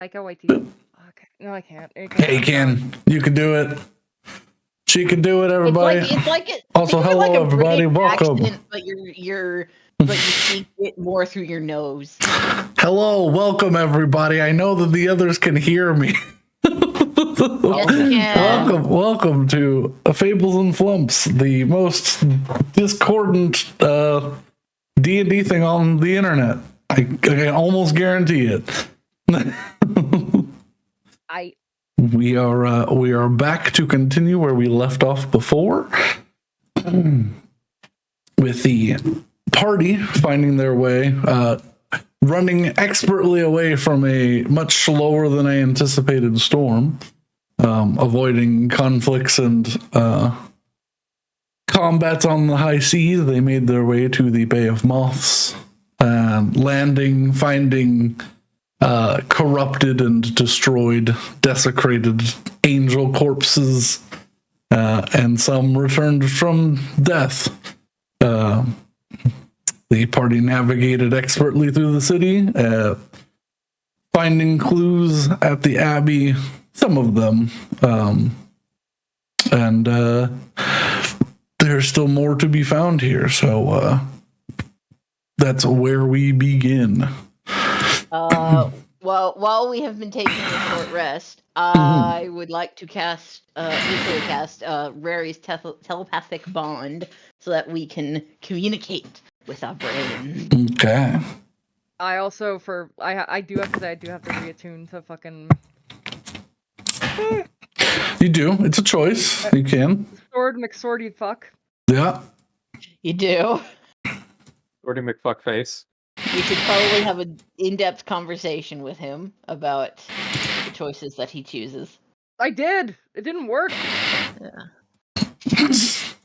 Taika Waititi. Okay. No, I can't. Hey, Ken, you can do it. She can do it, everybody. It's like also, hello, everybody. Welcome. Accent, but you speak it more through your nose. Hello, welcome, everybody. I know that the others can hear me. Welcome to Fables and Flumps, the most discordant D&D thing on the internet. I can almost guarantee it. We are back to continue where we left off before, with the party finding their way, running expertly away from a much slower than I anticipated storm, avoiding conflicts and combats on the high seas. They made their way to the Bay of Moths, landing, finding corrupted and destroyed, desecrated angel corpses, and some returned from death. The party navigated expertly through the city, finding clues at the Abbey, some of them, and there's still more to be found here, so that's where we begin. Well, while we have been taking a short rest, I would like to cast Rary's telepathic bond so that we can communicate with our brains. Okay. I also I do have to say I do have to reattune to fucking. You do. It's a choice. You can. Sword McSwordy fuck. Yeah. You do. Swordy McFuckface. We should probably have an in-depth conversation with him about the choices that he chooses. I did. It didn't work. Yeah.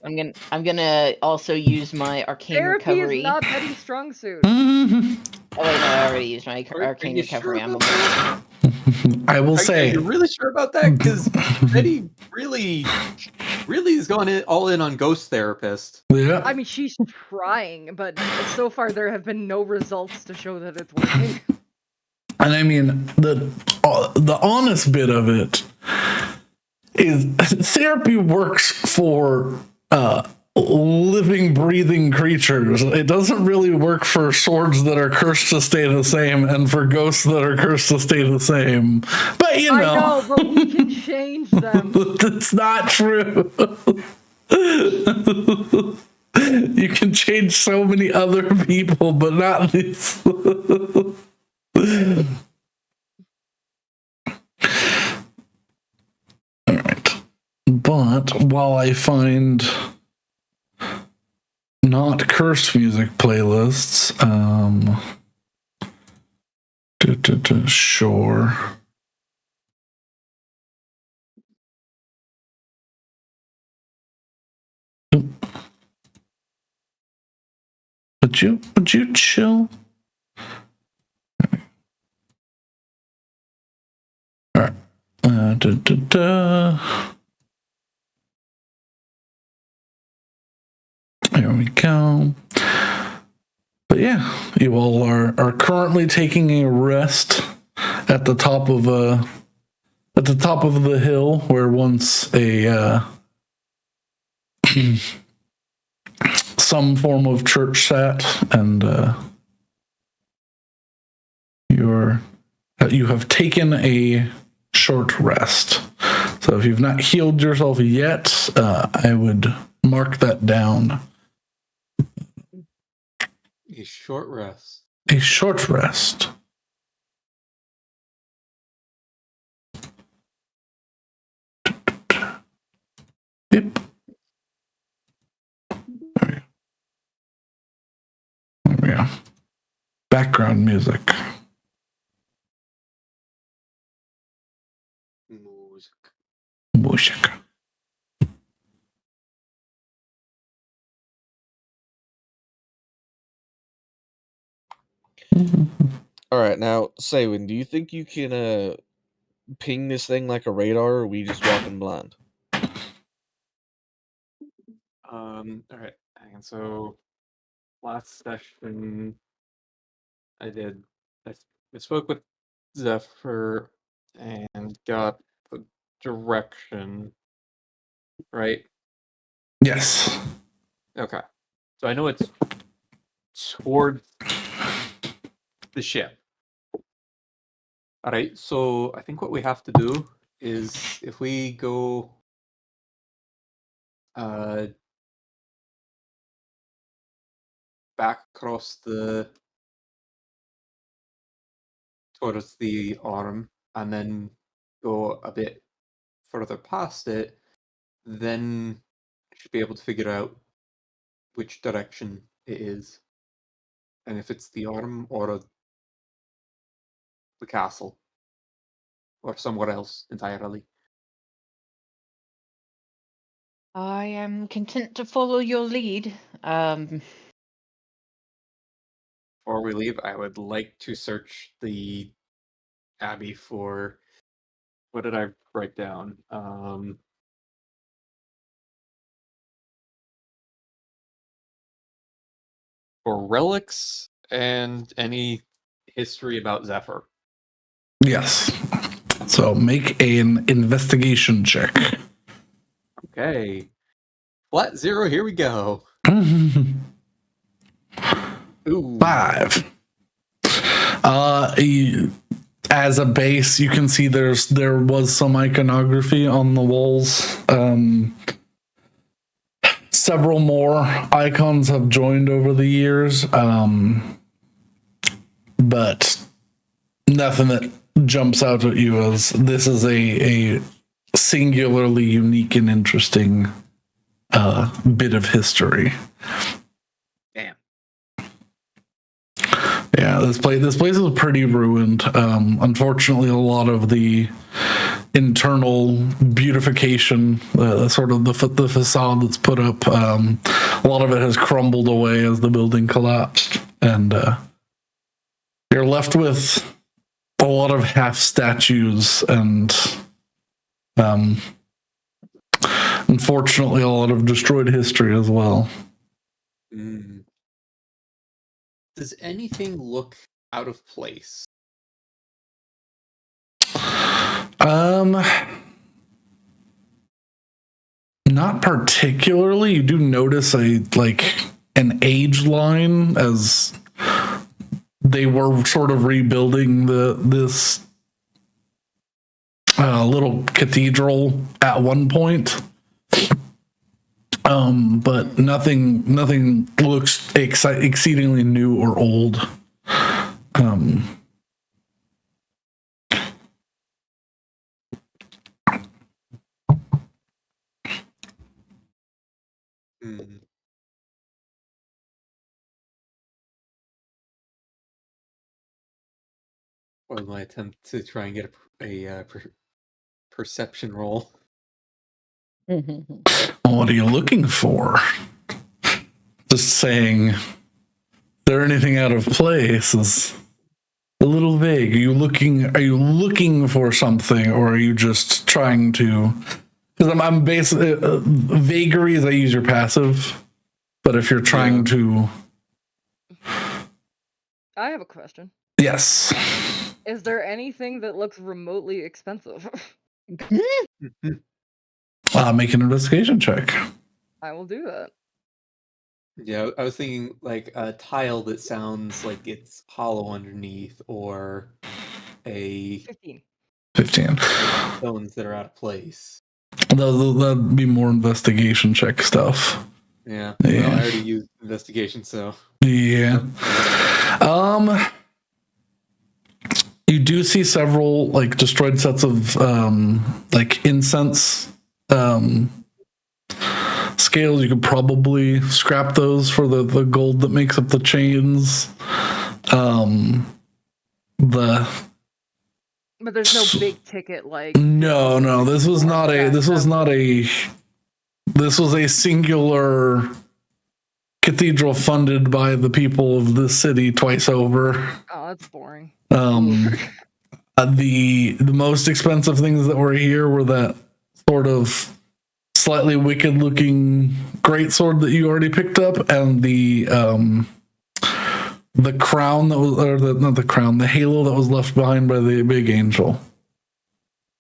I'm gonna also use my arcane recovery. Therapy is not Betty's strong suit. Oh wait, no, I already used my arcane recovery. Sure I will say. Are you really sure about that? Because Betty really is going all in on Ghost Therapist. Yeah. I mean, she's trying, but so far there have been no results to show that it's working. And I mean, the honest bit of it is therapy works for living, breathing creatures. It doesn't really work for swords that are cursed to stay the same and for ghosts that are cursed to stay the same. But you know. I know, but we can change them. That's not true. You can change so many other people, but not these. Alright. But while I find not cursed music playlists, sure. Would you chill? All right. There we go. But yeah, you all are currently taking a rest at the top of the hill where once a some form of church sat, and you have taken a short rest. So if you've not healed yourself yet, I would mark that down. A short rest. A short rest. Yep. There we go. Background music. Music. All right, now, Saywin, do you think you can ping this thing like a radar, or are we just walking blind? All right, hang on. So last session, I spoke with Zephyr and got the direction, right? Yes. Okay. So I know it's towards the ship. All right. So I think what we have to do is if we go uh back across the towards the arm and then go a bit further past it, then I should be able to figure out which direction it is. And if it's the arm or the castle or somewhere else entirely. I am content to follow your lead. Before we leave, I would like to search the abbey for what did I write down? For relics and any history about Zephyr. Yes. So make an investigation check. Okay. Flat 0, here we go. 5. As a base, you can see there was some iconography on the walls. Several more icons have joined over the years, but nothing that jumps out at you as this is a singularly unique and interesting bit of history. Damn. Yeah, this place is pretty ruined. Unfortunately, a lot of the internal beautification, sort of the facade that's put up, a lot of it has crumbled away as the building collapsed, and you're left with a lot of half statues and, unfortunately, a lot of destroyed history as well. Mm. Does anything look out of place? Not particularly. You do notice an age line as they were sort of rebuilding this little cathedral at one point. But nothing looks exceedingly new or old. Hmm. Or my attempt to try and get a perception roll. What are you looking for? Just saying, is there anything out of place is a little vague. Are you looking for something, or are you just trying to? Because I'm basically vagaries. I use your passive, but if you're trying to, I have a question. yes. Is there anything that looks remotely expensive? Make an investigation check. I will do that. Yeah, I was thinking like a tile that sounds like it's hollow underneath, or a 15. 15. stones that are out of place. That'd be more investigation check stuff. Yeah. Yeah. Well, I already used investigation, so Yeah. You do see several destroyed sets of incense scales. You could probably scrap those for the gold that makes up the chains. But there's no big ticket No, this was a singular cathedral funded by the people of this city twice over. Oh, that's boring. The most expensive things that were here were that sort of slightly wicked looking greatsword that you already picked up, and the the crown that was, or not the crown, the halo that was left behind by the big angel.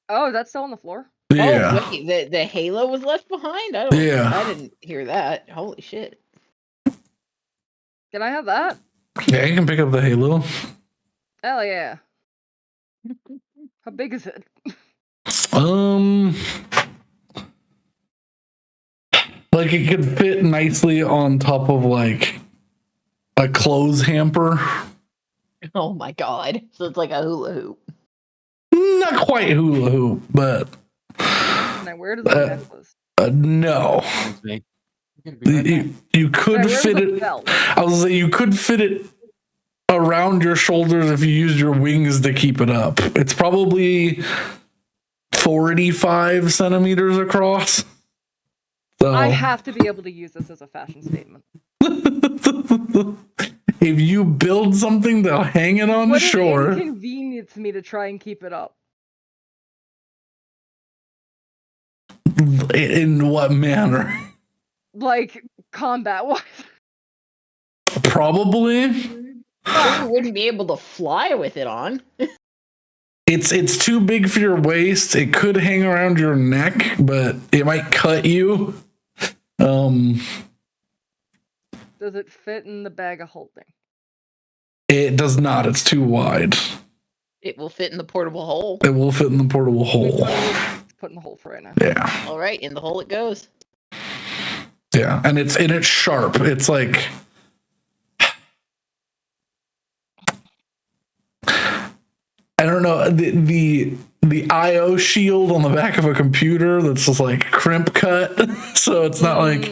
Oh, that's still on the floor? Yeah. Oh wait, the halo was left behind? I didn't hear that. Holy shit. Can I have that? Yeah, you can pick up the halo. Hell yeah. How big is it? Like it could fit nicely on top of like a clothes hamper. Oh my god. So it's like a hula hoop. Not quite hula hoop, but Can I wear it as a necklace? no. Reminds me. I'm gonna be right back. You Can I could wear fit it as a it. belt? I was like, you could fit it around your shoulders if you used your wings to keep it up. It's probably 45 centimeters across. So I have to be able to use this as a fashion statement. if you build something to hang it on Would shore, it inconvenience me to try and keep it up? in what manner? Like, combat-wise? Probably. You wouldn't be able to fly with it on. It's too big for your waist. It could hang around your neck, but it might cut you. Does it fit in the bag of holding? It does not. It's too wide. It will fit in the portable hole. It will fit in the portable hole. Put in the hole for right now. Yeah. All right, in the hole it goes. Yeah, and it's sharp. It's like I don't know the IO shield on the back of a computer that's just like crimp cut. So it's not like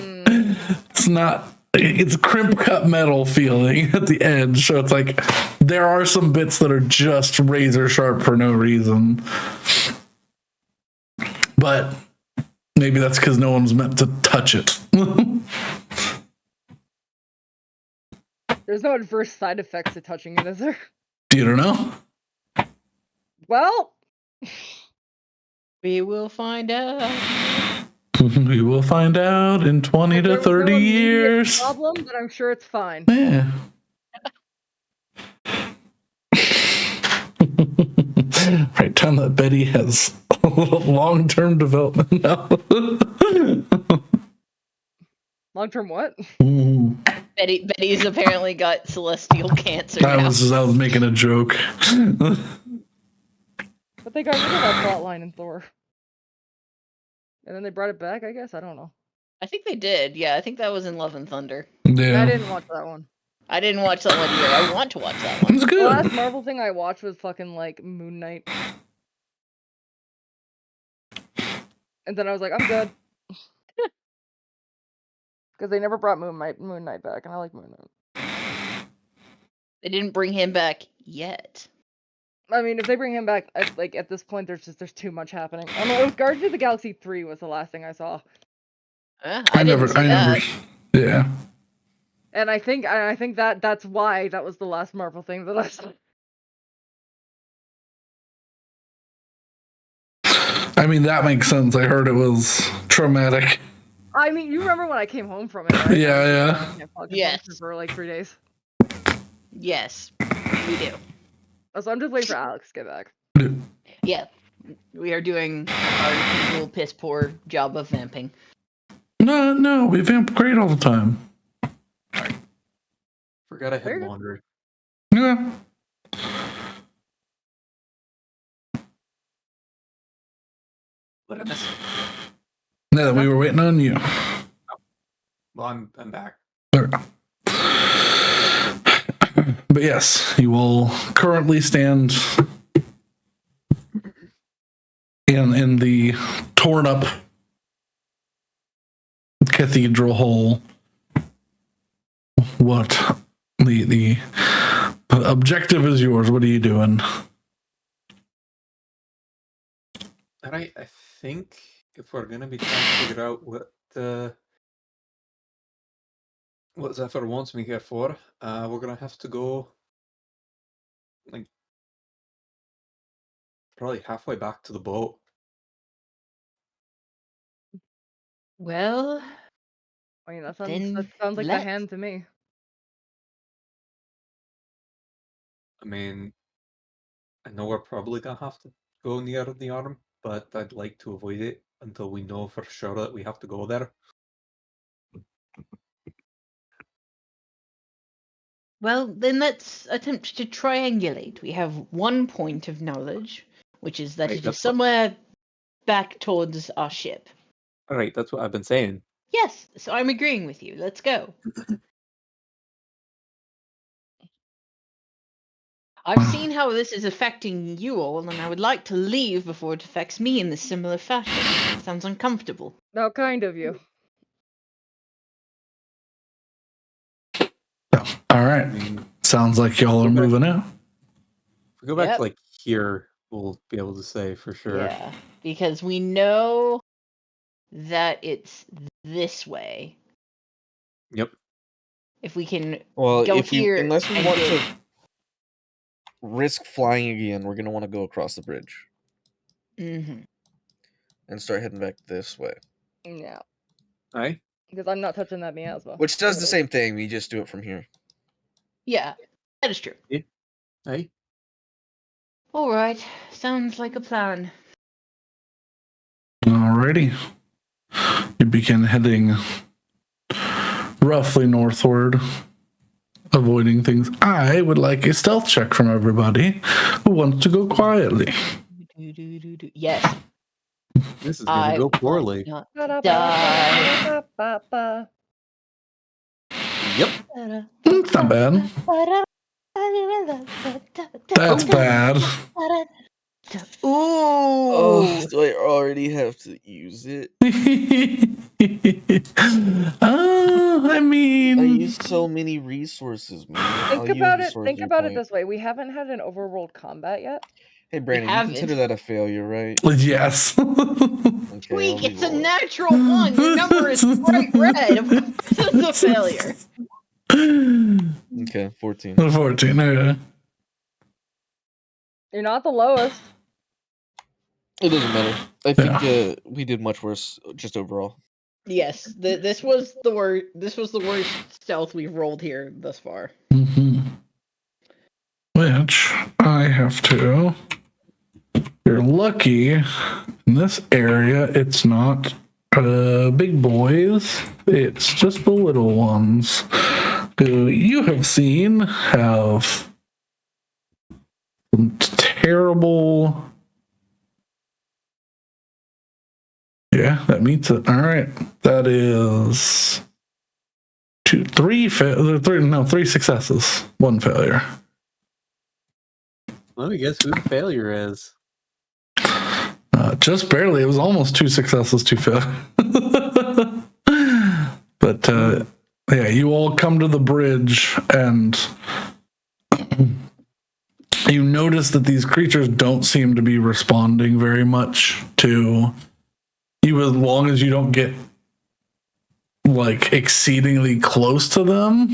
it's crimp cut metal feeling at the edge. So it's like there are some bits that are just razor sharp for no reason. But maybe that's because no one's meant to touch it. There's no adverse side effects to touching it, is there? You don't know? Well, We will find out. We will find out in 20 to 30 years. Problem, but I'm sure it's fine. Yeah. Right down that Betty has long-term development now. Long-term what? Betty's apparently got celestial cancer I now. was making a joke. But they got rid of that plot line in Thor. And then they brought it back, I guess? I don't know. I think they did. Yeah, I think that was in Love and Thunder. Yeah. I didn't watch that one. I didn't watch that one either. I want to watch that one. It's The good. last Marvel thing I watched was fucking, like, Moon Knight. And then I was like, I'm good. Because they never brought Moon Knight back, and I like Moon Knight. They didn't bring him back yet. I mean, if they bring him back, at this point, there's too much happening. I mean, it was Guardians of the Galaxy 3 was the last thing I saw. I didn't see that. Yeah. And I think that's why that was the last Marvel thing that I saw. I mean, that makes sense. I heard it was traumatic. I mean, you remember when I came home from it, right? Yeah. Yes. For like 3 days. Yes, we do. So I'm just waiting for Alex to get back. Yeah, we are doing our usual piss poor job of vamping. No, we vamp great all the time. Forgot I had laundry. Yeah. What I missed? Yeah, we were waiting on you. Well, I'm back. There. But yes, you will currently stand in the torn up cathedral hall. What the objective is yours. What are you doing? I think if we're gonna be trying to figure out what Zephyr wants me here for, we're gonna have to go like probably halfway back to the boat. Well, I mean, that Then sounds like the let's- hand to me. I mean, I know we're probably gonna have to go near the arm, but I'd like to avoid it until we know for sure that we have to go there. Well, then let's attempt to triangulate. We have one point of knowledge, which is that Right, it is that's what- somewhere back towards our ship. All right, that's what I've been saying. Yes, so I'm agreeing with you. Let's go. I've seen how this is affecting you all, and I would like to leave before it affects me in this similar fashion. Sounds uncomfortable. How kind of you. All right. I mean, Sounds like y'all are moving out. if we go back Yep. to like here, we'll be able to say for sure. Yeah, because we know that it's this way. Yep. If we can Well, go if we here unless we and want get- to risk flying again, we're gonna want to go across the bridge Mhm. and start heading back this way. Yeah, Aye. because I'm not touching that miasma. Which does the same thing. We just do it from here. Yeah, that is true. Aye. All right, sounds like a plan. Alrighty. You begin heading roughly northward, avoiding things. I would like a stealth check from everybody who wants to go quietly. Yes, This is gonna I go want poorly. not to Ba-da-ba, die. ba-da-ba-ba. Yep. It's not bad. That's bad. Ooh. do I already have to use it? I I mean, use so many resources, man. Think I'll use about the it. sword Think through about it point. this way: we haven't had an overworld combat yet. Hey, Brandon, you consider haven't. that a failure, right? yes. Okay, Tweak, I'll it's a reroll it. natural one. Your number is bright red. Of course, it's a failure. Okay, 14. 14, okay. You're not the lowest. It doesn't matter. I think we did much worse just overall. Yes, this was the worst. This was the worst stealth we've rolled here thus far. Mm-hmm. Which I have to. You're lucky in this area, it's not big boys, it's just the little ones who you have seen have some terrible. Yeah, that meets it. All right, that is three successes, one failure. Let me guess who the failure is. Just barely. It was almost 2 successes, 2 failures. But yeah, you all come to the bridge and you notice that these creatures don't seem to be responding very much to you, as long as you don't get like exceedingly close to them.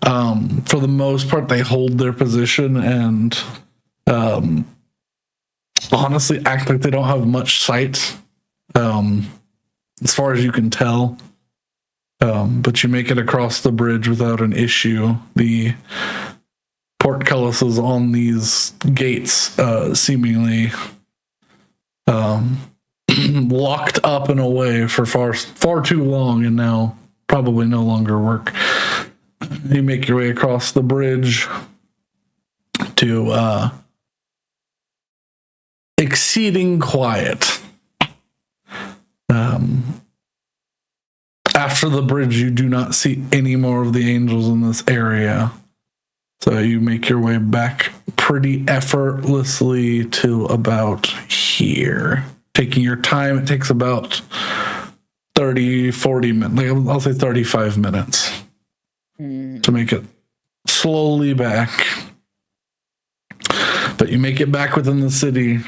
For the most part, they hold their position and honestly act like they don't have much sight, as far as you can tell. But you make it across the bridge without an issue. The portcullises on these gates seemingly locked up in a way for far too long, and now probably no longer work. You make your way across the bridge to exceeding quiet. After the bridge, you do not see any more of the angels in this area. So you make your way back pretty effortlessly to about here. Taking your time, it takes about 30, 40 minutes. Like I'll say 35 minutes to make it slowly back. But you make it back within the city.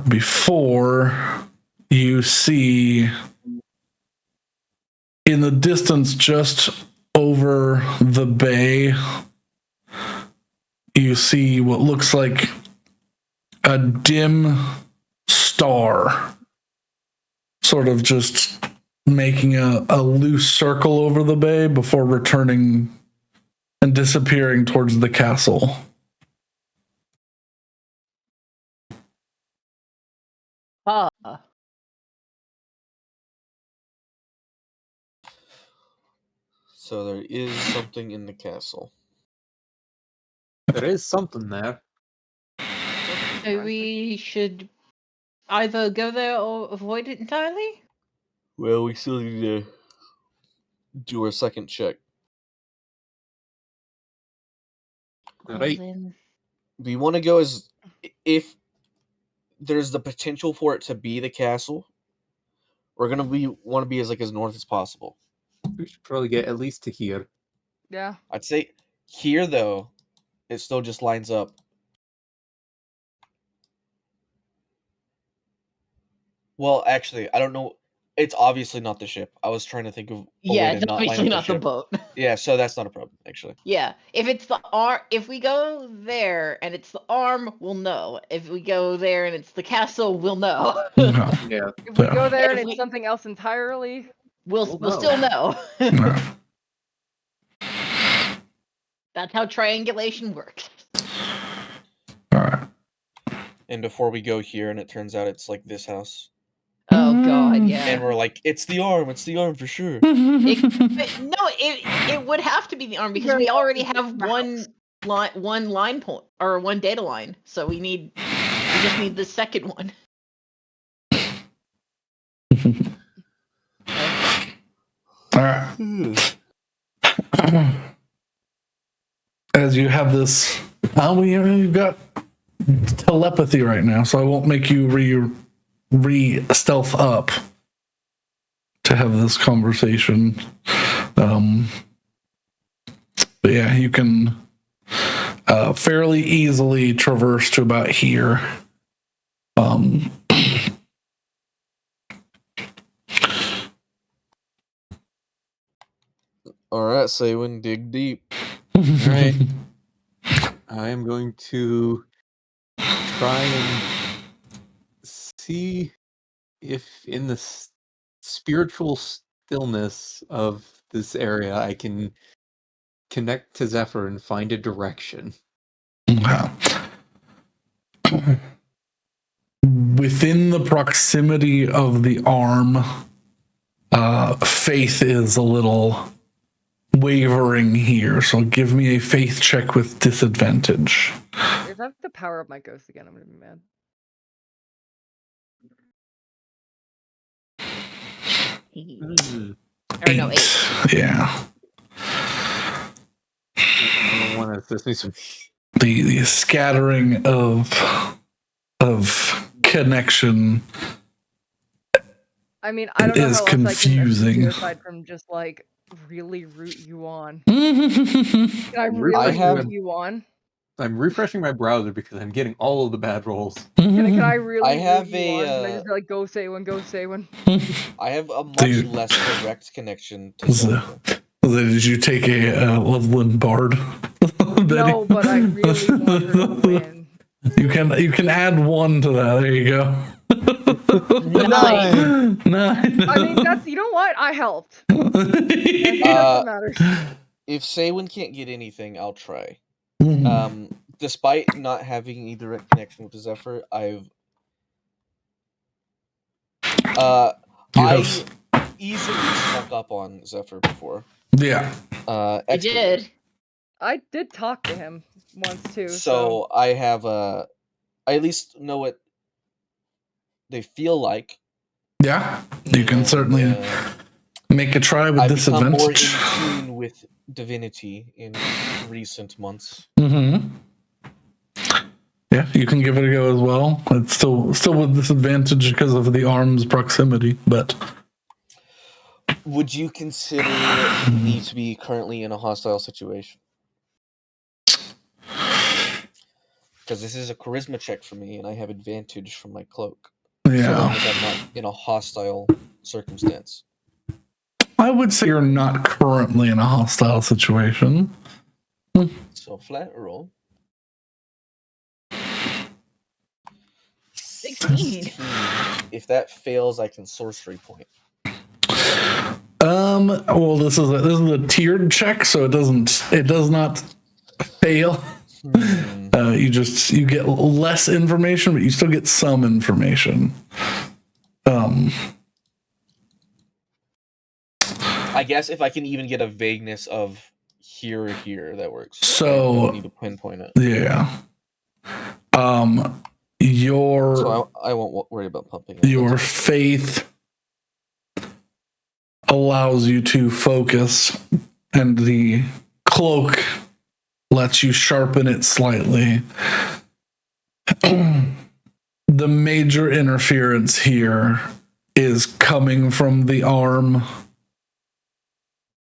Before you see in the distance, just over the bay, you see what looks like a dim star sort of just making a loose circle over the bay before returning and disappearing towards the castle. Ah. So there is something in the castle. There is something there. So we should either go there or avoid it entirely? Well, we still need to do our second check. Well, Right. then... We want to go as if there's the potential for it to be the castle. We're gonna want to be as north as possible. We should probably get at least to here. Yeah. I'd say here though, it still just lines up. Well, actually, I don't know. It's obviously not the ship. I was trying to think of a way Yeah, to it's not line obviously up not the ship. boat. Yeah, so that's not a problem, actually. Yeah, if it's the arm, if we go there and it's the arm, we'll know. If we go there and it's the castle, we'll know. Okay. Yeah. If we Yeah. go there and If it's we- something else entirely, we'll know. still know. Yeah. That's how triangulation works. All right. And before we go here, and it turns out it's like this house, Oh god, yeah. and we're like, it's the arm for sure. But no, it would have to be the arm because we already have one line point or one data line, so we just need the second one. All right. As you have this, you've got telepathy right now, so I won't make you re stealth up to have this conversation. But yeah, you can fairly easily traverse to about here. All right, Saywin, dig deep. Alright. I am going to try and see if in the spiritual stillness of this area I can connect to Zephyr and find a direction. Within the proximity of the arm, faith is a little wavering here, so give me a faith check with disadvantage. if I have to power up my ghost again, I'm gonna be mad. Or no, 8. Yeah. I don't want to assist me. The scattering of connection I mean, I don't know is how else I can assist confusing. you aside from just like really root you on. Can I really root you on? I'm refreshing my browser because I'm getting all of the bad rolls. Can I really I have root you on? Can I a just be like, go say one, go say one? I have a much Dude. less direct connection to So- Zephyr. Did you take a Loveland Bard? No, but I really want her to win. You can add 1 to that. There you go. 9. 9. I mean, that's, you know what? I helped. That's what matters. If Saywin can't get anything, I'll try. Mhm. Despite not having any direct connection with Zephyr, You I have- easily snuck up on Zephyr before. yeah. I Expertly. did. I did talk to him once too. So I have I at least know what they feel like. Yeah. You can and, certainly make a try with I've become more in disadvantage. tune with divinity in recent months. Mm-hmm. Yeah, you can give it a go as well. It's still with disadvantage because of the arm's proximity, but Would you consider me to be currently in a hostile situation? Because this is a charisma check for me, and I have advantage from my cloak. So long yeah. as I'm not in a hostile circumstance. I would say you're not currently in a hostile situation. So flat roll. 16. If that fails, I can sorcery point. Well, this is a tiered check, so it does not fail. You get less information, but you still get some information. I guess if I can even get a vagueness of here or here, that works. So I don't need to pinpoint it. Yeah. So I won't worry about pumping it. Your faith allows you to focus, and the cloak lets you sharpen it slightly. The major interference here is coming from the arm,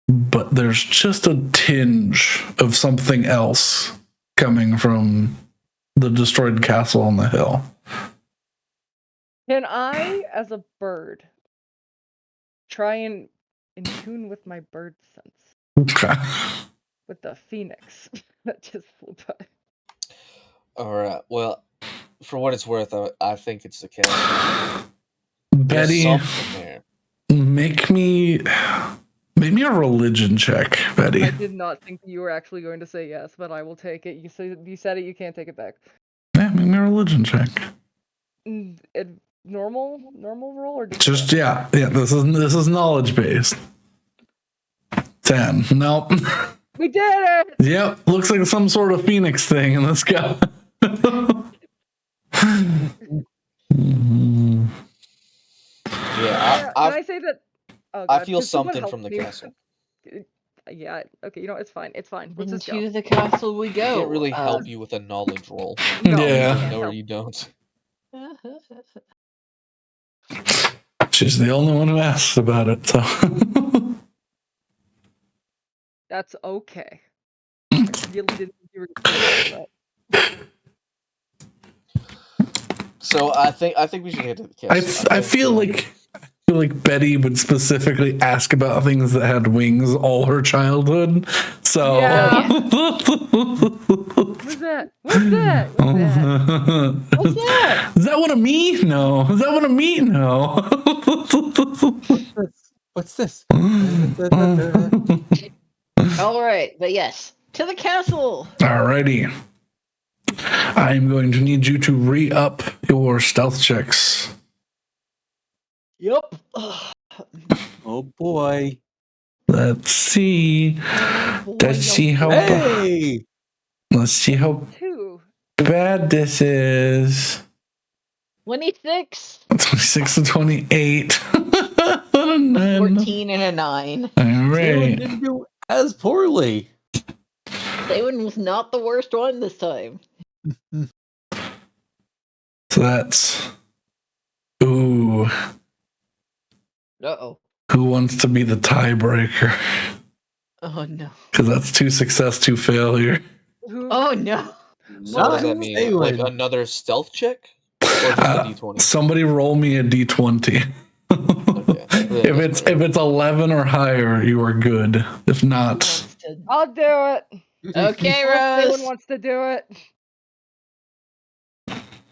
but there's just a tinge of something else coming from the destroyed castle on the hill. Can I, as a bird, try and in tune with my bird sense Okay. with the phoenix that just flew by? All right. Well, for what it's worth, I think it's the cat. Betty, there. make me a religion check, Betty. I did not think you were actually going to say yes, but I will take it. You said it. You can't take it back. Yeah, make me a religion check. Normal roll or just yeah. This is knowledge based. 10. Nope. We did it. Yep. Looks like some sort of phoenix thing in the sky. Yeah, I say that? Oh, God, I feel could someone something help from the me? castle. Yeah. Okay. You know, it's fine. It's fine. Let's just go. Into the castle we I go. can't really help you with a knowledge roll. No, Yeah. can't No, or help. you don't. She's the only one who asks about it, so. That's okay. I really didn't think you were going to say that. So I think we should head to the castle. I feel like Betty would specifically ask about things that had wings all her childhood. So Yeah. Oh, What's that? What's that? What's that? What's that? Is that one of me? No. Is that one of me? No. What's this? All right, but yes, to the castle. Alrighty. I'm going to need you to re-up your stealth checks. Yep. Oh boy. Let's see. Let's see how Hey! let's see how 2. bad this is. 26, 26 to 28. 14, and a 9. All Saywan right. didn't do as poorly. Saywan was not the worst one this time. So that's ooh. Uh-oh. Who wants to be the tiebreaker? Oh, no. Because that's 2 success, 2 failure. Oh, no. So what does that Not mean? Saywan. Like another stealth check? Or just a d20? Somebody roll me a d20. Okay. If it's 11 or higher, you are good. If not, I'll do it. Okay, Unless anyone Rose. wants to do it.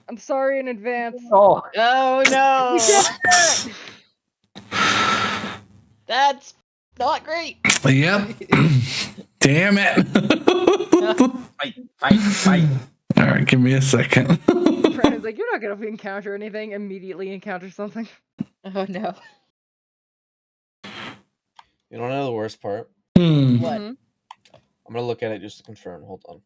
I'm sorry in advance. Oh, no. We did it! That's not great. yep. Damn it. Fight. All right, give me a second. Brandon's like, you're not gonna encounter anything. Immediately encounter something. Oh, no. You don't know the worst part? What? Mhm. I'm going to look at it just to confirm. Hold on.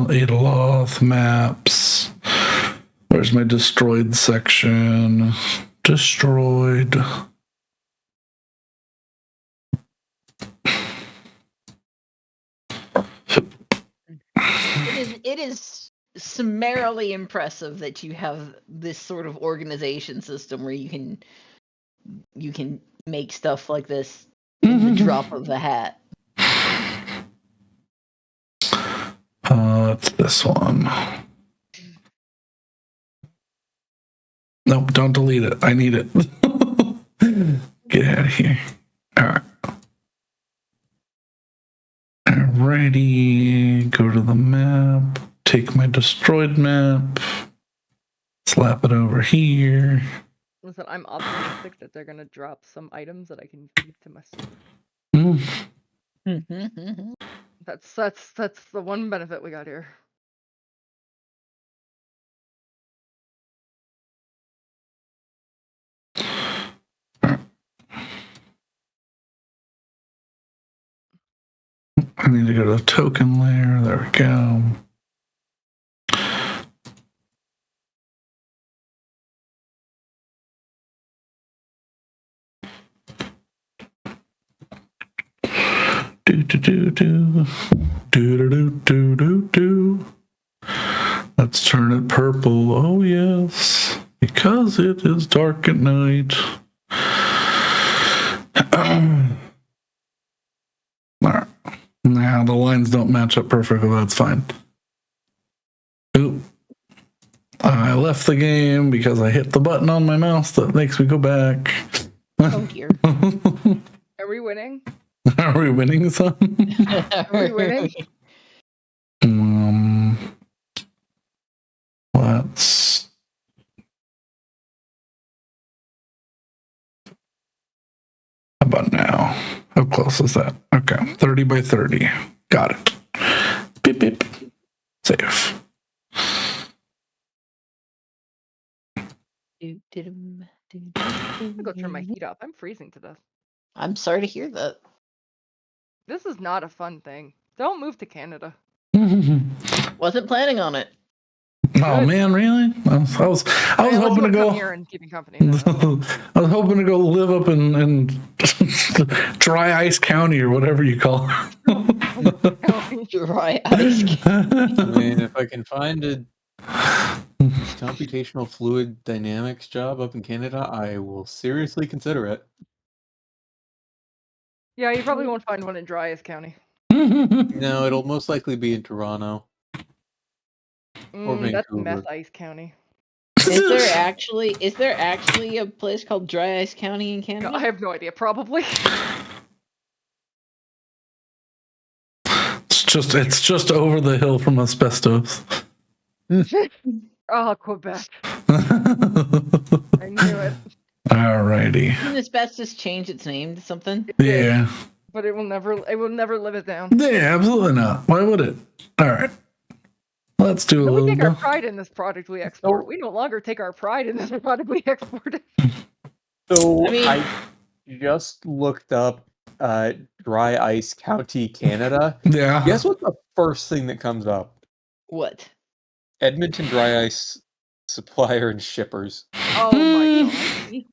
Adaloth maps. Where's my destroyed section? Destroyed. It is summarily impressive that you have this sort of organization system where you can make stuff like this in the drop of a hat. It's this one. Nope, don't delete it. I need it. Get out of here. All right. Alrighty. Go to the map. Take my destroyed map. Slap it over here. Listen, I'm optimistic that they're gonna drop some items that I can feed to my sword. That's the one benefit we got here. I need to go to the token layer. There we go. Do. Let's turn it purple. Oh yes, because it is dark at night. Alright. Now the lines don't match up perfectly. That's fine. Oop. I left the game because I hit the button on my mouse that makes me go back. Oh dear. Are we winning? Are we winning, son? Are we winning? Let's. How about now? How close is that? Okay, 30 by 30. Got it. Beep beep. Save. I'm gonna go turn my heat up. I'm freezing to death. I'm sorry to hear that. This is not a fun thing. Don't move to Canada. Wasn't planning on it. Oh Good. man, really? I was Unless hoping you to wanna go come here and keep me company. then I was hoping to go live up in Dry Ice County or whatever you call it. Dry ice. I mean, if I can find a computational fluid dynamics job up in Canada, I will seriously consider it. Yeah, you probably won't find one in Dryas County. No, it'll most likely be in Toronto or That's Vancouver. Meth Ice County. Is there actually a place called Dry Ice County in No, Canada? I have no idea. Probably. It's just over the hill from asbestos. Oh, Quebec. I knew it. Alrighty. Didn't asbestos change its name to something? It did, Yeah. but it will never live it down. Yeah, absolutely not. Why would it? Alright. Let's do a No, we little take our bit. pride in this product we export. So- We no longer take our pride in this product we exported. So I mean- I just looked up Dry Ice County, Canada. Yeah. Guess what the first thing that comes up? What? Edmonton Dry Ice supplier and shippers. Oh my god.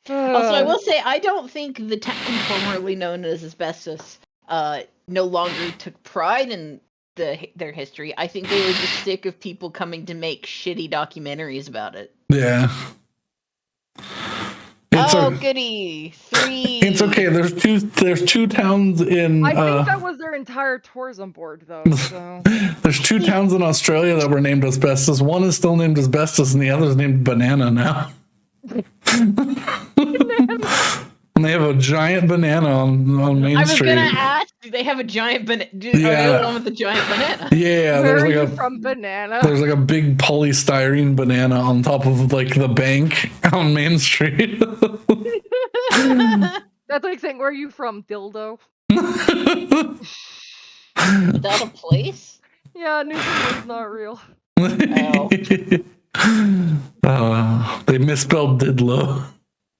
Also, I will say I don't think the town formerly known as asbestos no longer took pride in their history. I think they were just sick of people coming to make shitty documentaries about it. Yeah. It's Goody! 3. It's okay. There's two towns in I think that was their entire tourism board, though. So there's two towns in Australia that were named asbestos. One is still named asbestos and the other is named Banana now. And they have a giant banana on Main I was Street. gonna ask, do they have a giant banana? Are they Yeah. the one with the giant banana? Yeah, where there's are like you a from, Banana? there's like a big polystyrene banana on top of like the bank on Main Street. That's like saying, where are you from, Dildo? Is that a place? Yeah, Newfoundland's not real. They misspelled Didlow.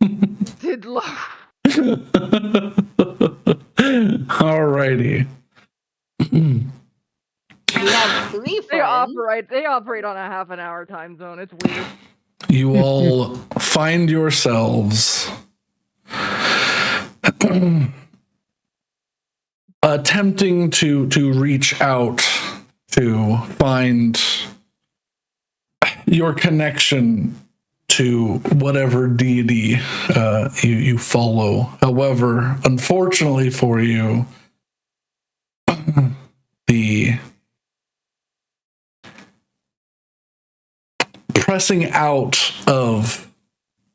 Didlo. Alrighty. We have 3 They friends. operate on a half an hour time zone. It's weird. You all find yourselves attempting to reach out to find your connection to whatever deity you follow. However, unfortunately for you, the pressing out of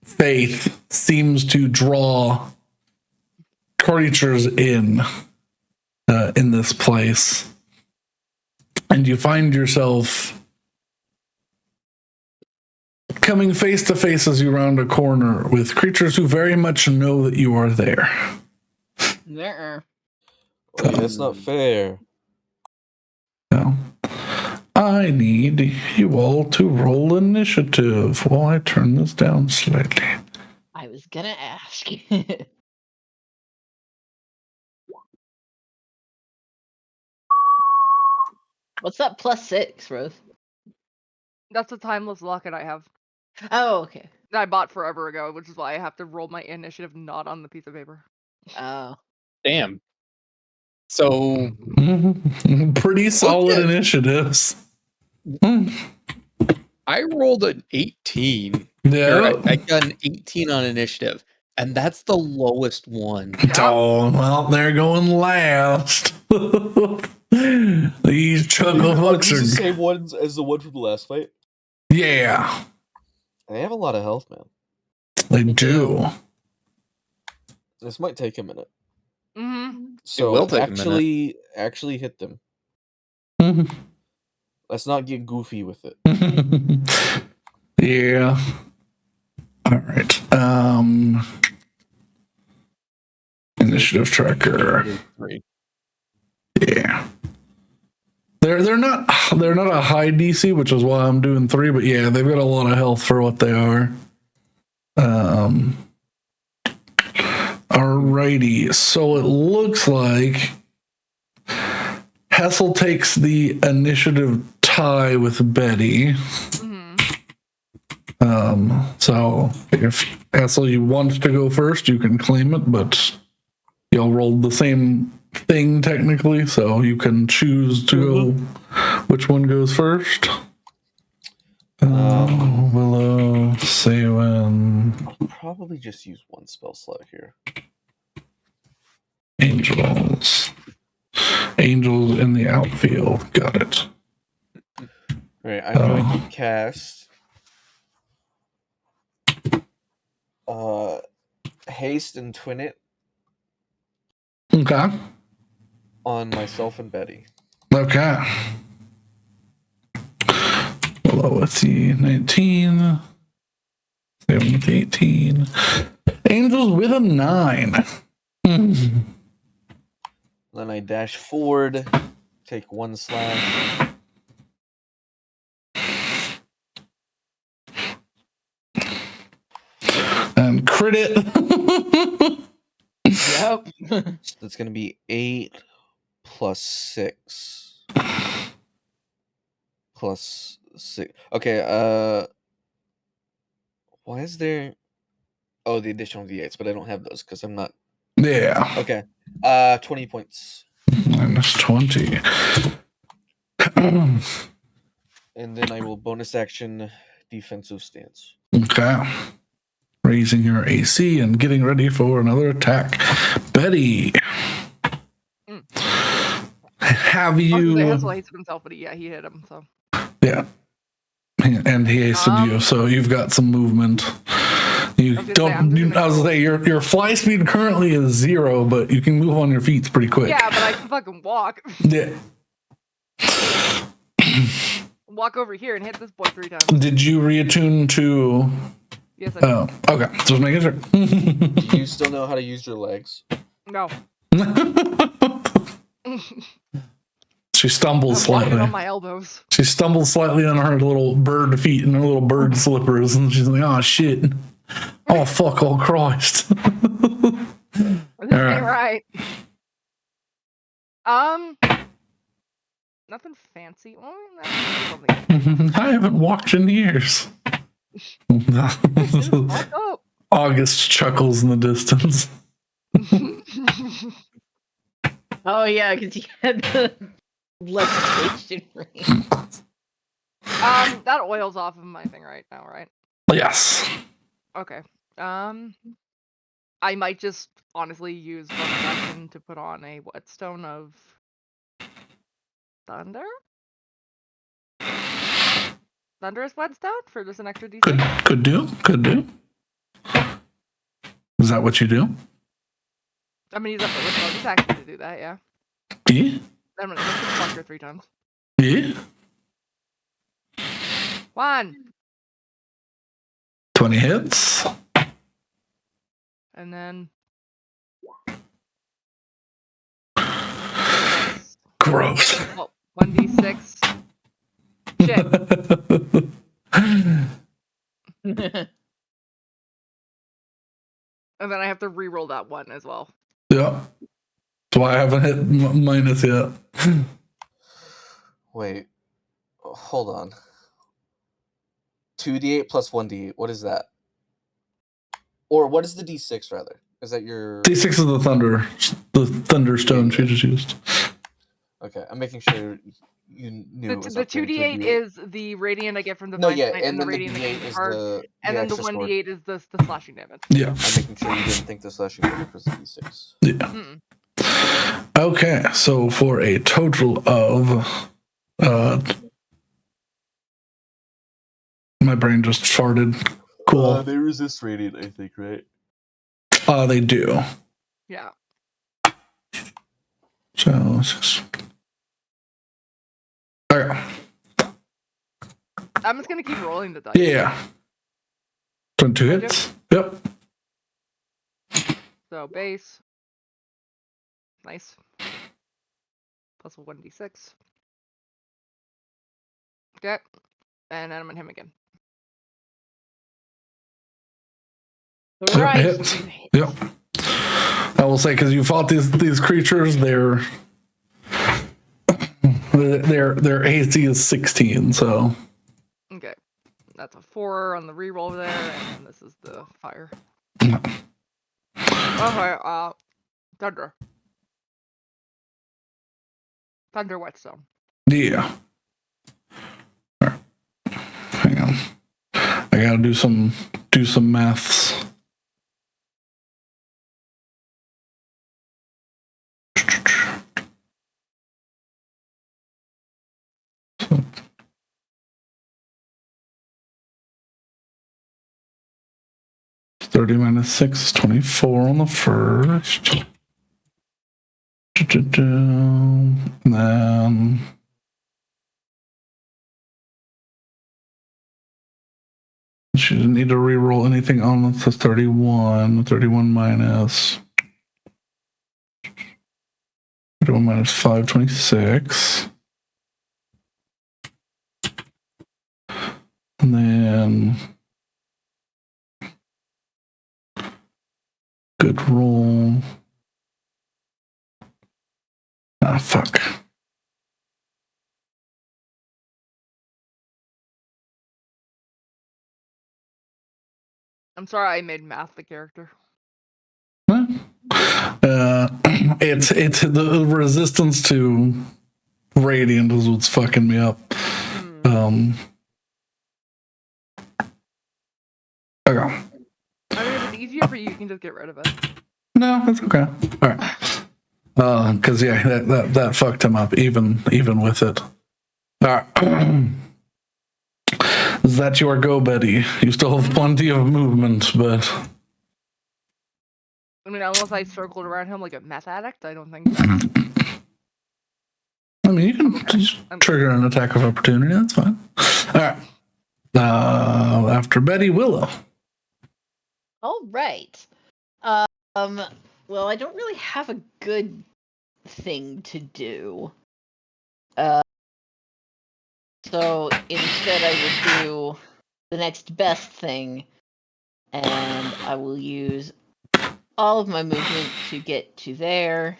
Faith seems to draw creatures in this place, and you find yourself coming face to face as you round a corner with creatures who very much know that you are there. There. Wait, that's not fair. So, I need you all to roll initiative while I turn this down slightly. I was gonna ask. What's that +6, Rose? That's a timeless locket I have Oh, okay. that I bought forever ago, which is why I have to roll my initiative not on the piece of paper. Oh. Damn. So Pretty solid at- initiatives. I rolled an 18. Yeah. Or I got an 18 on initiative, and that's the lowest one. Oh, well, they're going last. These chuckle Are hooks these the are. same ones as the one from the last fight? Yeah, They have a lot of health, man. they do. This might take a minute. Mm-hmm. So will take a minute. actually hit them. Let's not get goofy with it. Yeah. All right. Initiative tracker. 3. Yeah. They're not a high DC, which is why I'm doing 3, but yeah, they've got a lot of health for what they are. Alrighty, so it looks like Hessel takes the initiative tie with Betty. So if Hessel you want to go first, you can claim it, but y'all rolled the same thing technically, so you can choose to go which one goes first. Willow, Saywin, I'll probably just use one spell slot here. Angels. Angels in the outfield. Got it. Alright, I'm going to cast haste and twin it Okay. on myself and Betty. Okay. Willow with the 19. Saywin with the 18. Angels with a 9. Then I dash forward, take 1 slash. And crit it. Yep. So that's going to be 8 plus 6. Plus 6. Okay, why is there... Oh, the additional d8s, but I don't have those because I'm not... Yeah. Okay. 20 points. Minus 20. And then I will bonus action defensive stance. Okay. Raising your AC and getting ready for another attack. Betty. Have you... Hessel hates himself, but he hit him, so. Yeah. And he hasted you, so you've got some movement. You I was gonna say your fly speed currently is 0, but you can move on your feet pretty quick. Yeah, but I can fucking walk. Yeah. Walk over here and hit this boy 3 times. Did you reattune to... Yes, I did. Oh, okay. Just making sure. Do you still know how to use your legs? No. She stumbles I'm walking slightly. on my elbows. She stumbles slightly on her little bird feet and her little bird slippers, and she's like, "Oh shit! Oh fuck! Oh Christ!" This ain't right. Nothing fancy. Well, that's something. I haven't walked in years. Walk up. August chuckles in the distance. Oh yeah, because you had the levitation ring. That oil's off of my thing right now, right? Yes. Okay. I might just honestly use bonus action to put on a whetstone of thunder. Thunderous Bloodstone for just an extra D6. Could do. Is that what you do? I'm gonna use up the bonus action to do that. Yeah. Yeah. I'm gonna hit the fucker 3 times. Yeah. 1, 20 hits. and then Gross. 1d6. Shit. And then I have to re-roll that 1 as well. Yeah. That's why I haven't hit minus yet. Wait. Hold on. 2d8 plus 1d8. What is that? Or what is the d6 rather? Is that your D6 is the thunderstone she just used. Okay, I'm making sure you knew it was The upgraded to a 2d8 d8. is the radiant I get from No, Divine yeah, Smite and the then the radiant I d8 get from is card, the and then the extra sword. 1d8 is the slashing damage. Yeah. I'm making sure you didn't think the slashing damage was the d6. Yeah. Mm-mm. Okay, so for a total of my brain just farted. Cool. They resist radiant, I think, right? They do. Yeah. So okay. I'm just gonna keep rolling the dice. Yeah. 22 hits. Yep. So base. Nice. Plus a 1d6. Okay. And then I'm gonna hit him again. Right. Hits. Yep. I will say because you fought these creatures, their AC is 16. So Okay. That's a 4 on the reroll there, and then this is the fire. Okay, Thunder. Thunder Whetstone. yeah. Hang on. I gotta do some maths. So 30 minus 6 is 24 on the first. And then she didn't need to re-roll anything on the 31. 31 minus 5, 26. And then good roll. Ah, fuck. I'm sorry I made math the character. It's the resistance to radiant is what's fucking me up. Okay. I mean, if it's easier for you, you can just get rid of it. No, that's okay. All right. Because yeah, that fucked him up even with it. All right. Is that your go, Betty? You still have plenty of movement, but I mean, unless I circled around him like a meth addict, I don't think. I mean, you can just trigger an attack of opportunity. That's fine. All right. After Betty, Willow. All right. Well, I don't really have a good thing to do. So instead I will do the next best thing, and I will use all of my movement to get to there.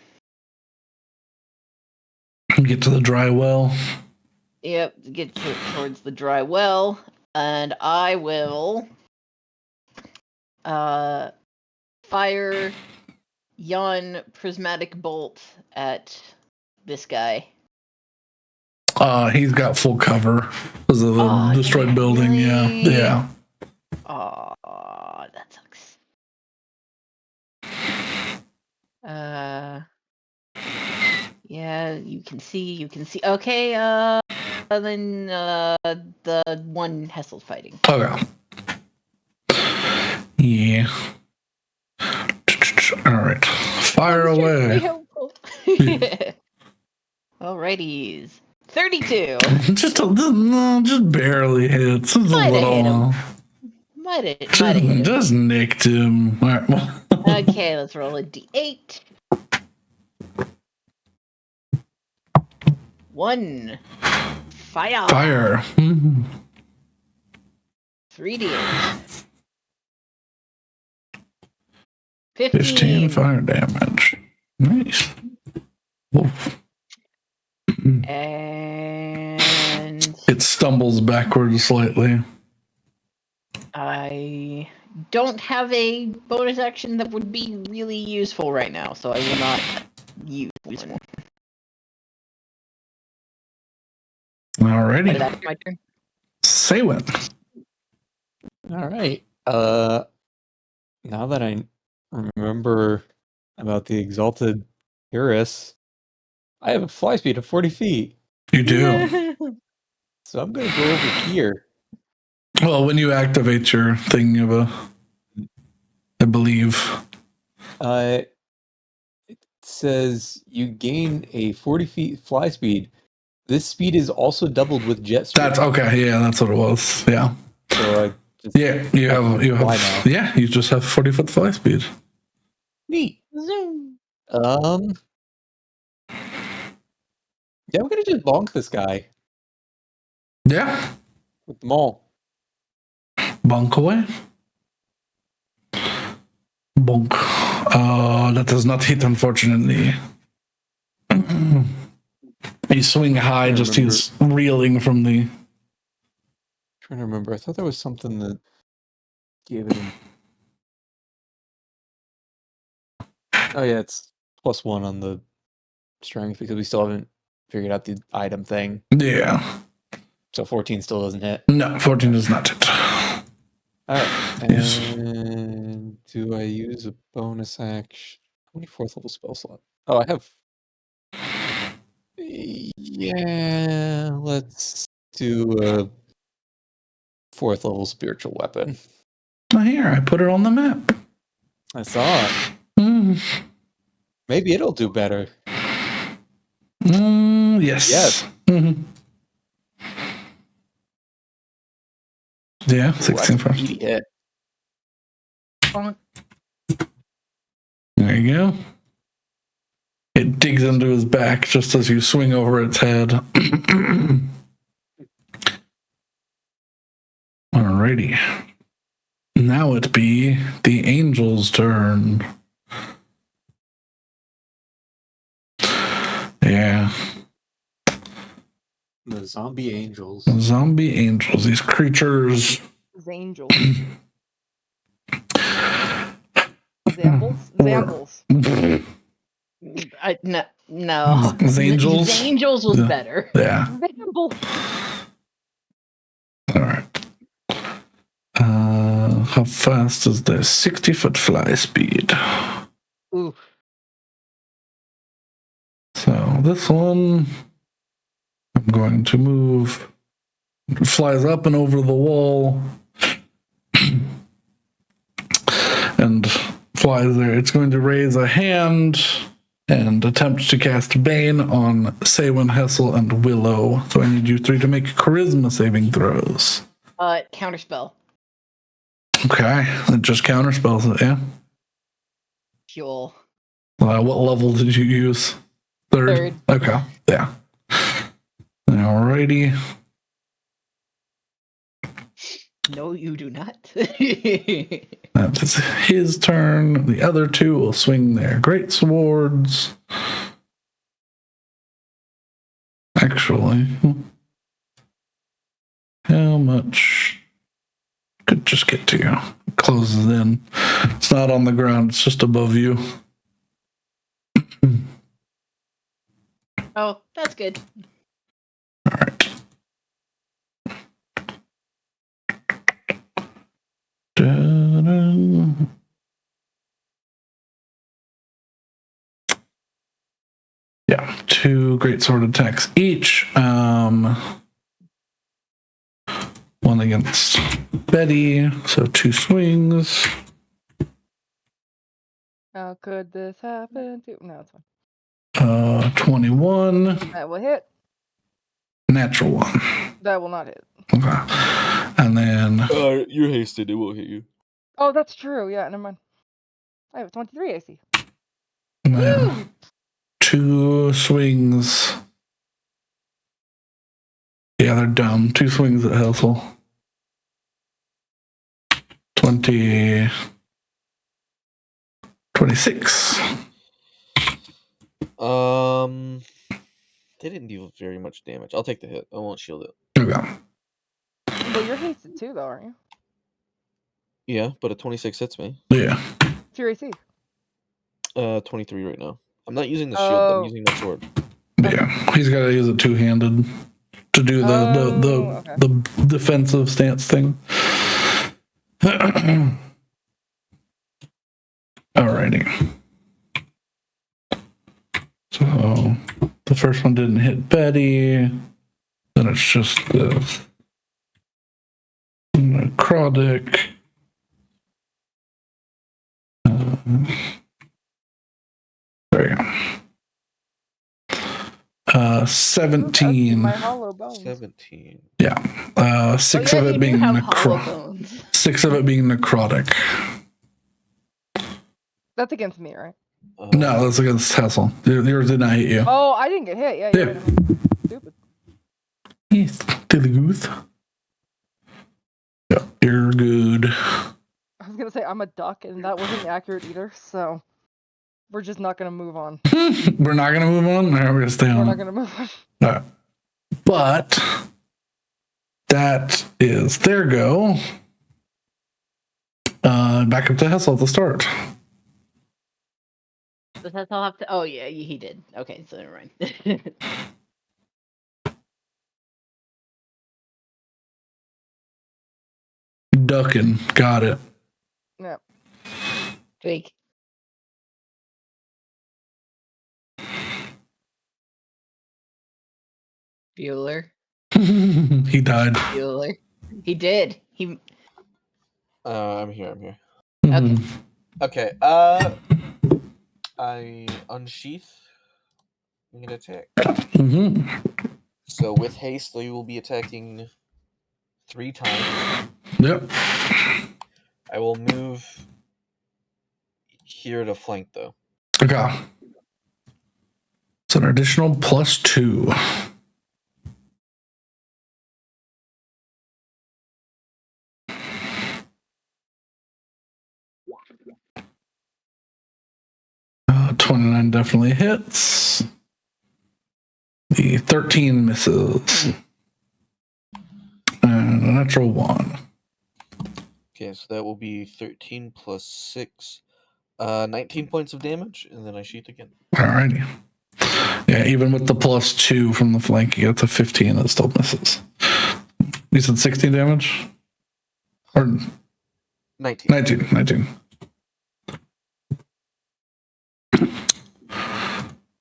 Get to the dry well. Yep, get towards the dry well, and I will fire yon prismatic bolt at this guy. He's got full cover because of the destroyed building. Really? Yeah. Oh, that sucks. Yeah, you can see. Okay, Then the one Hessel's fighting. Okay. Yeah. All right. Fire That's away. helpful. Alrighties. 32. Just barely hits. Just a Might have hit little. him. Might have hit him. Just nicked him. All right. Well, Okay, let's roll a d8. 1. Fire. fire. 3d8. 15 fire damage. Nice. Oof. And It stumbles backwards slightly. I don't have a bonus action that would be really useful right now, so I will not use one. Alrighty. That's my turn. Say what? All right. Now that I remember about the exalted Eurus, I have a fly speed of 40 feet. You do. So I'm going to go over here. Well, when you activate your thing of I believe. It says you gain a 40 feet fly speed. This speed is also doubled with jet stream. That's okay. Yeah, that's what it was. Yeah. So I just Yeah, you fly have. now. Yeah, you just have 40-foot fly speed. Neat. Zoom. Yeah, I'm gonna just bonk this guy Yeah. with the maul. Bonk away. Bonk. That does not hit, unfortunately. You swing high, I just remember. he's reeling from the. Trying to remember. I thought there was something that gave it. Oh yeah, it's +1 on the strength because we still haven't figured out the item thing. Yeah. So 14 still doesn't hit. No, 14 does not hit. All right. Yes. And do I use a bonus action? How many 4th level spell slots? Oh, I have. Yeah, let's do a 4th level spiritual weapon. Here, I put it on the map. I saw it. Maybe it'll do better. Yes. Yes. Yeah, Ooh, 16 that's a first. meaty hit. There you go. It digs into his back just as you swing over its head. Alrighty. Now it be the angel's turn. Yeah. The zombie angels. Zombie angels. These creatures. Angels. Zambles. No. Zangels? Zangels was better. Yeah. Zambles. All right. How fast is this? 60-foot fly speed. Ooh. So this one, I'm going to move. It flies up and over the wall and flies there. It's going to raise a hand and attempt to cast Bane on Saywin, Hessel, and Willow. So I need you three to make charisma saving throws. Counterspell. Okay, it just counterspells it, yeah? Fuel. What level did you use? Third? Okay, yeah. Alrighty. No, you do not. That's his turn. The other two will swing their great swords. Actually, how much? Could just get to you. It closes in. It's not on the ground, it's just above you. Oh, that's good. All right. Da-da. Yeah, 2 great sword attacks each. One against Betty, so 2 swings. How could this happen? No, it's fine. 21, That will hit. natural 1. That will not hit. Okay. And then You're hasted. It will hit you. Oh, that's true. Yeah, never mind. I have 23 AC. Woo! 2 swings. Yeah, they're done. 2 swings at Hessel. 20, 26. They didn't do very much damage. I'll take the hit. I won't shield it. Okay. Well, you're hasted too, though, aren't you? Yeah, but a 26 hits me. Yeah. What's your AC? 23 right now. I'm not using the shield. I'm Oh. using my sword. Yeah. He's got to use it two-handed to do Okay. the defensive stance thing. Alrighty. So the first one didn't hit Betty. Then it's just the necrotic. There you go. 17. My hollow bones. 17. Yeah. 6 Oh, yeah, of you it do being have hollow bones. 6 of it being necrotic. That's against me, right? No, that's against Hessel. Yours did not hit you. Oh, I didn't get hit. Yeah, Yeah. you're right. Stupid. Yes, Dilly Gooth. Yeah, you're good. I was gonna say I'm a duck, and that wasn't accurate either. So we're just not gonna move on. We're not gonna move on. All right, we're gonna stay We're on. not gonna move on. All right. But that is their go. Back up to Hessel at the start. Does that all have to? Oh yeah, he did. Okay, so never mind. Ducking. Got it. Yeah. Fake. Bueller. He died. Bueller. He did. He. I'm here. Mhm. Okay. I unsheath and attack. Mhm. So with haste, they will be attacking 3 times. Yep. I will move here to flank though. Okay. It's an additional +2. Uh, 29 definitely hits. The 13 misses. And a natural 1. Okay, so that will be 13 plus 6. 19 points of damage, and then I sheath again. Alrighty. Yeah, even with the +2 from the flanking, it's a 15 that still misses. You said 16 damage? Or 19. 19.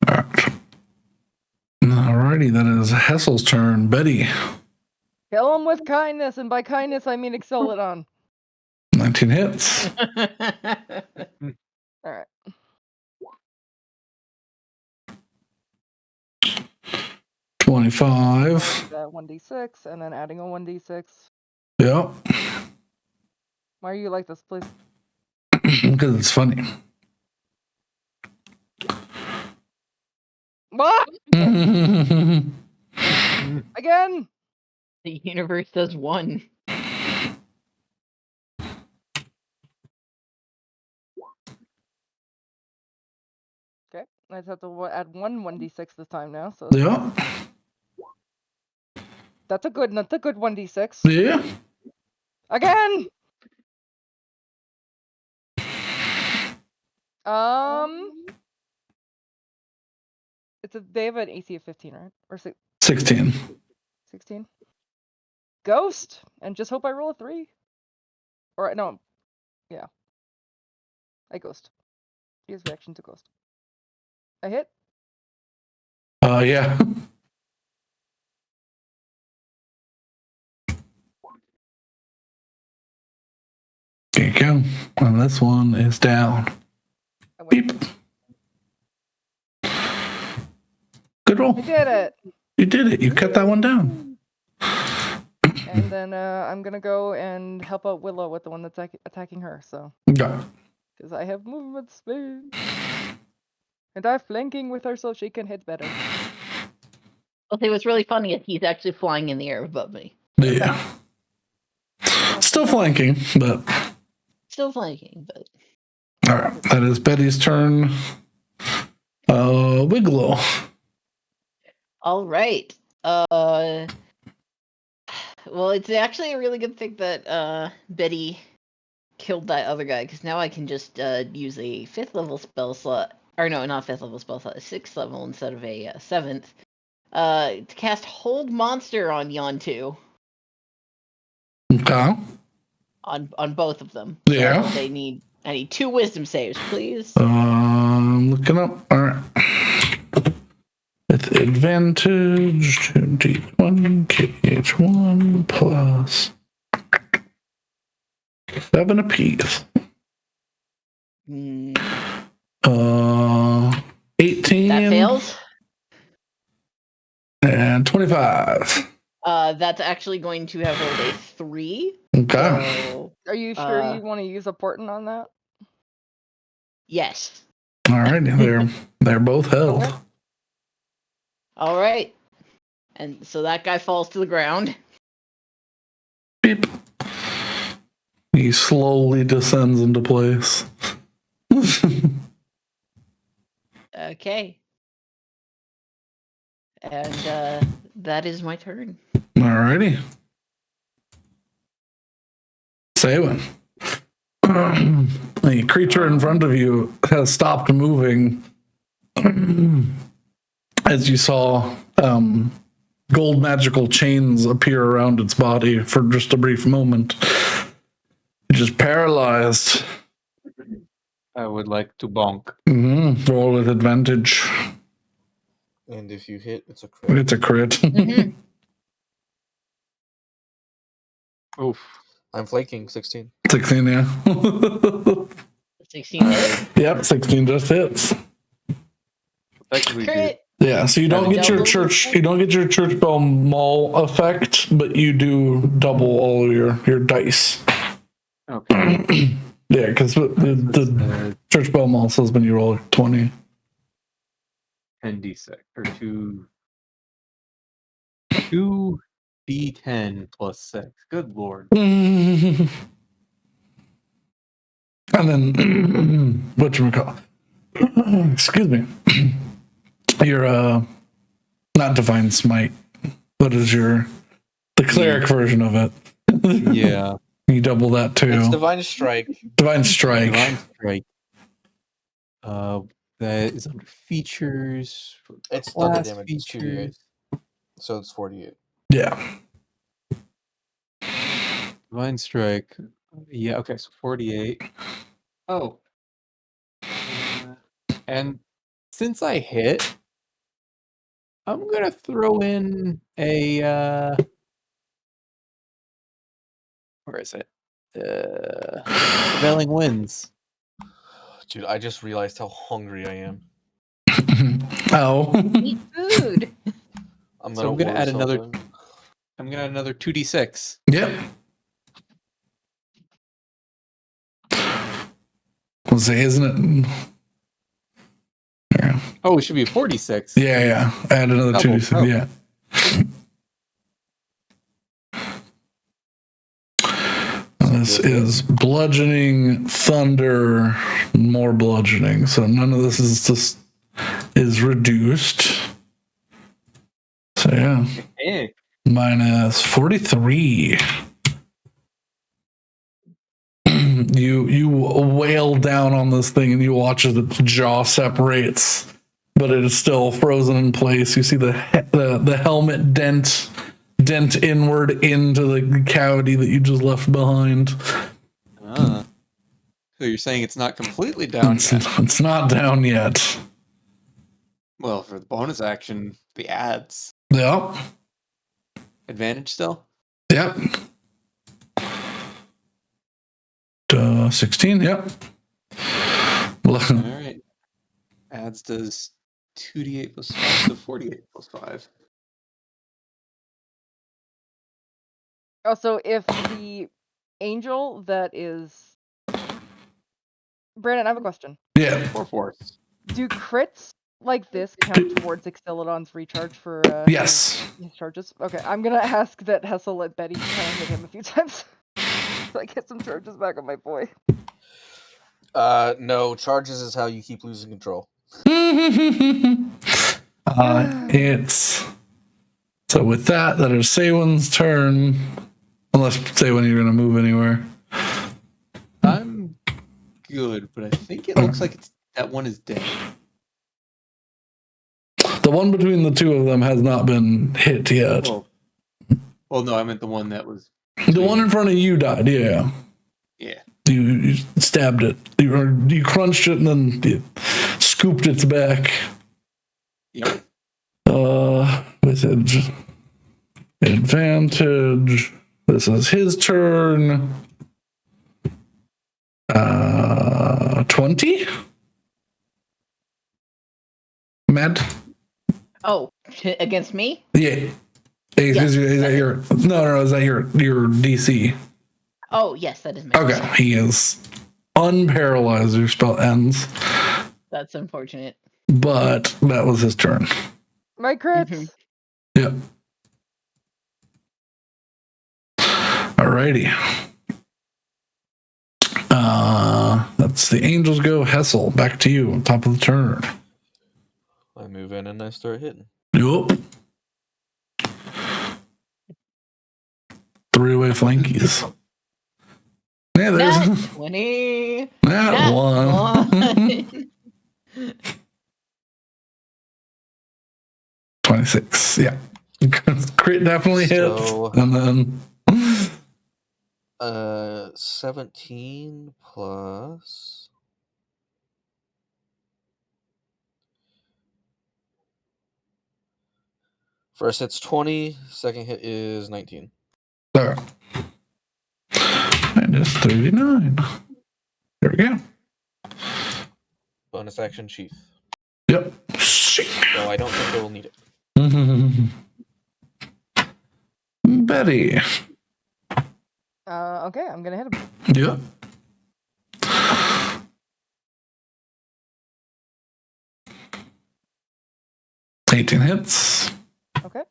Alright. Alrighty, that is Hessel's turn. Betty, Kill him with kindness, and by kindness I mean Exceladon. 19 hits. All right. 25. That 1d6, and then adding a 1d6. Yep. Why are you like this, please? Because it's funny. What? Okay. Again? The universe does 1. Okay. I just have to add one 1d6 this time now. So Yep. that's a good 1d6. Yeah. Again. They have an AC of 15, right? Or 16. 16. Ghost, and just hope I roll a 3. Or no, yeah. I ghost. Use reaction to ghost. I hit. Yeah. go. And this one is down. I went- Beep. Good roll. I did it. You did it. You cut that one down. And then I'm gonna go and help out Willow with the one that's attacking her. So Yeah. because I have movement speed, and I'm flanking with her so she can hit better. I'll say what's really funny is he's actually flying in the air above me. Yeah. Still flanking, but Still flanking, but all right. That is Betty's turn. Wigglow. all right. Well, it's actually a really good thing that Betty killed that other guy, because now I can just use a 5th level spell slot, or no, not 5th level spell slot, a 6th level instead of a 7th, to cast Hold Monster on Yontu. Okay. On both of them. Yeah. So I need 2 wisdom saves, please. I'm looking up. All right. With advantage, 2d1 KH1 plus 7 apiece. 18. That fails. And 25. That's actually going to have rolled a 3. Okay. So, Are you sure you want to use a portent on that? yes. All right. They're both held. Okay. All right. And so that guy falls to the ground. Beep. He slowly descends into place. Okay. And that is my turn. Alrighty. Saywin. The creature in front of you has stopped moving as you saw gold magical chains appear around its body for just a brief moment. It's just paralyzed. I would like to bonk. Roll at advantage. And if you hit, it's a crit. It's a crit. Mhm. Oof. I'm flanking 16. 16, yeah. 16 hit. Yep, 16 just hits. Effectively, do Crit. Yeah, so you don't get your Double. church bell maul effect, but you do double all of your dice. okay. Yeah, because the church bell maul says when you roll 20. 10d6 or 2d10 plus 6. Good lord. And then whatchamacallit? Excuse me. Your not divine smite. What is the cleric version of it? Yeah. You double that too. It's Divine Strike. Divine strike. Divine strike. That is under features. For It's thunder class damage. It's 2d8. So it's 48. Yeah. Divine strike. Yeah. Okay. So 48. Oh. And since I hit, I'm gonna throw in a. Where is it? Prevailing winds. Dude, I just realized how hungry I am. Oh. Eat food. I'm So I'm gonna gonna order add another. something. I'm gonna add another 2d6. Yep. I'll say, isn't it? Yeah. Oh, it should be 46. Yeah. Add another Double. 2d6. Oh. Yeah. This is bludgeoning, thunder, more bludgeoning. So none of this is reduced. So yeah, Hey. minus 43. You wail down on this thing and you watch as its jaw separates, but it is still frozen in place. You see the helmet dent inward into the cavity that you just left behind. So you're saying it's not completely down yet? It's not down yet. Well, for the bonus action, the ads. Yep. Advantage still? Yep. Duh. 16. Yep. All right. Adds does 2d8 plus 5, so 48 plus 5. Also, if the angel that is Brandon, I have a question. Yeah. 4 force. Do crits like this count towards Excelodon's recharge for Yes. his charges? Okay, I'm gonna ask that Hessel let Betty kind of hit him a few times so I get some charges back on my boy. No, charges is how you keep losing control. It's so with that is Saywin's turn. Unless Saywin, you're gonna move anywhere. I'm good, but I think it looks like that one is dead. The one between the two of them has not been hit yet. Well, no, I meant the one that was. The one in front of you died. Yeah. Yeah. You stabbed it. You crunched it and then you scooped its back. Yep. With advantage. This is his turn. 20? Mad? Oh, against me? Yeah. Is that your no, is that your DC? Oh, yes, that is my Okay, he is unparalyzed. Your spell ends. That's unfortunate. But that was his turn. My crits. Yep. Alrighty. That's the angels go. Hessel, back to you. Top of the turn. I move in and I start hitting. Yup. 3-way flankies. Yeah, there's Nat 20. that Nat one. 26. Yeah. Crit definitely hits. So- And then 17 plus. First hit's 20. Second hit is 19. there. Minus 39. There we go. Bonus action sheath. Yep. So I don't think I will need it. Betty. Okay, I'm gonna hit him. Yep. $18 hits. Okay.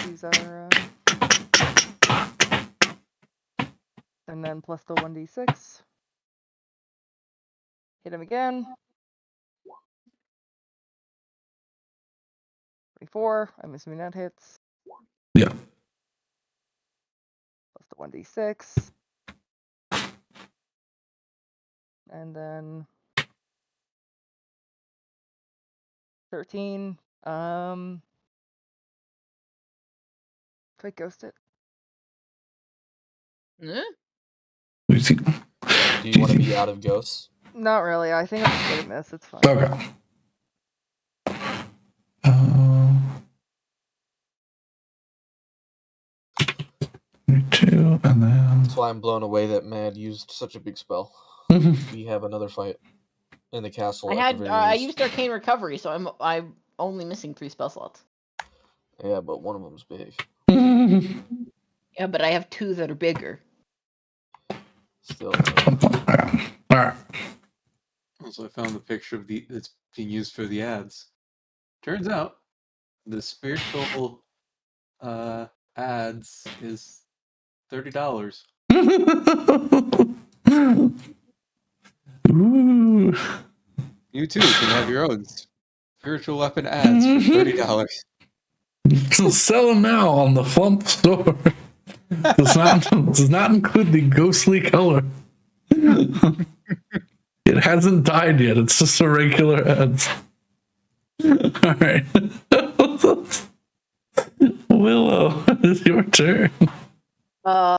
These are and then plus the 1d6. Hit him again. 24. I'm assuming that hits. Yeah. Plus the 1d6. And then 13. If I ghost it. Huh? We see. Do you want to be out of ghosts? Not really. I think I'm just getting this. It's fine. Okay. 2, and then. That's why I'm blown away that Mad used such a big spell. We have another fight in the castle. I used Arcane Recovery, so I'm only missing 3 spell slots. Yeah, but one of them's big. Yeah, but I have 2 that are bigger. Still. All right. Also, I found the picture of that's being used for the ads. Turns out the spiritual ads is $30. Ooh. You too can have your own spiritual weapon ads for $30. So sell them now on the Flump store. Does not include the ghostly color. It hasn't died yet. It's just a regular ads. All right. Willow, it's your turn. I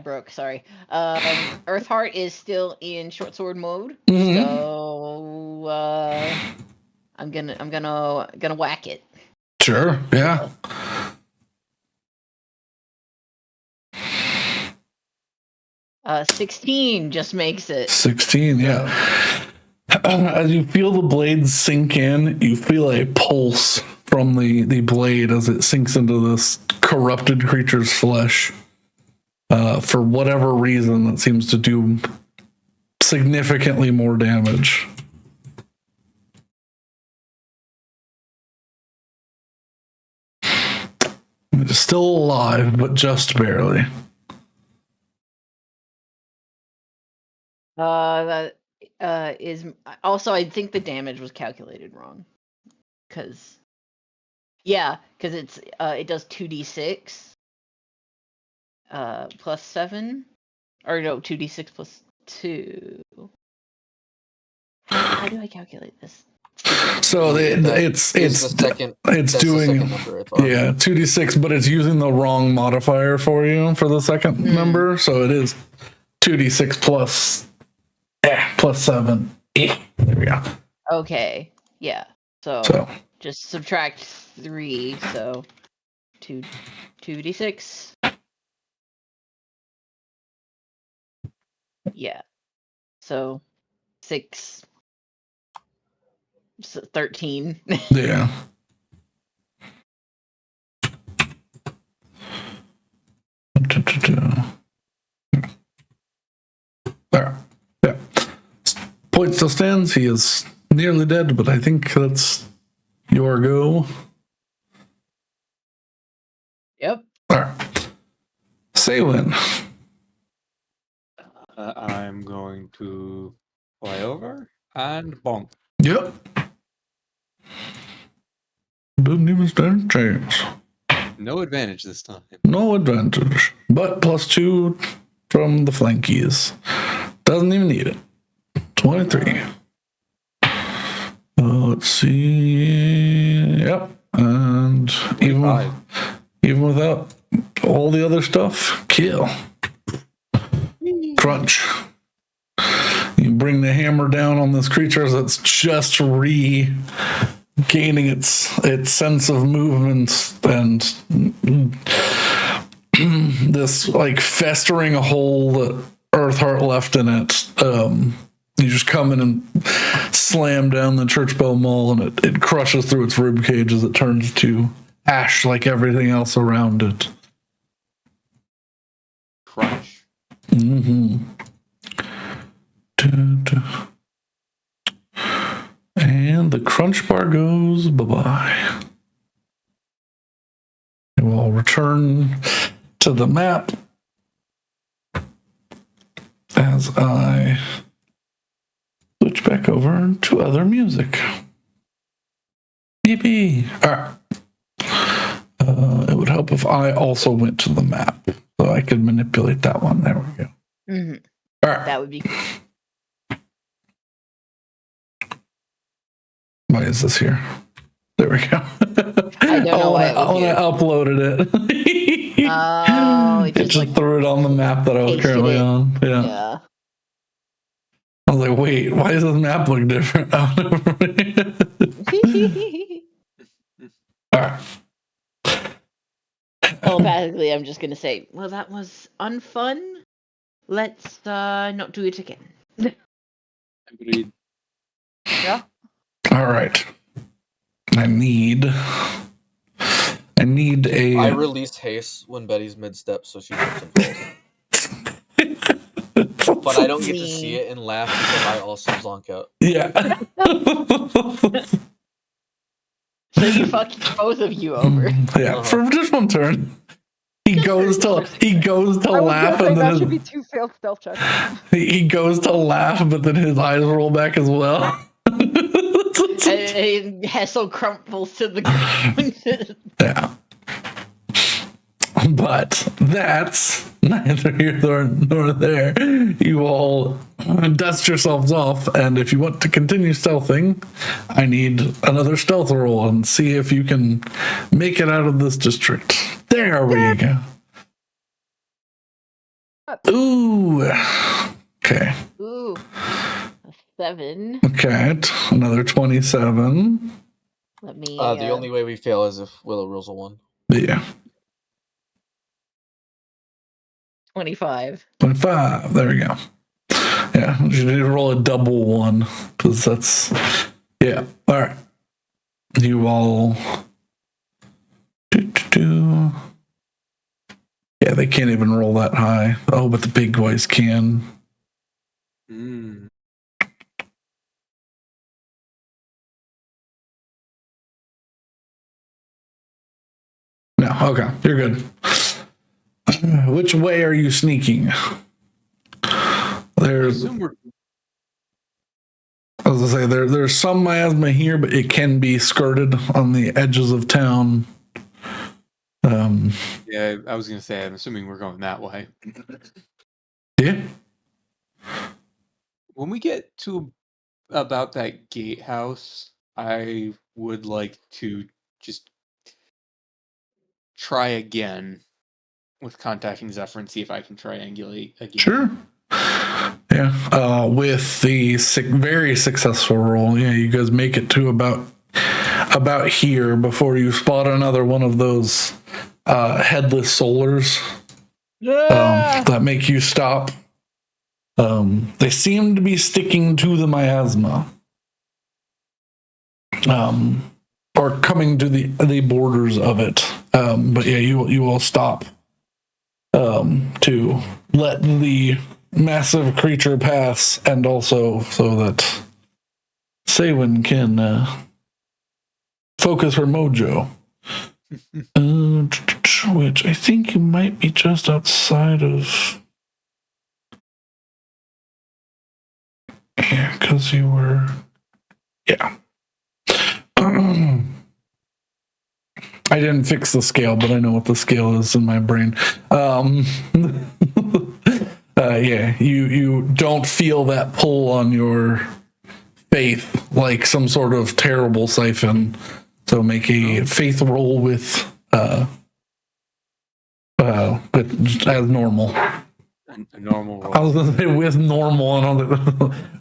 broke. Sorry. Earthheart is still in short sword mode, Mhm. so I'm gonna whack it. Sure. Yeah. 16 just makes it. 16, yeah. As you feel the blades sink in, you feel a pulse from the blade as it sinks into this corrupted creature's flesh. For whatever reason, that seems to do significantly more damage. It's still alive, but just barely. That is also, I think the damage was calculated wrong, because it's it does 2d6 plus 7, or no, 2d6 plus 2. How do I calculate this? So it's the second. it's That's doing the second number, I thought. 2d6, but it's using the wrong modifier for you for the second number. So it is 2d6 plus 7. There we go. Okay, yeah. So just subtract 3. So 2d6. Yeah. So 6. 13. Yeah. There. Yeah. Point still stands. He is nearly dead, but I think that's your go. Yep. All right. Saywin. I'm going to fly over and bonk. Yep. Doesn't even stand a chance. No advantage this time. No advantage, but +2 from the flankies. Doesn't even need it. 23. Let's see. Yep. And even without all the other stuff, kill. Crunch. You bring the hammer down on this creature that's just regaining its sense of movement, and this like festering hole that Earthheart left in it. You just come in and slam down the church bell maul, and it crushes through its rib cage as it turns to ash like everything else around it. Crunch. Mm-hmm. And the crunch bar goes bye-bye. We'll return to the map as I switch back over to other music. Yippee! All right. It would help if I also went to the map so I could manipulate that one. There we go. Mm-hmm. All right. That would be cool. Why is this here? There we go. I don't know why it was when I here. uploaded it. Oh, it just threw it on the map that I was currently on. Yeah. I was like, wait, why does this map look different? All right. Telepathically, I'm just gonna say, well, that was unfun. Let's not do it again. Agreed. Yeah. All right. I need a. I release haste when Betty's mid-step, so she trips and falls. But I don't get to see it and laugh because I also zonk out. Yeah. So you fucked both of you over. Yeah, for just one turn. He goes to I was laugh, gonna say and that then should be 2 failed stealth checks. he goes to laugh, but then his eyes roll back as well. And Hessel crumples to the ground. Yeah. But that's neither here nor there. You all dust yourselves off, and if you want to continue stealthing, I need another stealth roll and see if you can make it out of this district. There we go. Ooh. Okay. Ooh. A 7. Okay. Another 27. Let me. The only way we fail is if Willow rolls a 1. Yeah. 25. 25. There we go. Yeah, you need to roll a double one because that's yeah. All right, you all. Yeah, they can't even roll that high. Oh, but the big boys can. Mm. No, okay, you're good. Which way are you sneaking? I There's, assume we're I was gonna say there's some miasma here, but it can be skirted on the edges of town. yeah. I was gonna say I'm assuming we're going that way. Yeah, When we get to about that gatehouse, I would like to just try again with contacting Zephyr and see if I can triangulate again. sure. Yeah, with the very successful roll, yeah, you guys make it to about here before you spot another one of those headless solars that make you stop. They seem to be sticking to the miasma, or coming to the borders of it. But yeah, you will stop to let the massive creature pass, and also so that Saywin can focus her mojo. Which I think you might be just outside of. Yeah, because you were. Yeah. I didn't fix the scale, but I know what the scale is in my brain. Yeah, you don't feel that pull on your faith like some sort of terrible siphon. So make a faith roll with as normal. A normal roll. I was gonna say with normal, and I was like,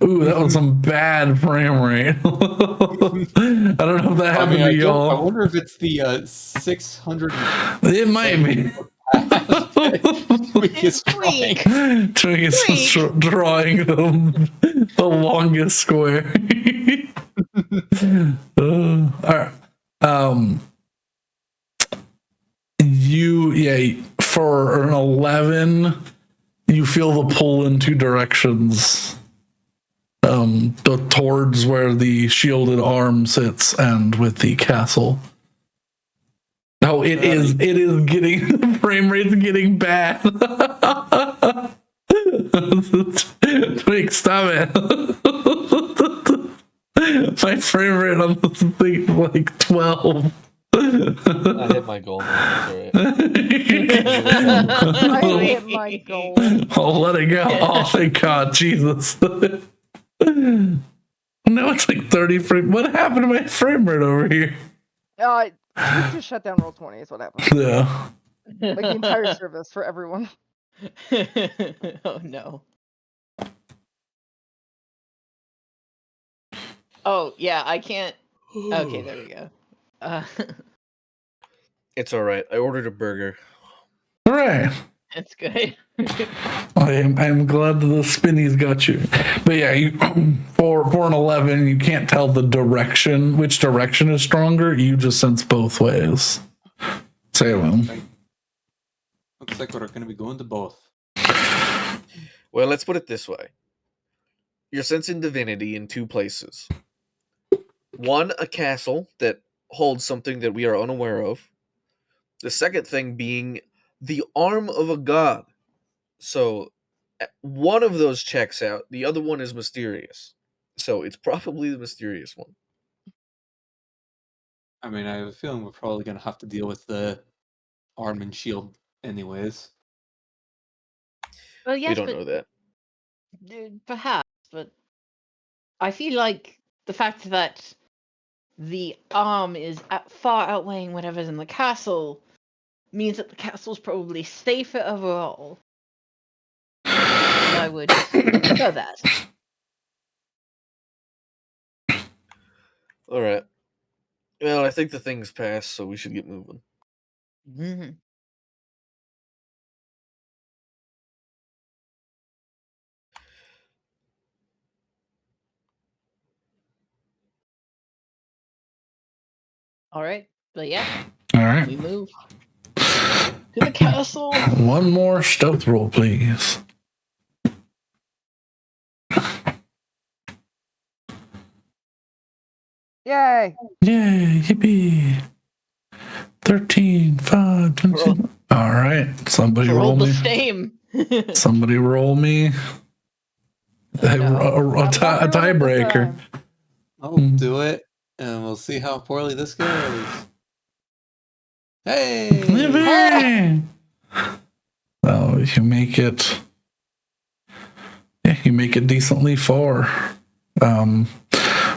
ooh, that was some bad frame rate. I don't know if that happened to I y'all. wonder if it's the 600. It might be. Tweak is trying. Twink is drawing the longest square. All right. For an 11, you feel the pull in two directions. Towards where the shielded arm sits and with the castle. No, it is getting the frame rate's getting bad. Wait, stop it. My frame rate on this thing is like 12. I hit my goal. That's all right. I hit my goal. I'll let it go. Oh, thank God. Jesus. Now it's like 30 frame. What happened to my frame rate over here? You just shut down Roll20 is what happened. Yeah. Like the entire service for everyone. Oh no. Oh yeah, I can't. Okay, there we go. It's all right. I ordered a burger. All right. That's good. I'm glad the spinnies got you. But yeah, you for an 11, you can't tell the direction, which direction is stronger. You just sense both ways. Salem. Looks like we're going to be going to both. Well, let's put it this way. You're sensing divinity in two places. One, a castle that holds something that we are unaware of. The second thing being the arm of a god. So one of those checks out. The other one is mysterious. So it's probably the mysterious one. I mean, I have a feeling we're probably going to have to deal with the arm and shield anyways. Well, yes, We don't but know that. perhaps, but I feel like the fact that the arm is far outweighing whatever's in the castle means that the castle's probably safer overall. And I would prefer that. All right. Well, I think the thing's passed, so we should get moving. Mm-hmm. All right, but yeah, All right. we move to the castle. One more stealth roll, please. Yay! Yay, yippee. 13, 5, 22. All right. Somebody For roll all the me. same. Somebody roll me a tiebreaker. I'll do it, and we'll see how poorly this goes. Hey! Yippee! Oh, you make it. Yeah, you make it decently far.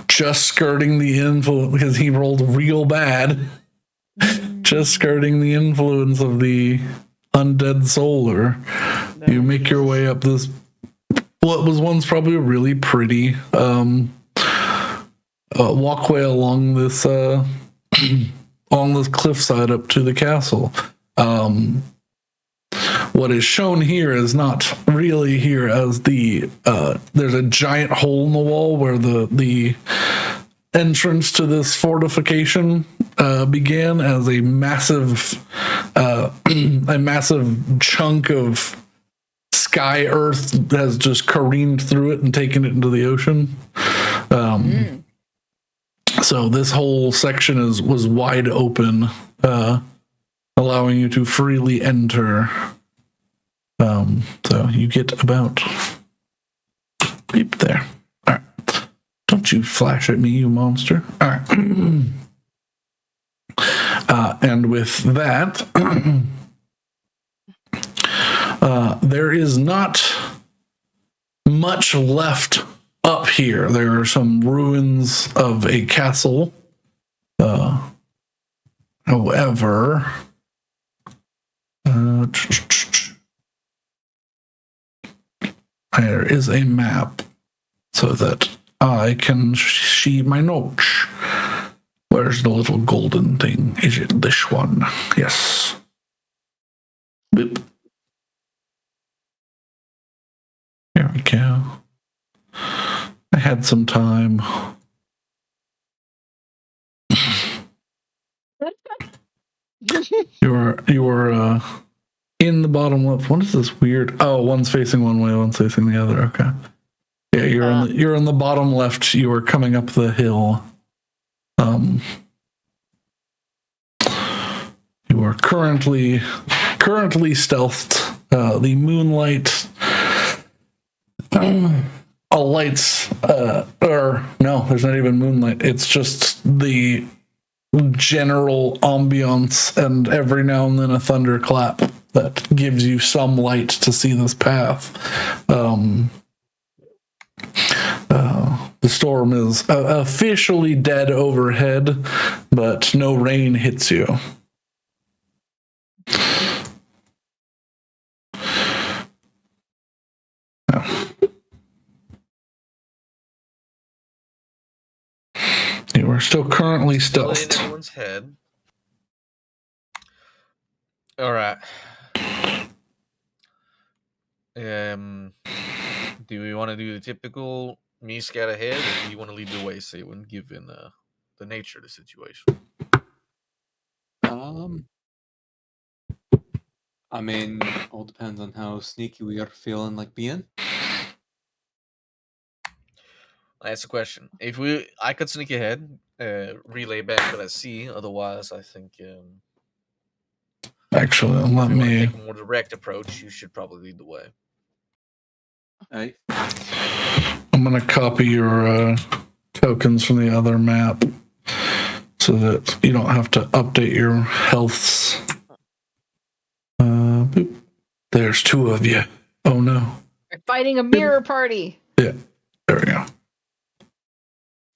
Just skirting the influence because he rolled real bad. Just skirting the influence of the undead solar. You make your way up this what was once probably a really pretty walkway along this on this cliffside up to the castle. What is shown here is not really here, as the there's a giant hole in the wall where the entrance to this fortification began, as a massive chunk of sky earth has just careened through it and taken it into the ocean. So this whole section was wide open, allowing you to freely enter. So you get about beep there. All right. Don't you flash at me, you monster. All right. And with that, there is not much left up here. There are some ruins of a castle. However, there is a map so that I can see my notes. Where's the little golden thing? Is it this one? Yes. Boop. There we go. I had some time. You were in the bottom left. What is this weird? Oh, one's facing one way, one's facing the other. Okay. Yeah, you're in the bottom left. You are coming up the hill. You are currently stealthed. The moonlight lights, or no, there's not even moonlight. It's just the general ambiance, and every now and then a thunderclap that gives you some light to see this path. The storm is officially dead overhead, but no rain hits you. You are still currently stealthed. In everyone's head. All right. Do we want to do the typical me scout ahead, or do you want to lead the way, say, when given the nature of the situation? I mean, all depends on how sneaky we are feeling like being. That's the question. If I could sneak ahead, relay back what I see. Otherwise, I think Actually, let if you want to me. take a more direct approach, you should probably lead the way. Hey. I'm gonna copy your tokens from the other map so that you don't have to update your healths. Boop. There's two of you. Oh no. We're fighting a mirror party. Yeah. There we go.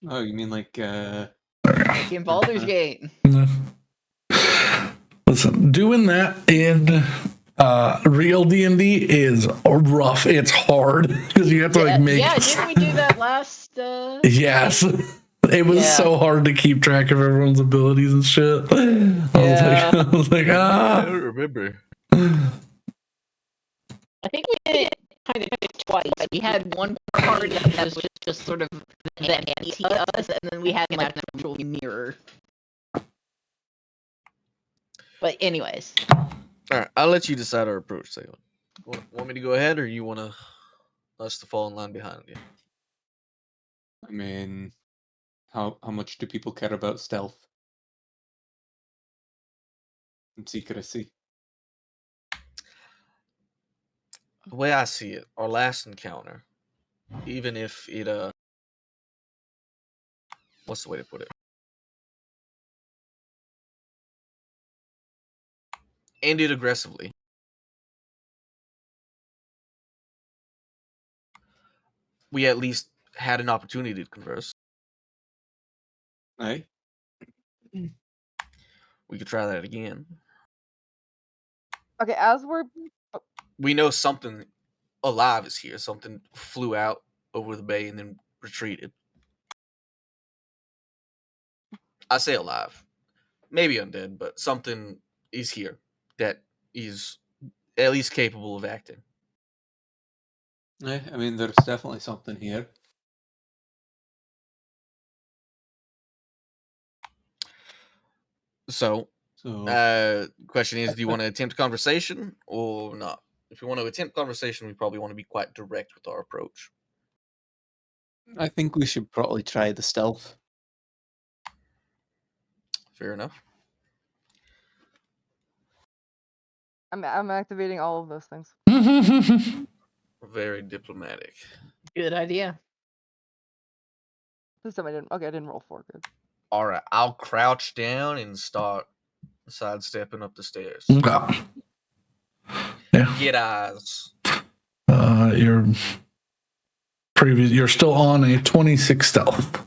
Oh, you mean like Like in Baldur's Gate. Listen, doing that in real D&D is rough. It's hard because you have to like make. Yeah, didn't we do that last? Yes, it was so hard to keep track of everyone's abilities and shit. I was like, I don't remember. I think we did it kind of twice. We had one party that was just sort of the anti us, and then we had like an actual mirror. But anyways, All right, I'll let you decide our approach. Say, want me to go ahead, or you want us to fall in line behind you? I mean, how much do people care about stealth and secrecy? The way I see it, our last encounter, even if it what's the way to put it? Ended aggressively. We at least had an opportunity to converse. Aye. We could try that again. Okay, as we're We know something alive is here. Something flew out over the bay and then retreated. I say alive. Maybe undead, but something is here that is at least capable of acting. Aye, I mean, there's definitely something here. So, question is, do you want to attempt conversation or not? If you want to attempt conversation, we probably want to be quite direct with our approach. I think we should probably try the stealth. Fair enough. I'm activating all of those things. Very diplomatic. good idea. This time I didn't roll 4. Good. All right, I'll crouch down and start sidestepping up the stairs. Okay. Yeah. Get eyes. You're still on a 26 stealth.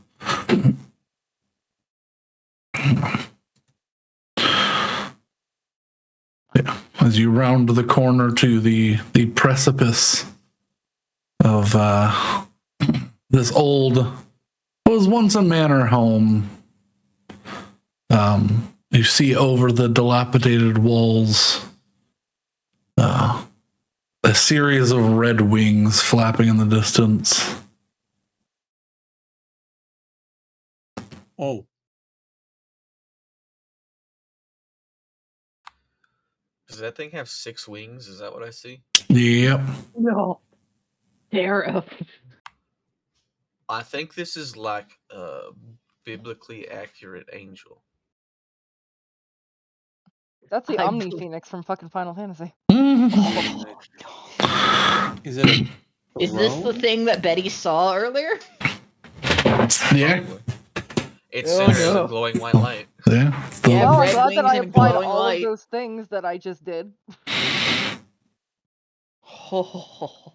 Yeah. As you round the corner to the precipice of this old, was once a manor home. You see over the dilapidated walls a series of red wings flapping in the distance. Oh. Does that thing have 6 wings? Is that what I see? Yep. No. Terrible. I think this is like a biblically accurate angel. That's the I Omni bel- Phoenix from fucking Final Fantasy. Is it a Is this the throne? thing that Betty saw earlier? Yeah. Probably. It's Oh, centered in no. a glowing white light. Yeah. Yeah, Well, I'm red glad that wings I and a applied glowing all of light. those things that I just did. All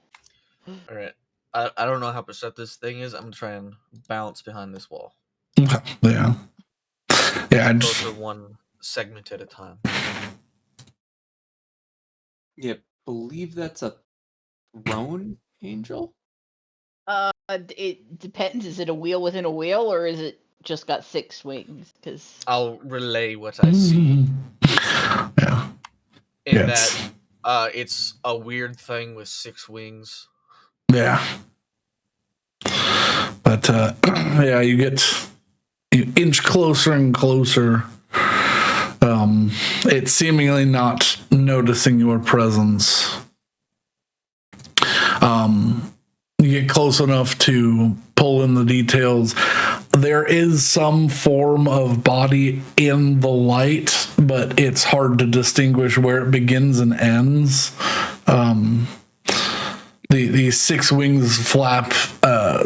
right. I don't know how perceptive this thing is. I'm gonna try and bounce behind this wall. Okay. Yeah. Yeah. Closer one segment at a time. Yeah, believe that's a throne angel? It depends. Is it a wheel within a wheel, or is it just got 6 wings? Because I'll relay what I see. Yeah. In Yes. that it's a weird thing with 6 wings. Yeah. But yeah, you inch closer and closer. It's seemingly not noticing your presence. You get close enough to pull in the details. There is some form of body in the light, but it's hard to distinguish where it begins and ends. The 6 wings flap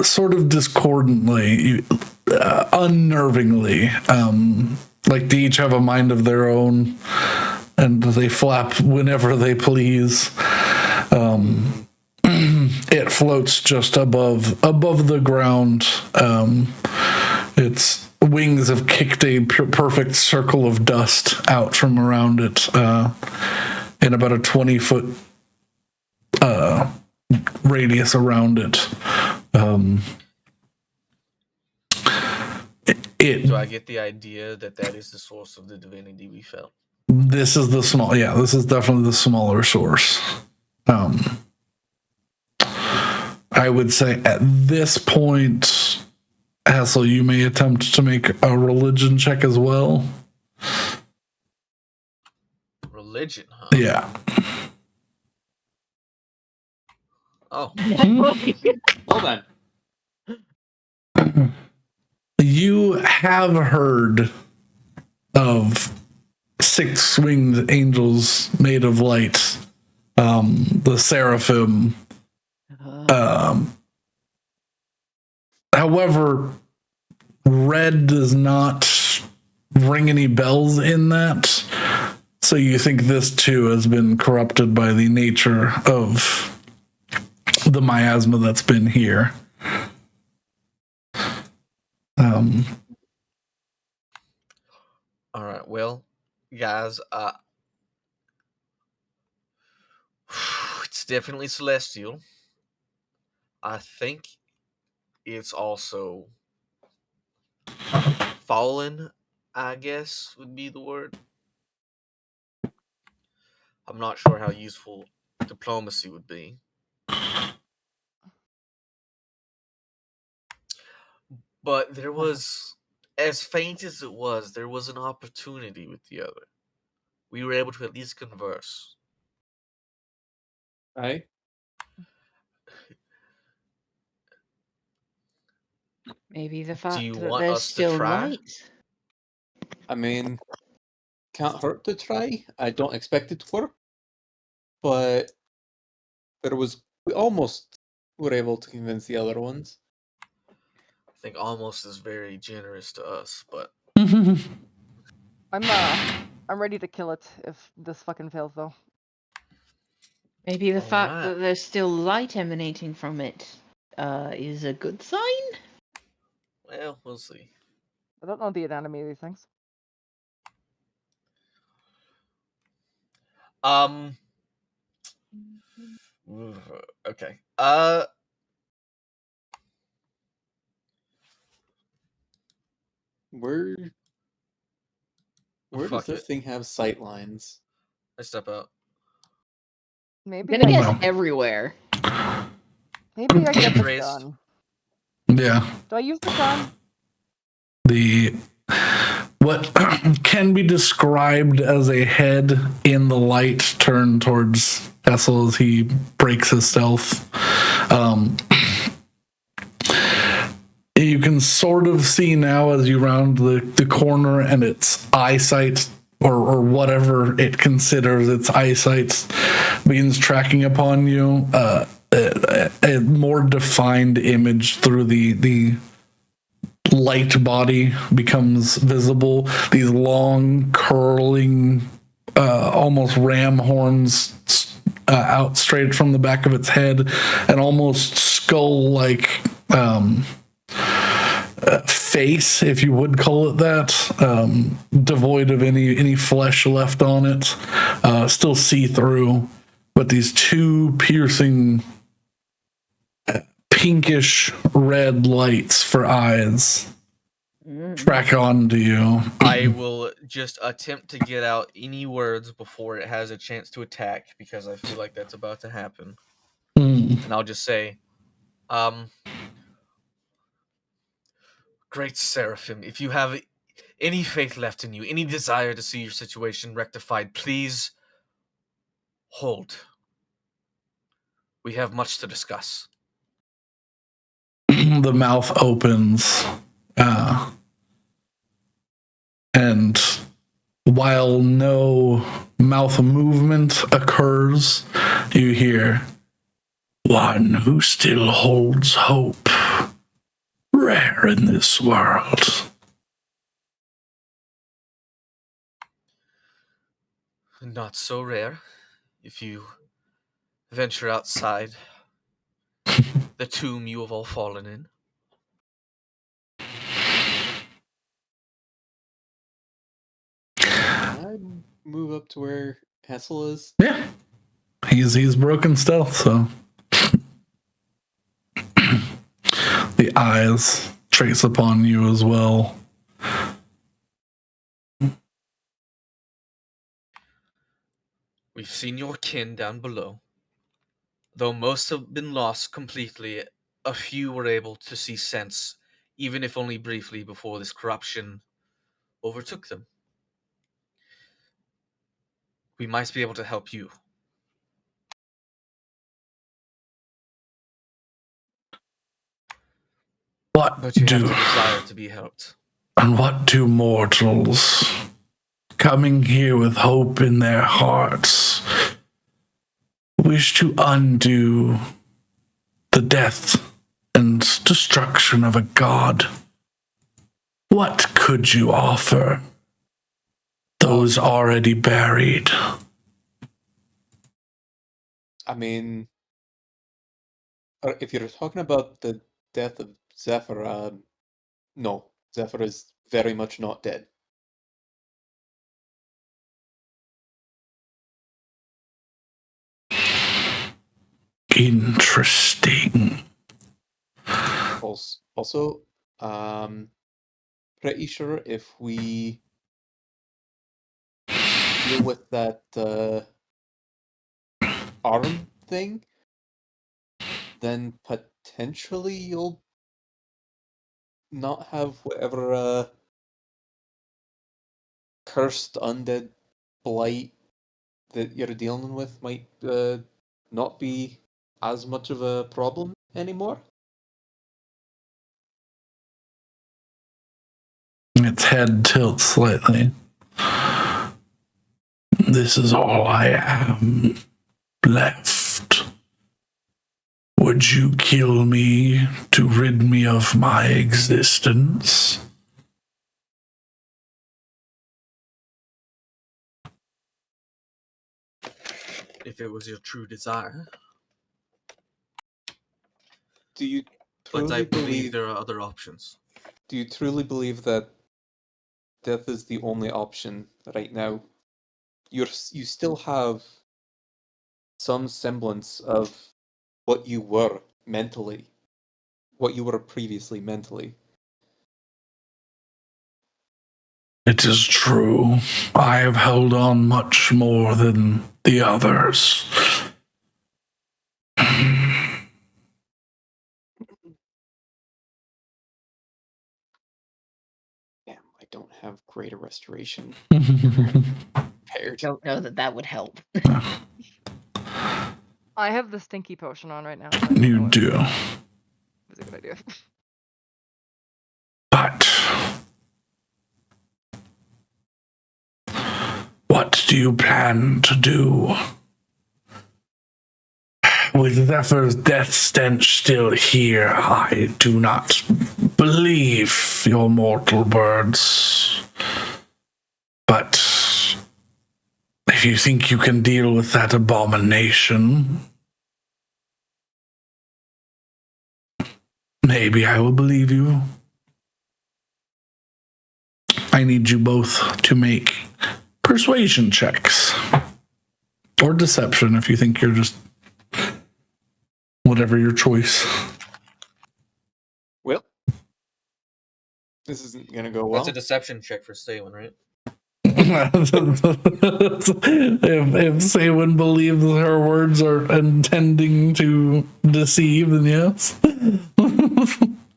sort of discordantly, unnervingly. Like they each have a mind of their own, and they flap whenever they please. It floats just above the ground. Its wings have kicked a perfect circle of dust out from around it in about a 20-foot radius around it. So I get the idea that is the source of the divinity we felt. This is this is definitely the smaller source. I would say at this point, Hassel, you may attempt to make a religion check as well. Religion, huh? Yeah. Oh, Well then. You have heard of six-winged angels made of light, the seraphim. However, red does not ring any bells in that. So you think this too has been corrupted by the nature of the miasma that's been here. all right. Well, guys, it's definitely celestial. I think it's also fallen, I guess would be the word. I'm not sure how useful diplomacy would be. But there was, as faint as it was, there was an opportunity with the other. We were able to at least converse. Right? Maybe the Do fact you that want there's us to still try? light. I mean, can't hurt to try. I don't expect it to work, but we almost were able to convince the other ones. I think almost is very generous to us, but I'm ready to kill it if this fucking fails though. Maybe the all fact right. that there's still light emanating from it is a good sign. Well, we'll see. I don't know the anatomy of these things. Um. Okay. Where does Fuck this it. thing have sight lines? I step out. I'm Maybe gonna I guess Well. everywhere. maybe I get the Raised. gun. Yeah. Do I use the gun? The what can be described as a head in the light turned towards Essel as he breaks his stealth. You can sort of see now as you round the corner and its eyesight or whatever it considers its eyesight begins tracking upon you. A more defined image through the light body becomes visible. These long, curling, almost ram horns out straight from the back of its head, and almost skull-like face, if you would call it that, devoid of any flesh left on it, still see through, but these two piercing pinkish red lights for eyes track onto you. I will just attempt to get out any words before it has a chance to attack because I feel like that's about to happen. And I'll just say, Great Seraphim, if you have any faith left in you, any desire to see your situation rectified, please hold. We have much to discuss. The mouth opens, and while no mouth movement occurs, you hear, "One who still holds hope. Rare in this world." Not so rare if you venture outside the tomb you have all fallen in. Can I move up to where Hessel is? Yeah. He's broken stealth, so the eyes trace upon you as well. We've seen your kin down below. Though most have been lost completely, a few were able to see sense, even if only briefly, before this corruption overtook them. we might be able to help you. What But you have do to desire to be helped. and what do mortals coming here with hope in their hearts wish to undo the death and destruction of a god? What could you offer those already buried? I mean, if you're talking about the death of Zephyr, no, Zephyr is very much not dead. Interesting. Also, pretty sure if we deal with that arm thing, then potentially you'll not have whatever cursed undead blight that you're dealing with might not be as much of a problem anymore. Its head tilts slightly. This is all I am left. Would you kill me to rid me of my existence? If it was your true desire. Do you But truly I believe believe? there are other options. Do you truly believe that death is the only option right now? You still have some semblance of what you were mentally, what you were previously mentally. It is true. I have held on much more than the others. Damn, I don't have greater restoration You prepared. Don't know that that would help. I have the stinky potion on right now. So I don't know do. if it's a good idea. But what do you plan to do? With Zephyr's death stench still here, I do not believe your mortal birds. But if you think you can deal with that abomination, maybe I will believe you. I need you both to make persuasion checks. Or deception if you think you're just whatever your choice. Well, this isn't gonna go well. That's a deception check for Staywin, right? if Saywin believes her words are intending to deceive, then yes.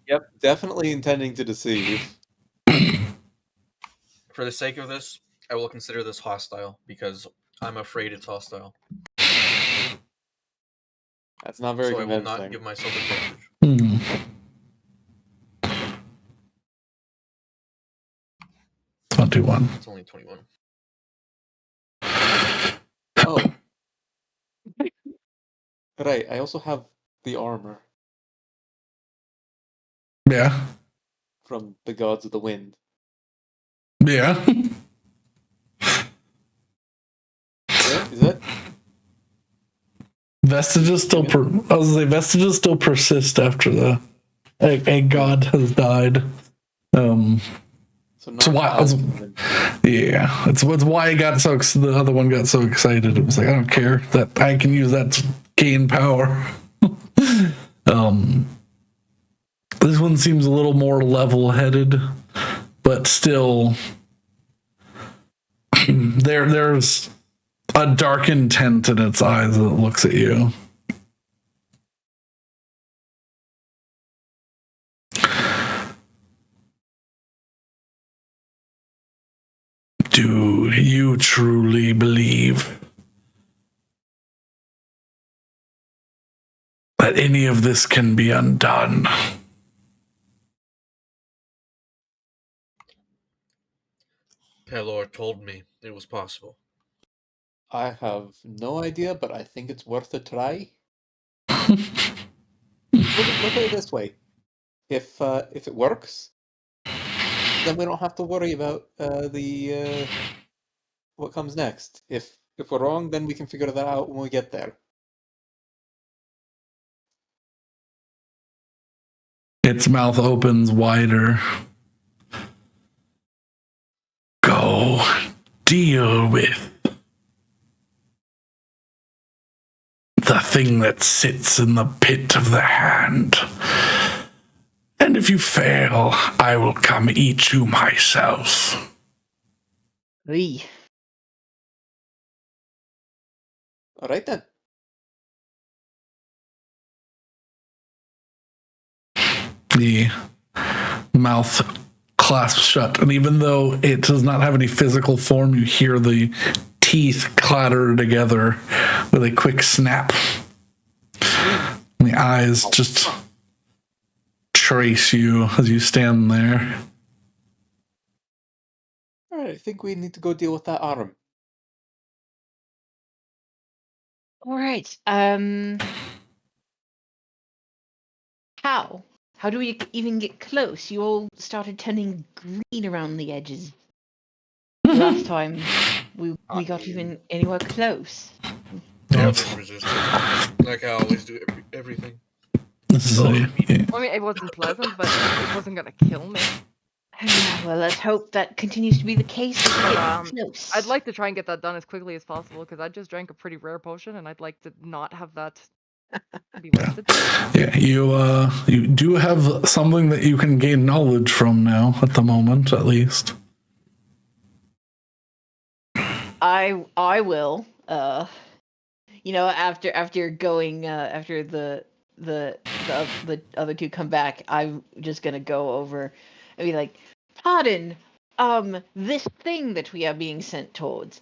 Yep, definitely intending to deceive. For the sake of this, I will consider this hostile because I'm afraid it's hostile. That's not very So I will convincing. not give myself advantage. 21. It's only 21. Oh. Right, I also have the armor Yeah. from the Gods of the Wind. Yeah. Yeah, is that? Vestiges still vestiges still persist after a god has died. So not So why? as convincing. Yeah, it's why I got so the other one got so excited. It was like I don't care that I can use that to gain power. This one seems a little more level-headed, but still, there's a dark intent in its eyes that looks at you. Do you truly believe that any of this can be undone? Pelor told me it was possible. I have no idea, but I think it's worth a try. Look at it this way: if it works, then we don't have to worry about the what comes next. If we're wrong, then we can figure that out when we get there. Its mouth opens wider. Go deal with the thing that sits in the pit of the hand. And if you fail, I will come eat you myself. Hey. All right then. The mouth clasps shut, and even though it does not have any physical form, you hear the teeth clatter together with a quick snap. And the eyes just trace you as you stand there. All right, I think we need to go deal with that arm. All right. How? How do we even get close? You all started turning green around the edges last time we got even anywhere close. I just resisted, like I always do everything. So, yeah. I mean, it wasn't pleasant, but it wasn't gonna kill me. Well, let's hope that continues to be the case as we get close. I'd like to try and get that done as quickly as possible because I just drank a pretty rare potion, and I'd like to not have that be wasted. Yeah, you do have something that you can gain knowledge from now, at the moment, at least. I will. After going after the other two come back, I'm just gonna go over and be like, pardon, this thing that we are being sent towards.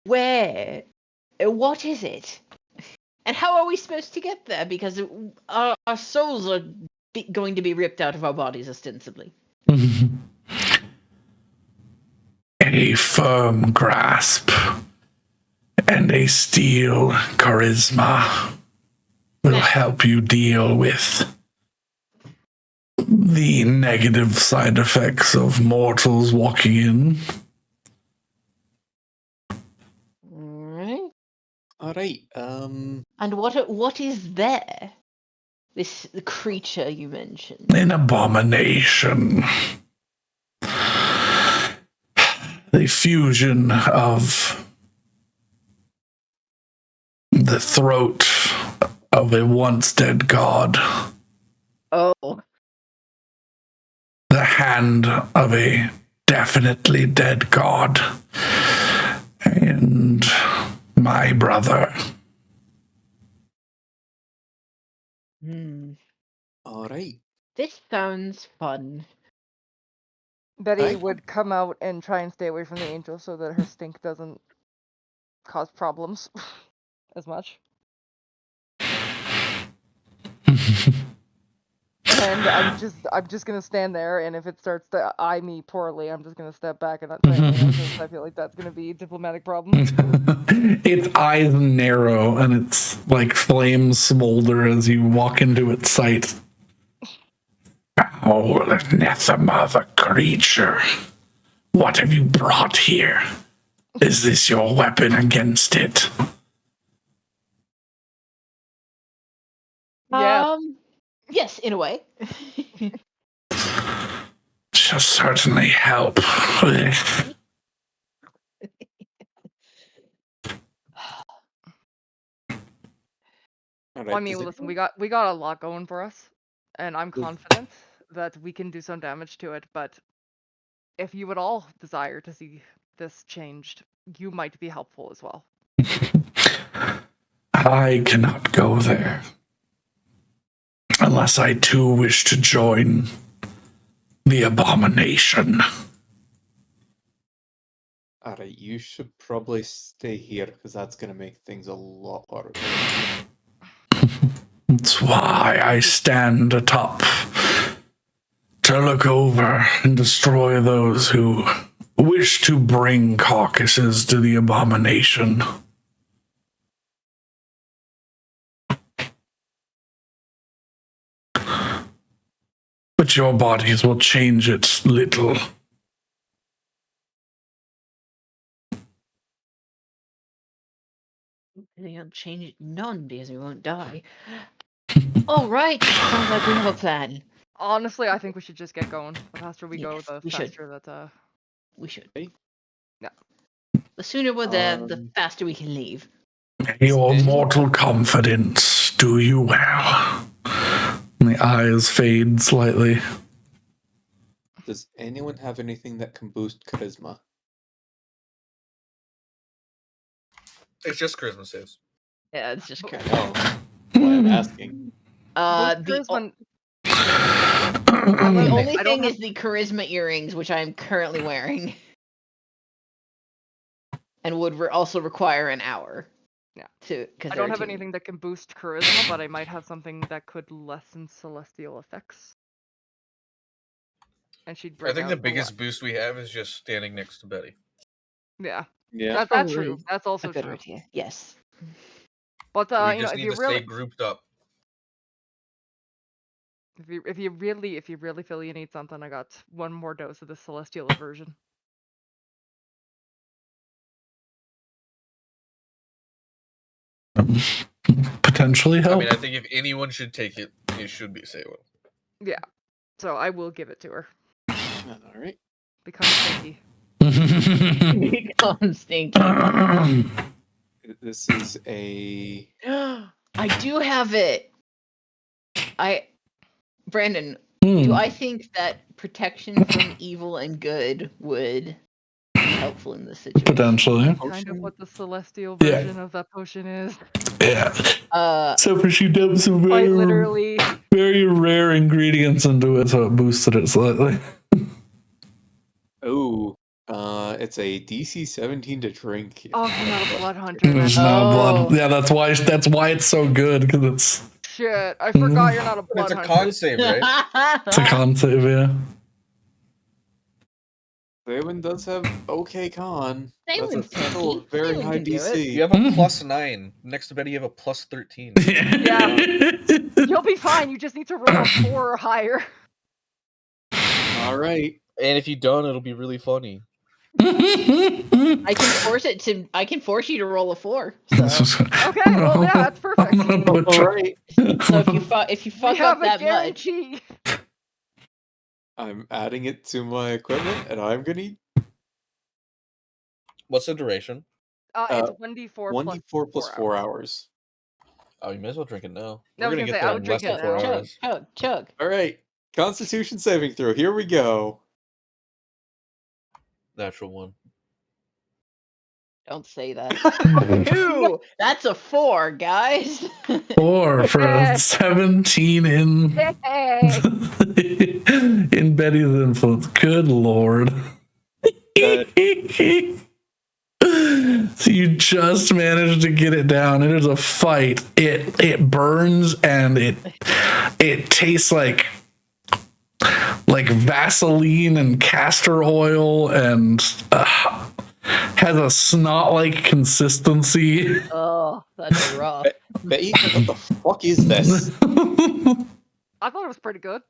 Where? What is it? And how are we supposed to get there? Because our souls are going to be ripped out of our bodies, ostensibly. A firm grasp and a steel charisma will help you deal with the negative side effects of mortals walking in. All right. And what is there? This creature you mentioned. An abomination. The fusion of the throat of a once dead god, Oh. the hand of a definitely dead god, and my brother. All right. This sounds fun. Betty would come out and try and stay away from the angel so that her stink doesn't cause problems as much. And I'm just gonna stand there, and if it starts to eye me poorly, I'm just gonna step back and not say anything because I feel like that's gonna be a diplomatic problem. Its eyes narrow and its like flames smolder as you walk into its sight. Foul anathema of a creature. What have you brought here? Is this your weapon against it? Yeah. Yes, in a way. Shall certainly help. All right. I mean, listen, we got a lot going for us, and I'm confident that we can do some damage to it. But if you would all desire to see this changed, you might be helpful as well. I cannot go there unless I too wish to join the abomination. Alright, you should probably stay here because that's going to make things a lot harder. That's why I stand atop to look over and destroy those who wish to bring carcasses to the abomination. But your bodies will change it little. They'll change it none because we won't die. All right. Sounds like we have a plan. Honestly, I think we should just get going. The faster we go, Yes, the we should. faster that We should. Yeah. The sooner we're there, the faster we can leave. Your mortal confidence do you well. And the eyes fade slightly. Does anyone have anything that can boost charisma? It's just charisma saves. Yeah, it's just charisma. No. That's why I'm asking. boost The charisma. the only I don't thing have- is the charisma earrings, which I am currently wearing, and would also require an hour. Yeah. Because I don't have anything that can boost charisma, but I might have something that could lessen celestial effects. And she'd bring I think out the the biggest boost we have is just standing next to Betty. Yeah. Yeah. That's true. That's also a better true. idea. Yes. But We you know, just if need you to really, stay grouped up. if you really feel you need something, I got one more dose of the celestial aversion. Potentially I help. mean, I think if anyone should take it, it should be Saywell. Yeah. So I will give it to her. Alright. Become stinky. Become stinky. This is a... I do have it. Brandon, do I think that protection from evil and good would be helpful in this situation? Potentially. Kind of what the celestial Yeah. version of that potion is. Yeah. So for she dumped some Quite very, literally. very rare ingredients into it, so it boosted it slightly. Oh, it's a DC 17 to drink. Oh, you're not a blood hunter. It's Then. not blood. Oh. Yeah, that's why it's so good, because it's Shit, I forgot you're not a blood It's a hunter. con save, right? a con save, yeah. Saywin does have okay con. That's Saywin's still tanky. very Saywin high can do it. DC. You have a +9. Next to Betty, you have a +13. Yeah. You'll be fine. You just need to roll a 4 or higher. Alright. And if you don't, it'll be really funny. I can force you to roll a 4. So, Okay, well, yeah, that's perfect. I'm gonna put you- Alright. so if you We fuck have up a that much, guarantee. I'm adding it to my equipment, and I'm gonna What's the duration? It's 1d4 1d4 plus 4 hours. Oh, you may as well drink it now. No, I We're was gonna gonna get say, there I in would less drink than it 4 now. hours. chug. Alright. Constitution saving throw. Here we go. Natural 1. Don't say that. 2. That's a 4, guys. 4 for a 17 in Hey. in Betty's influence. Good lord. So you just managed to get it down. It is a fight. It burns and it tastes like Vaseline and castor oil and has a snot-like consistency. Oh, that's rough. Betty, what the fuck is this? I thought it was pretty good.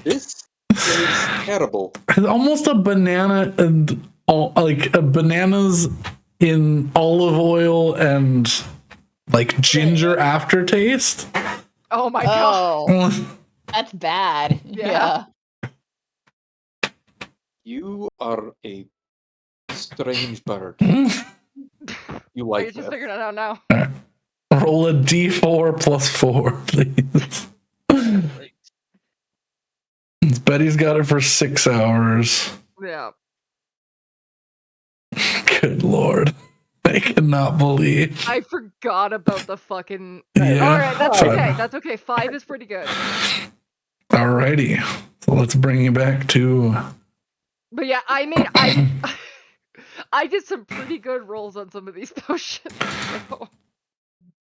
This is terrible. It's almost a banana and bananas in olive oil and like ginger aftertaste. Oh my god. Oh, that's bad. Yeah. Yeah. You are a strange bird. You I like just this. figured it out now. Roll a d4 plus 4, please. Betty's got it for 6 hours. Yeah. Good lord. I cannot believe. I forgot about the fucking. Yeah. Alright, that's Fine. okay. That's okay. 5 is pretty good. Alrighty. So let's bring you back to. But yeah, I I did some pretty good rolls on some of these potions. So.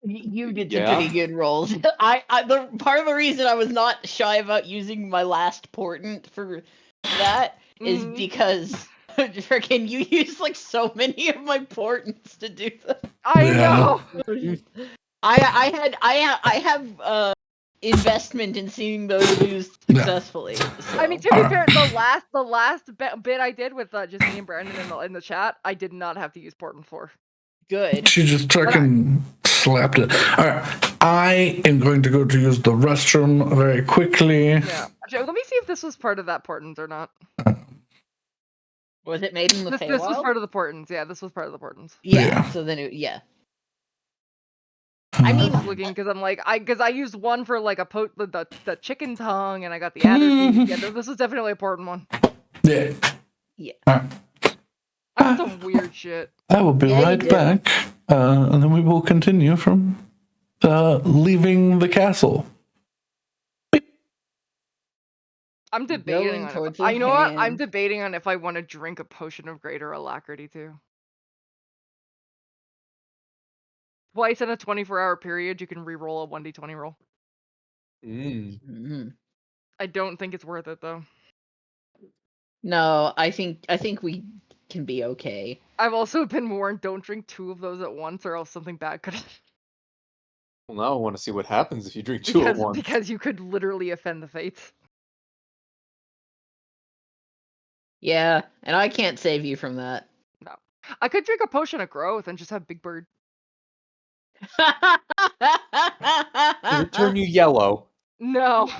You did Yeah. some pretty good rolls. The part of the reason I was not shy about using my last portent for that is Mhm. because freaking you used like so many of my portents to do that. I Yeah. know. I have investment in seeing those used Yeah. successfully. So. I mean, to be fair, the last bit I did with just me and Brandon in the chat, I did not have to use portent for. Good. She just fucking slapped it. All right. I am going to go to use the restroom very quickly. Yeah. Actually, let me see if this was part of that portent or not. Was it made in the This was Feywild? part of the portents. Yeah, this was part of the portents. Yeah. Yeah. So then yeah. I I mean, was looking because I'm like, I used one for like the chicken tongue, and I got the adder teeth. Yeah, this was definitely a portent one. Yeah. yeah. All right. I got some weird shit. I will be Yeah, you right do. back, and then we will continue from leaving the castle. I'm debating Going on towards if the you know what? I'm hand. debating on if I want to drink a potion of greater alacrity too. Twice in a 24-hour period, you can re-roll a 1d20 roll. Mm-hmm. I don't think it's worth it though. No, I think we can be okay. I've also been warned, don't drink 2 of those at once, or else something bad could. Well, now I want to see what happens if you drink two at once. Because you could literally offend the fates. Yeah, and I can't save you from that. No, I could drink a potion of growth and just have Big Bird. Does it turn you yellow? No.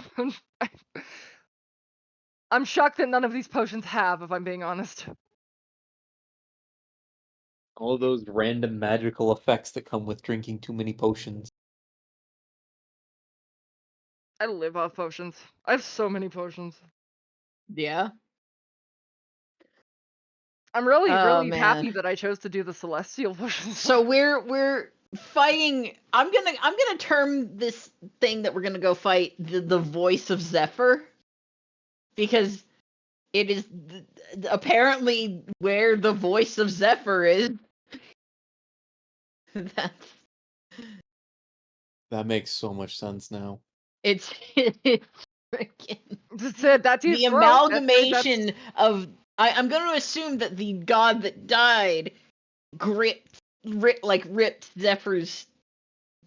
I'm shocked that none of these potions have, if I'm being honest. All of those random magical effects that come with drinking too many potions. I live off potions. I have so many potions. Yeah. I'm really, Oh, really man. happy that I chose to do the celestial potions. So we're fighting. I'm gonna term this thing that we're gonna go fight the voice of Zephyr, because it is apparently where the voice of Zephyr is. That's That makes so much sense now. it's freaking That's his the throat. amalgamation of. I'm going to assume that the god that died ripped Zephyr's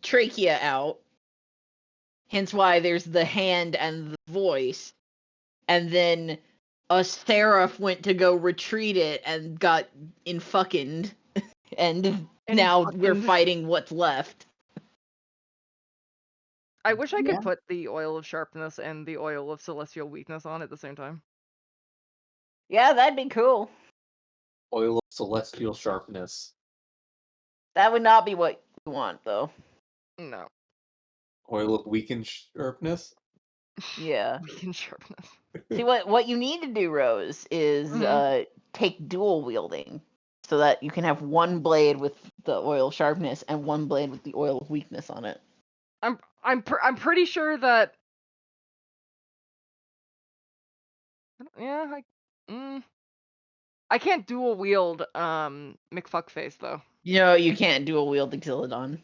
trachea out. Hence why there's the hand and the voice. And then a seraph went to go retrieve it and got infuckened. And now we're Infuckened. fighting what's left. I wish I could Yeah. put the oil of sharpness and the oil of celestial weakness on at the same time. Yeah, that'd be cool. Oil of celestial sharpness. That would not be what you want, though. No. Oil of weakened sharpness? Yeah. Weakened sharpness. See, what you need to do, Rose, is take dual wielding, so that you can have one blade with the oil of sharpness and one blade with the oil of weakness on it. I'm pretty sure that. Yeah, I can't dual wield McFuckface though. You can't dual wield the Xilodon.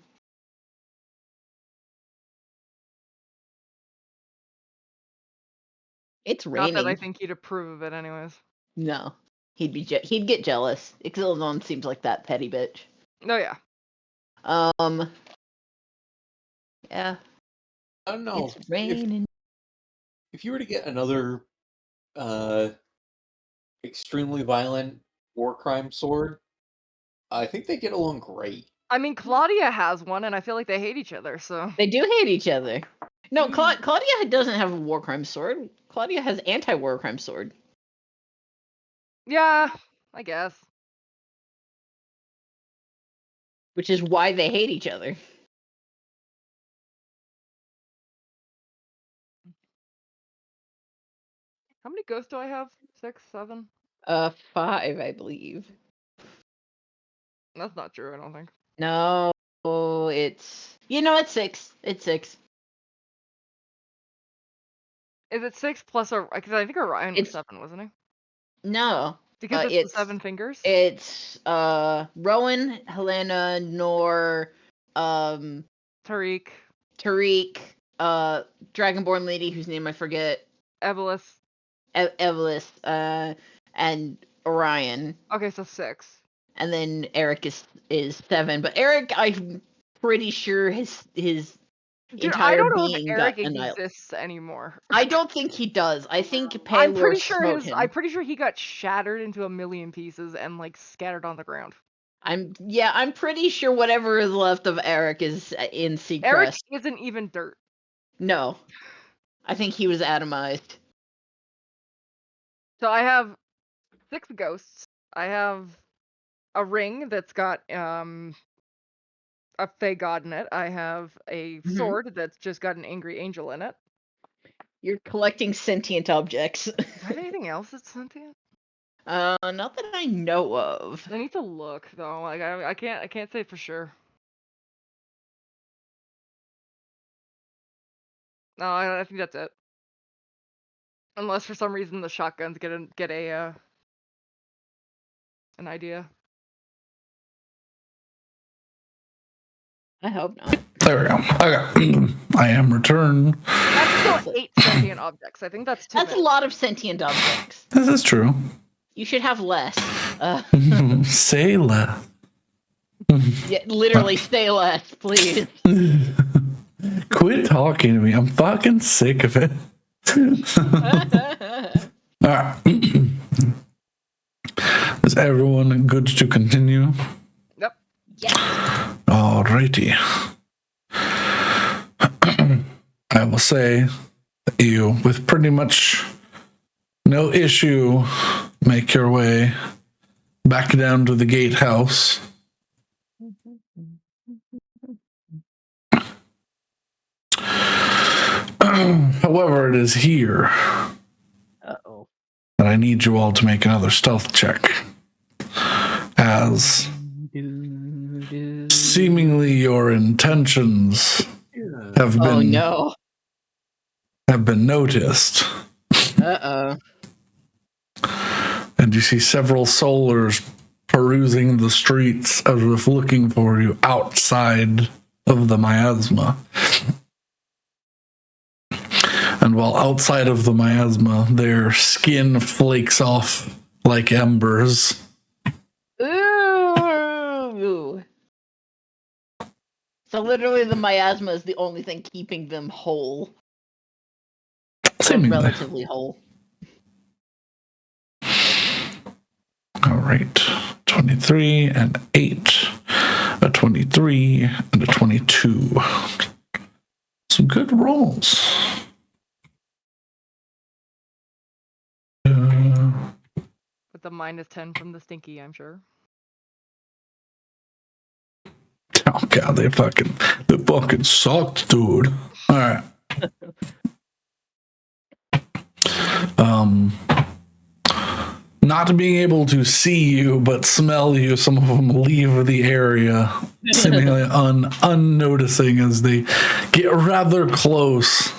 It's Not that I raining. think he'd approve of it anyways. No, he'd get jealous. Xilodon seems like that petty bitch. No, yeah. Yeah. I don't know. It's raining. If you were to get another extremely violent war crime sword, I think they get along great. I mean, Claudia has one, and I feel like they hate each other. So They do hate each other. No, Claudia doesn't have a war crime sword. Claudia has anti-war crime sword. yeah, I guess. Which is why they hate each other. How many ghosts do I have? 6, 7? 5, I believe. That's not true. I don't think. No, it's it's 6. It's 6. Is it 6 plus a? Because I think Orion was It's 7, wasn't he? no. Because it's the 7 fingers? It's Rowan, Helena, Nor, Tariq, Tariq, Dragonborn lady whose name I forget, Evelys. Evelys, and Orion. Okay, so 6. And then Eric is 7. But Eric, I'm pretty sure his Dude, entire I don't know if being Eric got annihilated. exists anymore. I don't think he does. I think I'm Paylor pretty sure smote him. I'm pretty sure he got shattered into a million pieces and like scattered on the ground. I'm pretty sure whatever is left of Eric is in Seacrest. Eric isn't even dirt. No. I think he was atomized. So I have 6 ghosts. I have a ring that's got a fey god in it. I have a sword that's just got an angry angel in it. You're collecting sentient objects. Do I have anything else that's sentient? Not that I know of. I need to look though. Like I can't say for sure. No, I think that's it. Unless for some reason the shotguns get an idea. I hope not. There we go. Okay. I am returned. That's still 8 sentient objects. I think that's too That's many. a lot of sentient objects. This is true. You should have less. Say less. Yeah, literally stay less, please. Quit talking to me. I'm fucking sick of it. All right. Is everyone good to continue? Yep. Yeah. Alrighty. I will say that you, with pretty much no issue, make your way back down to the gatehouse. However, it is here Uh-oh. that I need you all to make another stealth check, as seemingly your intentions have been have been noticed. Uh-oh. And you see several solars perusing the streets as if looking for you outside of the miasma. And while outside of the miasma, their skin flakes off like embers. Ooh. So literally the miasma is the only thing keeping them whole. Seemingly. Relatively whole. All right. 23 and 8. A 23 and a 22. Some good rolls. With the -10 from the stinky, I'm sure. Oh god, they fucking sucked, dude. All right. Not being able to see you but smell you, some of them leave the area, seemingly unnoticing as they get rather close.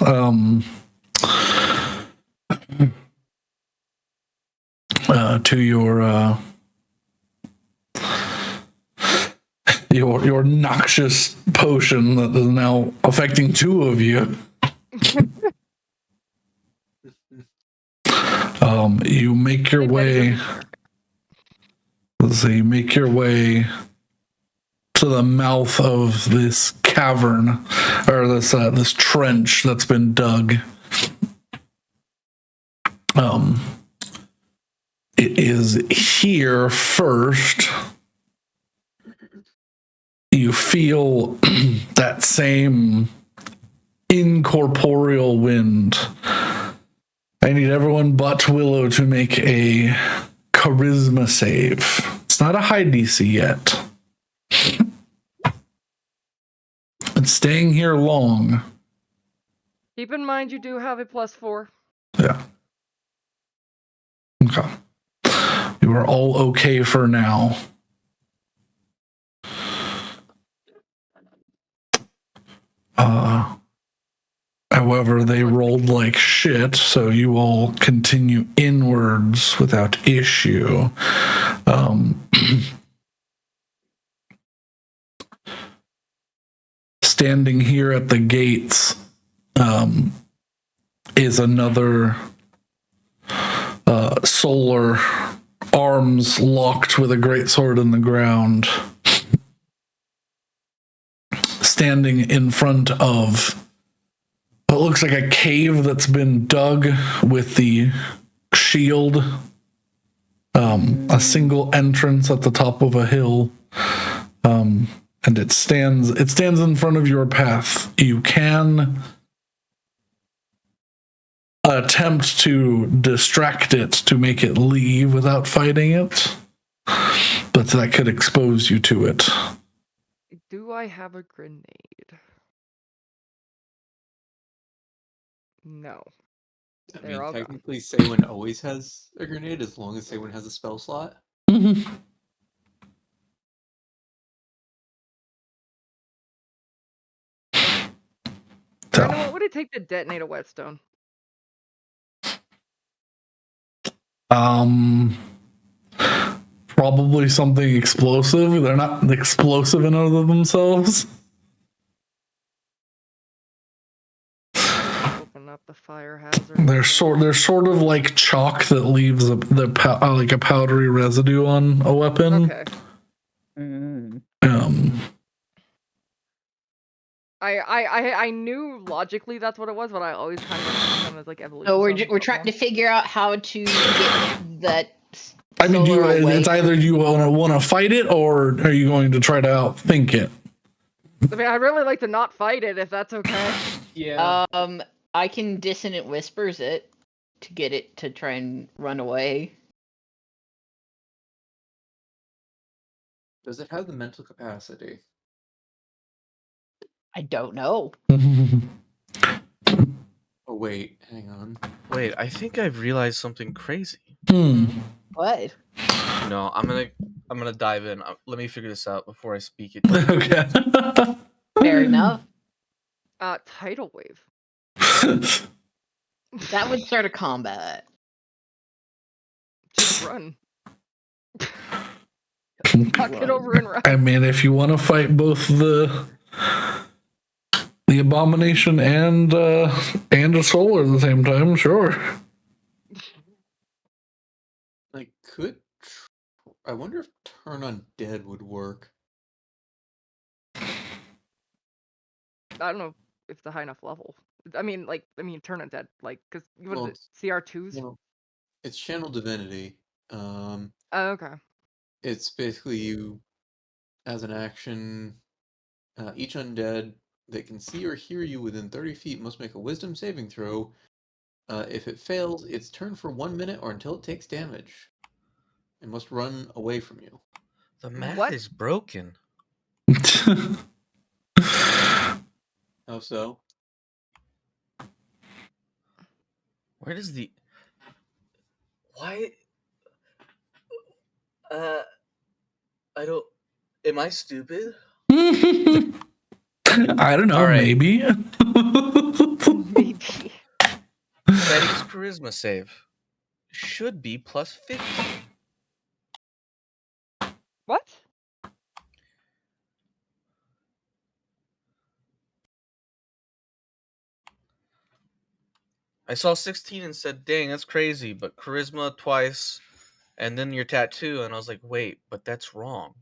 To your noxious potion that is now affecting 2 of you. You make your way. Let's see. You make your way to the mouth of this cavern, or this trench that's been dug. It is here first. You feel that same incorporeal wind. I need everyone but Willow to make a charisma save. It's not a high DC yet. It's staying here long. Keep in mind you do have a +4. Yeah. Okay. You are all okay for now. However, they rolled like shit, so you all continue inwards without issue. Standing here at the gates is another solar, arms locked with a great sword in the ground, standing in front of what looks like a cave that's been dug with the shield, a single entrance at the top of a hill, and it stands in front of your path. You can attempt to distract it to make it leave without fighting it, but that could expose you to it. Do I have a grenade? No. I They're mean, all gone. technically, Saywin always has a grenade as long as Saywin has a spell slot. Mm-hmm. Brandon, what would it take to detonate a whetstone? Probably something explosive. They're not explosive in and of themselves. Open up the fire hazard. They're sort of like chalk that leaves like a powdery residue on a weapon. Okay. Mm. I knew logically that's what it was, but I always kind of assumed them as like evolution. So we're trying to figure out how to get that. I mean, away. it's either you want to fight it, or are you going to try to outthink it? I mean, I'd really like to not fight it if that's okay. Yeah. I can dissonant whispers it to get it to try and run away. Does it have the mental capacity? I don't know. Oh wait, hang on. Wait, I think I've realized something crazy. What? No, I'm gonna dive in. Let me figure this out before I speak it. Okay. Fair enough. Tidal wave. That would start a combat. Just run. Knock it over and run. I mean, if you want to fight both the abomination and a solar at the same time, sure. I wonder if Turn Undead would work. I don't know if it's a high enough level. I mean, Turn Undead, like, because what is it? CR2s? You know, it's Channel Divinity. Oh, okay. It's basically you, as an action, each undead that can see or hear you within 30 feet must make a wisdom saving throw. If it fails, it's turn for 1 minute or until it takes damage. It must run away from you. The math What? is broken. How so? Where does the... Why... I don't... Am I stupid? I don't know, All right. maybe. Maybe. Betty's charisma save should be plus 50. What? I saw 16 and said, dang, that's crazy, but charisma twice, and then your tattoo, and I was like, wait, but that's wrong.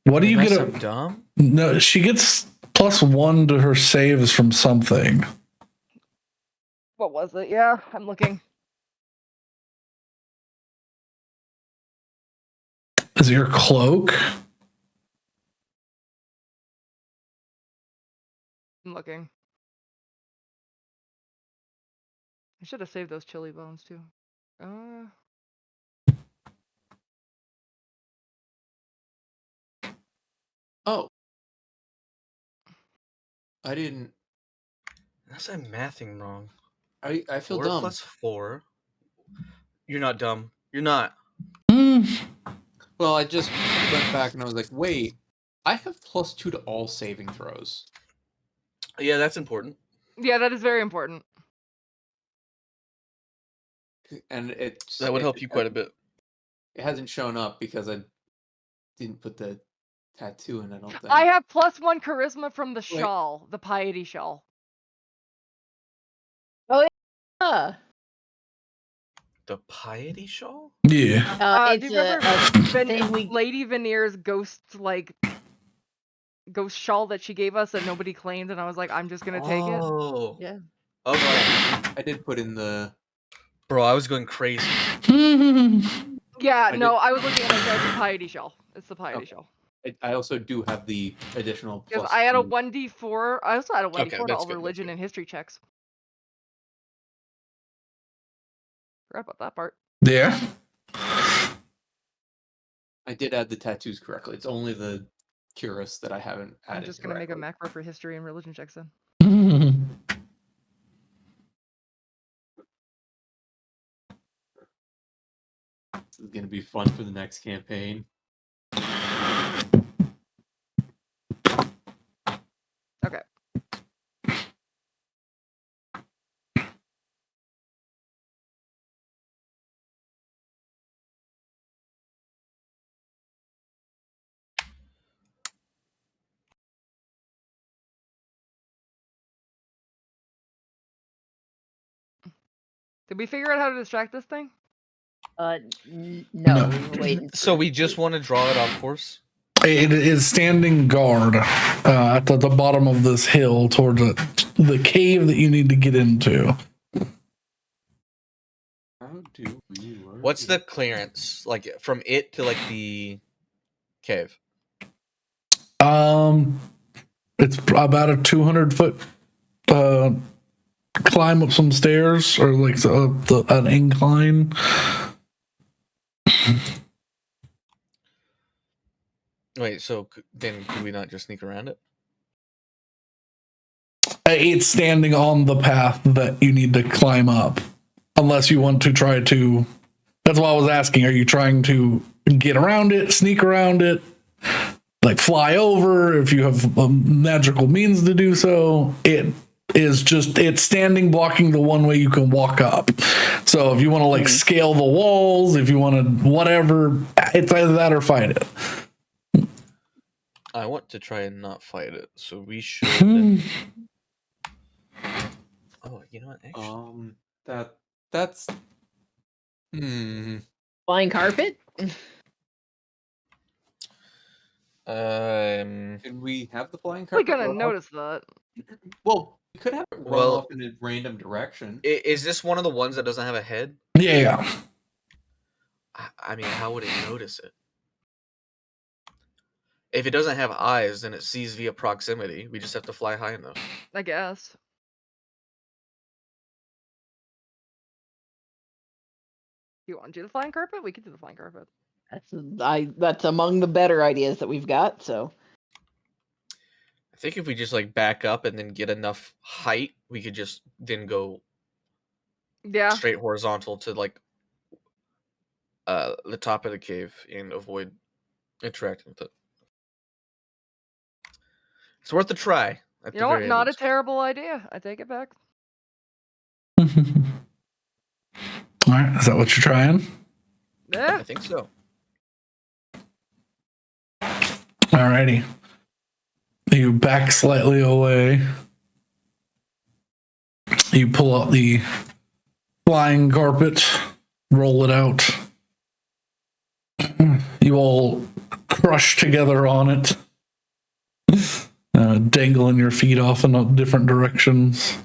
What do you Am I get? so dumb? No, she gets +1 to her saves from something. What was it? Yeah, I'm looking. Is it your cloak? I'm looking. I should have saved those chili bones too. Oh. I didn't... Unless I'm mathing wrong. I feel 4 dumb. plus 4. You're not dumb. You're not. Well, I just went back and I was like, wait, I have +2 to all saving throws. Yeah, that's important. Yeah, that is very important. And That would help you quite a bit. It hasn't shown up because I didn't put the tattoo in, I don't think. I have +1 charisma from the Wait. shawl, the piety shawl. Uh, The piety shawl? Yeah. it's Do you remember thing we Lady Veneer's ghost shawl that she gave us that nobody claimed, and I was like, I'm just gonna take it. Oh. Yeah. Okay. I did put in the... Bro, I was going crazy. Yeah, I no, did- I was looking at it. It's the piety shawl. It's the piety Okay. shawl. I also do have the additional Because +2. I had a 1d4. I also had a 1d4 Okay, to that's all good, that's religion good. and history checks. Forgot about that part. Yeah. I did add the tattoos correctly. It's only the Curus that I haven't added I'm just gonna make a correctly. macro for history and religion checks then. This is going to be fun for the next campaign. Okay. Did we figure out how to distract this thing? No, No. we were waiting. So we just want to draw it off course? It is standing guard at the bottom of this hill towards the cave that you need to get into. How do we work? What's the clearance? Like from it to like the cave? It's about a 200-foot climb up some stairs, or like an incline. Wait, so then could we not just sneak around it? It's standing on the path that you need to climb up, unless you want to try to. That's why I was asking, are you trying to get around it, sneak around it, like fly over if you have magical means to do so? It's standing blocking the one way you can walk up. So if you want to like scale the walls, if you want to whatever, it's either that or fight it. I want to try and not fight it, so we should. Oh, you know what? Actually, That's Flying carpet? Can we have the flying We're carpet gonna run off? notice that. Well, we could have it run Well- off in a random direction. Is this one of the ones that doesn't have a head? Yeah. I mean, how would it notice it? If it doesn't have eyes, then it sees via proximity. We just have to fly high enough. I guess. You want to do the flying carpet? We could do the flying carpet. That's among the better ideas that we've got. So I think if we just like back up and then get enough height, we could just then go Yeah. straight horizontal to like the top of the cave and avoid interacting with it. It's worth a try. At You the know what? very Not a least. terrible idea. I take it back. All right, is that what you're trying? Yeah. I think so. Alrighty. You back slightly away. You pull out the flying carpet, roll it out. You all crush together on it, dangling your feet off in different directions.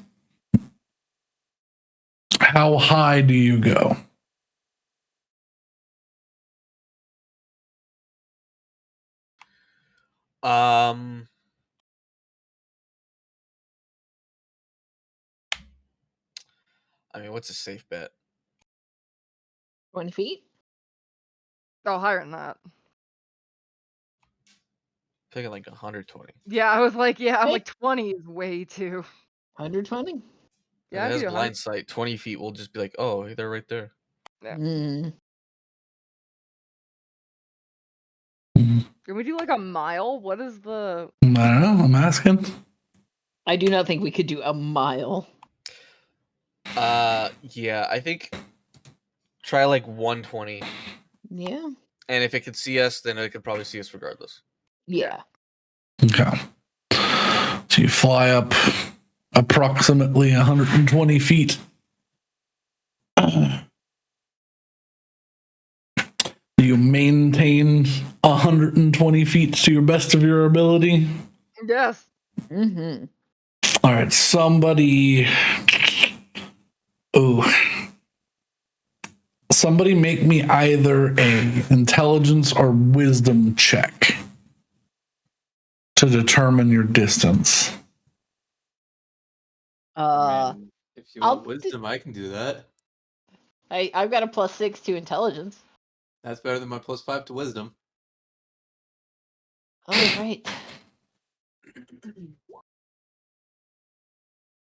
How high do you go? I mean, what's a safe bet? 20 feet? Oh, higher than that. Thinking like 120. Yeah, I was like, I'm Hey. like 20 is way too. 120? Yeah, I If it could do has 100. blind sight. 20 feet, we'll just be like, oh, they're right there. Yeah. Mm. Can we do like a mile? What is the? I don't know. I'm asking. I do not think we could do a mile. Yeah, I think try like 120, Yeah. and if it could see us, then it could probably see us regardless. Yeah. Okay. So you fly up approximately 120 feet. You maintain 120 feet to your best of your ability. Yes. Mm-hmm. All right, somebody. Oh. Somebody make me either a intelligence or wisdom check to determine your distance. If you I'll want wisdom, I can do that. I've got a +6 to intelligence. That's better than my +5 to wisdom. All right.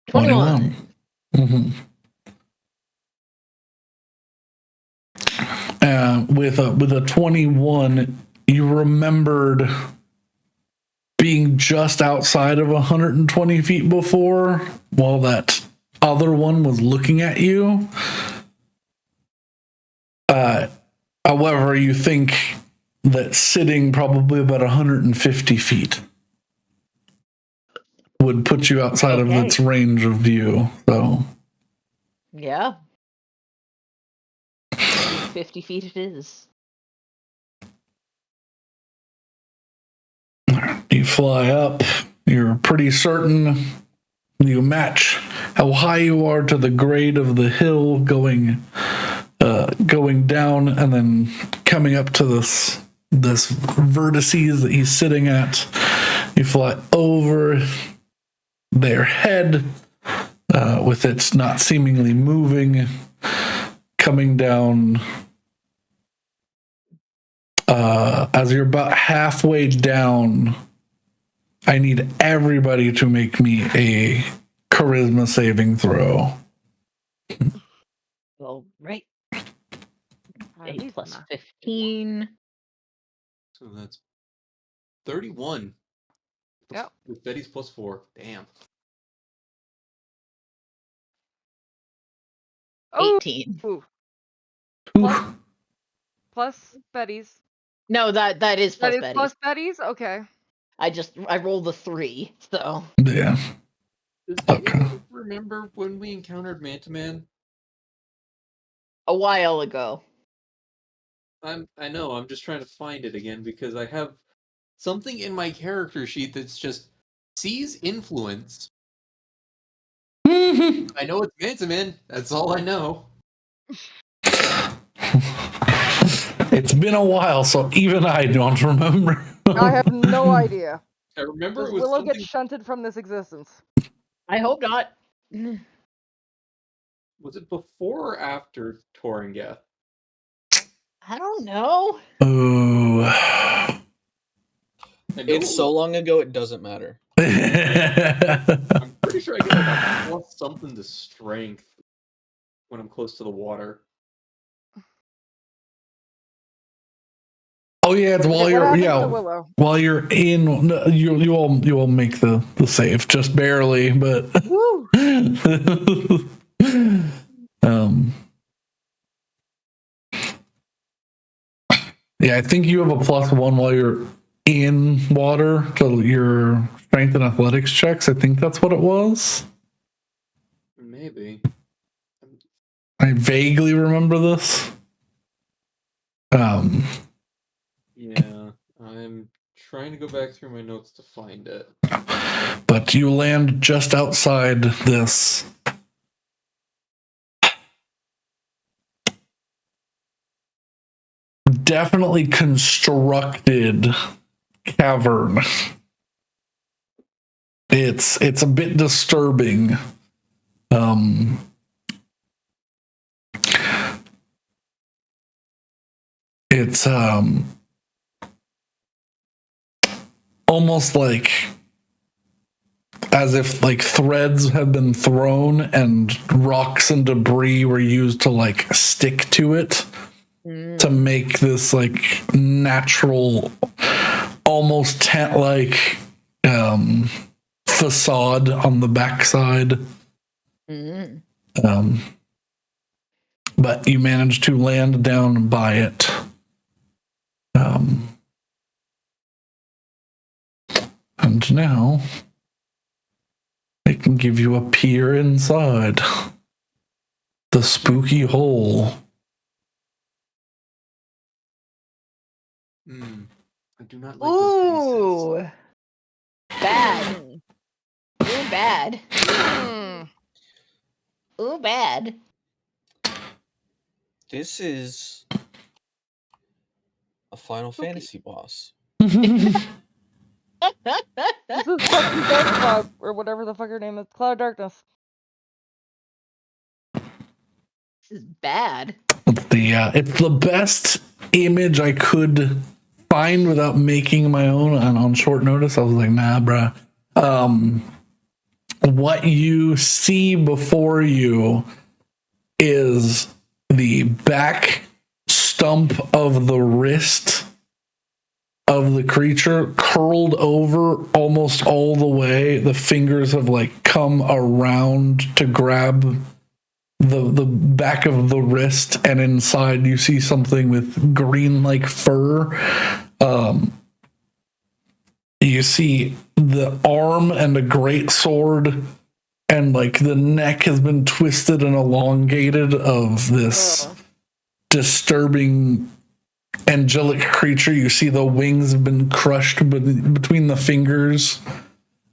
21. Mm-hmm. With a 21, you remembered being just outside of 120 feet before, while that other one was looking at you. However, you think that sitting probably about 150 feet would put you outside of its range of view. So, Yeah. 50 feet it is. you fly up. You're pretty certain you match how high you are to the grade of the hill going down, and then coming up to this vertices that he's sitting at. You fly over their head with it not seemingly moving, coming down. As you're about halfway down, I need everybody to make me a charisma saving throw. All right. I 8 need plus math. 15. So that's 31. Yep. With Betty's +4. Damn. Oh, 18. plus Betty's. No, that is plus That is Betty. plus Betty's. Okay. I rolled a 3, so. Yeah. Does Okay. anyone remember when we encountered Man-to-Man? A while ago. I know, I'm just trying to find it again because I have something in my character sheet that's just sees influence. I know it's Man-to-Man. That's all I know. It's been a while, so even I don't remember. I have no idea. I remember Does it was Willow something. get shunted from this existence? I hope not. Was it before or after Torringeth? I don't know. Ooh. I know It's so long ago, it doesn't matter. I'm pretty sure I get like a plus something to strength when I'm close to the water. Oh yeah, it's while What you're happens to Willow? while you're in, you all make the save, just barely, but Woo. yeah, I think you have a +1 while you're in water to your strength and athletics checks. I think that's what it was. Maybe. I vaguely remember this. Yeah, I'm trying to go back through my notes to find it. But you land just outside this definitely constructed cavern. It's a bit disturbing. It's almost like as if like threads have been thrown and rocks and debris were used to like stick to it to make this like natural almost tent-like facade on the backside. Mm. But you manage to land down by it. And now I can give you a peer inside the spooky hole. I do not like those pieces. Ooh, bad. Ooh, bad. Ooh, bad. This is a Final Fantasy boss. This is fucking Dark Cloud, or whatever the fuck her name is. Cloud Darkness. This is bad. It's the best image I could find without making my own, and on short notice I was like, nah, bruh. What you see before you is the back stump of the wrist of the creature curled over almost all the way. The fingers have like come around to grab the back of the wrist, and inside you see something with green like fur. You see the arm and a great sword, and like the neck has been twisted and elongated of this disturbing angelic creature. You see the wings have been crushed between the fingers,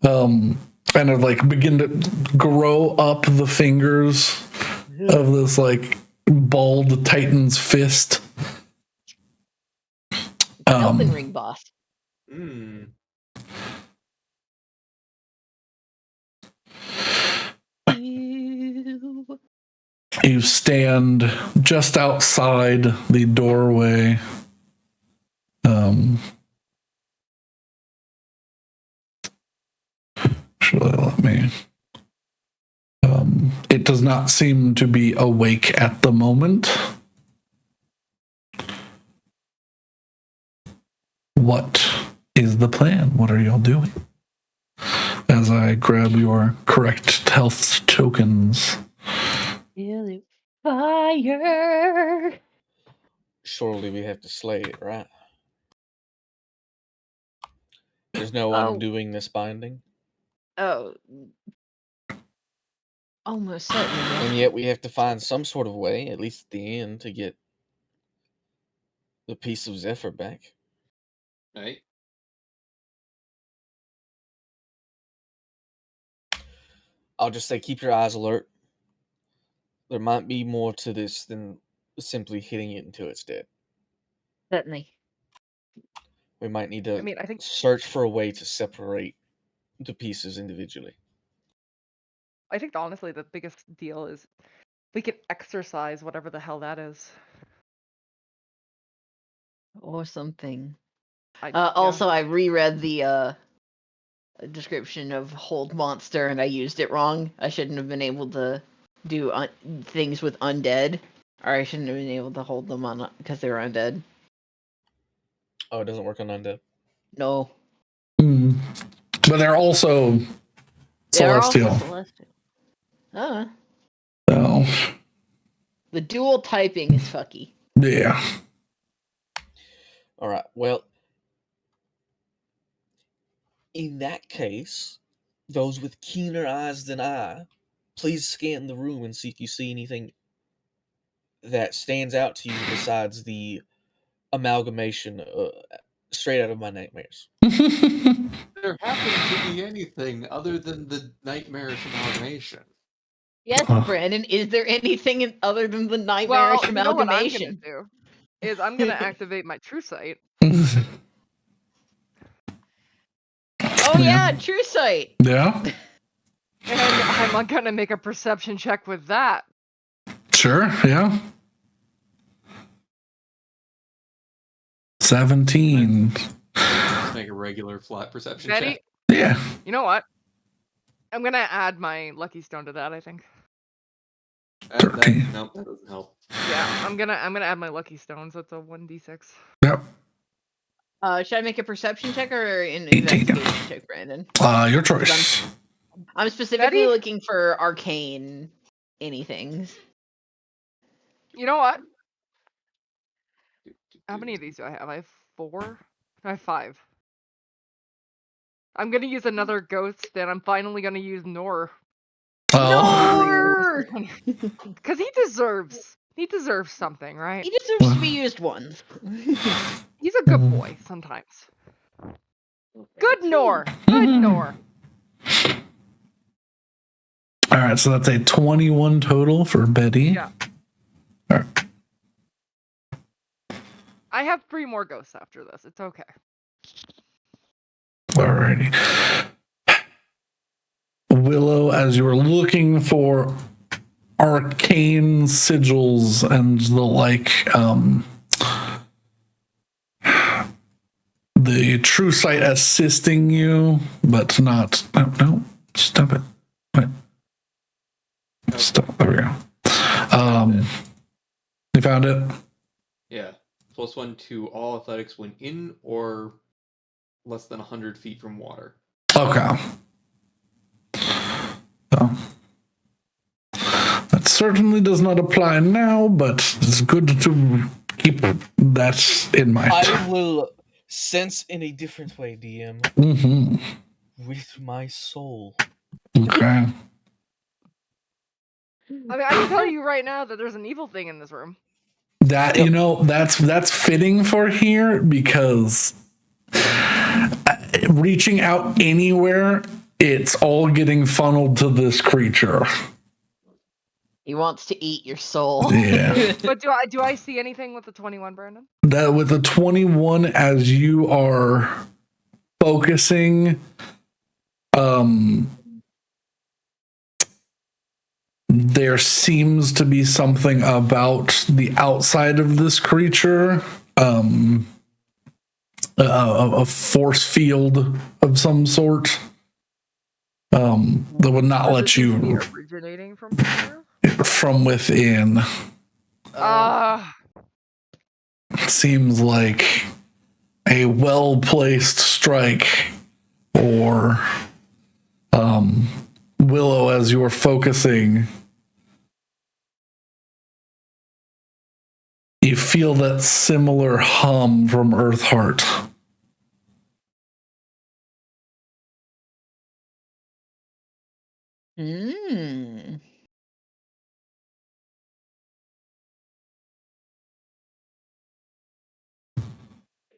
and have like begin to grow up the fingers of this like bald titan's fist. Elden Ring boss. Ew. You stand just outside the doorway. Actually, let me. It does not seem to be awake at the moment. What is the plan? What are y'all doing? As I grab your correct health tokens. Fire. Surely we have to slay it, right? There's no undoing this binding. Oh. Almost certainly. And yet we have to find some sort of way, at least at the end, to get the piece of Zephyr back. Right. I'll just say keep your eyes alert. There might be more to this than simply hitting it until it's dead. Certainly. We might need to I think search for a way to separate the pieces individually. honestly the biggest deal is we can exercise whatever the hell that is. Or something. Yeah. Also, I reread the description of Hold Monster and I used it wrong. I shouldn't have been able to do things with undead. Or I shouldn't have been able to hold them on because they were undead. Oh, it doesn't work on undead? No. But they're also celestial. Also celestial. So, the dual typing is fucky. yeah. All right. Well, in that case, those with keener eyes than I, please scan the room and see if you see anything that stands out to you besides the amalgamation straight out of my nightmares. There happened to be anything other than the nightmarish amalgamation. Yes, Brandon, is there anything other than the nightmarish You know what I'm amalgamation? gonna do? Is I'm gonna activate my true sight. Oh yeah, true sight. Yeah. And I'm gonna make a perception check with that. Sure. Yeah. 17. Just make a regular flat perception Betty, check. Yeah. you know what? I'm gonna add my lucky stone to that, I think. 13. Nope, that doesn't help. Yeah, I'm gonna add my lucky stone, so it's a 1d6. Yep. Should I make a perception check or an 18. investigation check, Brandon? Your choice. I'm specifically Betty? looking for arcane anythings. You know what? How many of these do I have? I have 4. I have 5. I'm gonna use another ghost, and I'm finally gonna use Nor. Oh. Nor! Because he deserves something, right? He deserves to be used once. He's a good boy sometimes. Good Nor. Good Nor. All right, so that's a 21 total for Betty. Yeah. All right. I have 3 more ghosts after this. It's okay. Alrighty. Willow, as you're looking for arcane sigils and the like, the true sight assisting you, but not. No, stop it. Wait. Stop. There we go. You found it? Yeah. +1 to all athletics when in or less than 100 feet from water. Okay. So, that certainly does not apply now, but it's good to keep that in mind. I will sense in a different way, DM, Mm-hmm. with my soul. Okay. I mean, I can tell you right now that there's an evil thing in this room. That that's fitting for here because reaching out anywhere, it's all getting funneled to this creature. He wants to eat your soul. Yeah. But do I see anything with the 21, Brandon? That with the 21, as you are focusing, there seems to be something about the outside of this creature, a force field of some sort, that would not let you Originating from here? from within. It seems like a well-placed strike, or Willow, as you're focusing, you feel that similar hum from Earthheart. Hmm.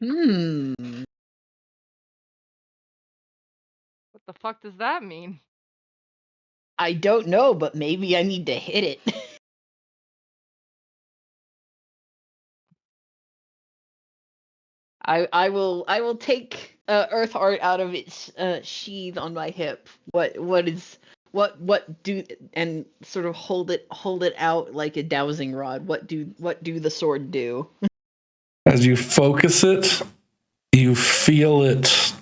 Hmm. What the fuck does that mean? I don't know, but maybe I need to hit it. I will take Earthheart out of its sheath on my hip. What do and sort of hold it out like a dowsing rod. What do the sword do? As you focus it, you feel it,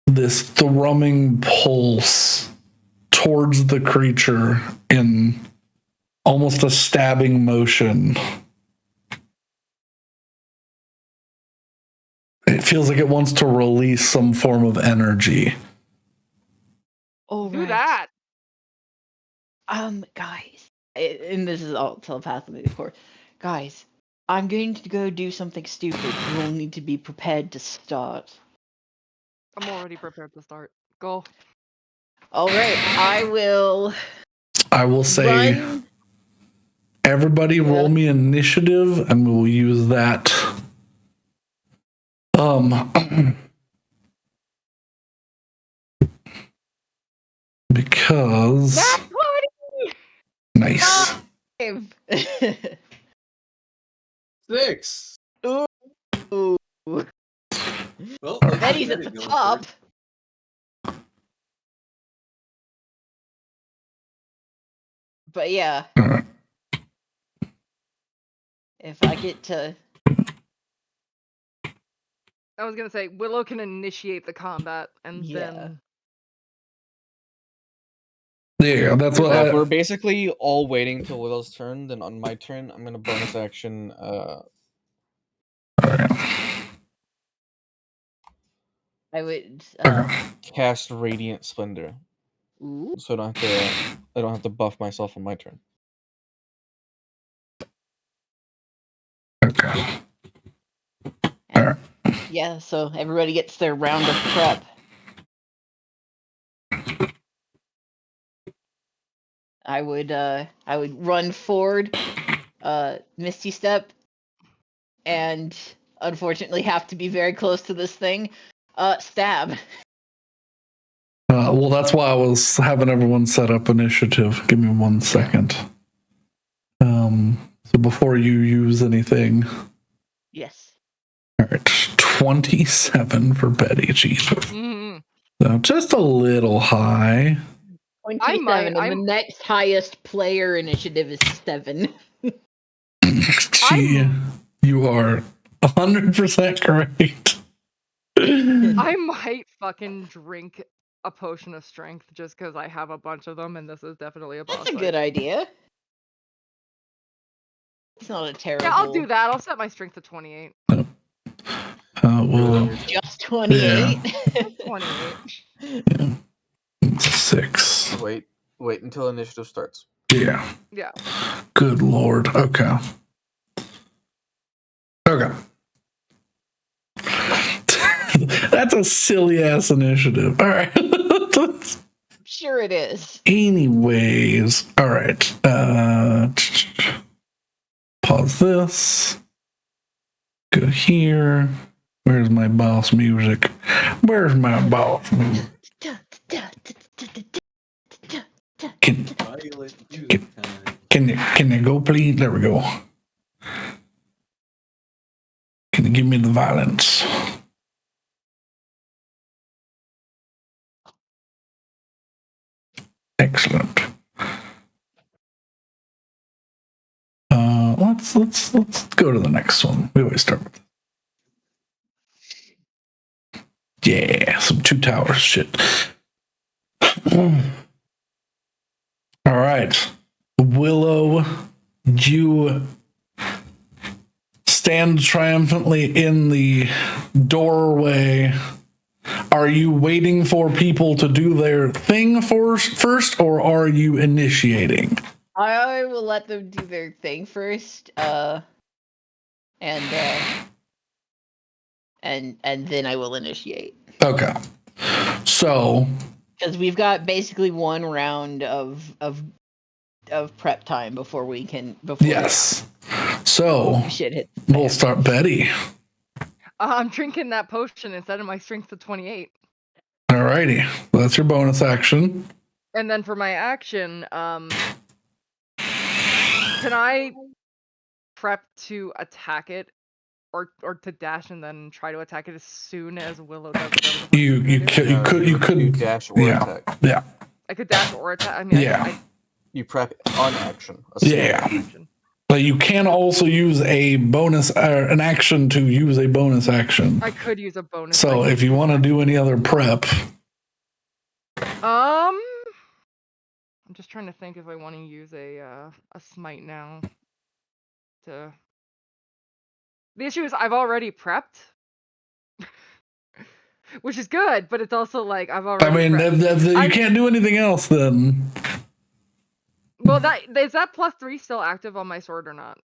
this thrumming pulse towards the creature in almost a stabbing motion. It feels like it wants to release some form of energy. Oh, Do right. that. Guys, and this is all telepathically, of course. Guys, I'm going to go do something stupid. You will need to be prepared to start. I'm already prepared to start. Go. All right, I will. I will say, Run. everybody roll me initiative, and we will use that. Because That's 20! nice. 6. Ooh. Well, Betty's at the top. But yeah, if I get to. I was gonna say, Willow can initiate the combat, and then... Yeah, that's what If we're basically all waiting till Willow's turn, then on my turn, I'm gonna bonus action. I would. cast Radiant Splendor, Ooh. so I don't have to buff myself on my turn. Okay. And, yeah, so everybody gets their round of prep. I would run forward, Misty Step, and unfortunately have to be very close to this thing. Stab. Well, that's why I was having everyone set up initiative. Give me 1 second. So before you use anything, Yes. all right, 27 for Betty. Jesus. Mhm. So just a little high. 27, and the next highest player initiative is 7. You are 100% correct. I might fucking drink a potion of strength just because I have a bunch of them, and this is definitely a boss That's a fight. good idea. It's not a terrible. Yeah, I'll do that. I'll set my strength to 28. Well, Just 28. Yeah. 28. Yeah. 6. Wait until initiative starts. Yeah. Yeah. Good Lord. Okay. Okay. That's a silly ass initiative. All right. Sure it is. Anyways, all right. Pause this. Go here. Where's my boss music? Where's my boss music? Can you go, please? There we go. Can you give me the violence? Excellent. Let's go to the next one. We always start with. Yeah, some 2 towers shit. All right. Willow, you stand triumphantly in the doorway. Are you waiting for people to do their thing first, or are you initiating? I will let them do their thing first, and then I will initiate. Okay. So, because we've got basically 1 round of prep time before we can. Yes. So shit hits. We'll start Betty. I'm drinking that potion instead of my strength to 28. Alrighty. Well, that's your bonus action. And then for my action, can I prep to attack it, or to dash and then try to attack it as soon as Willow does whatever the fuck You could dash or attack. Yeah. I could dash or attack. I mean, yeah. You prep on action. Yeah. But you can also use a bonus, an action to use a bonus action. I could use a bonus. So if you want to do any other prep. I'm just trying to think if I want to use a smite now. The issue is I've already prepped, which is good, but it's also like I've already. I mean, if you can't do anything else, then. Well, is that +3 still active on my sword or not?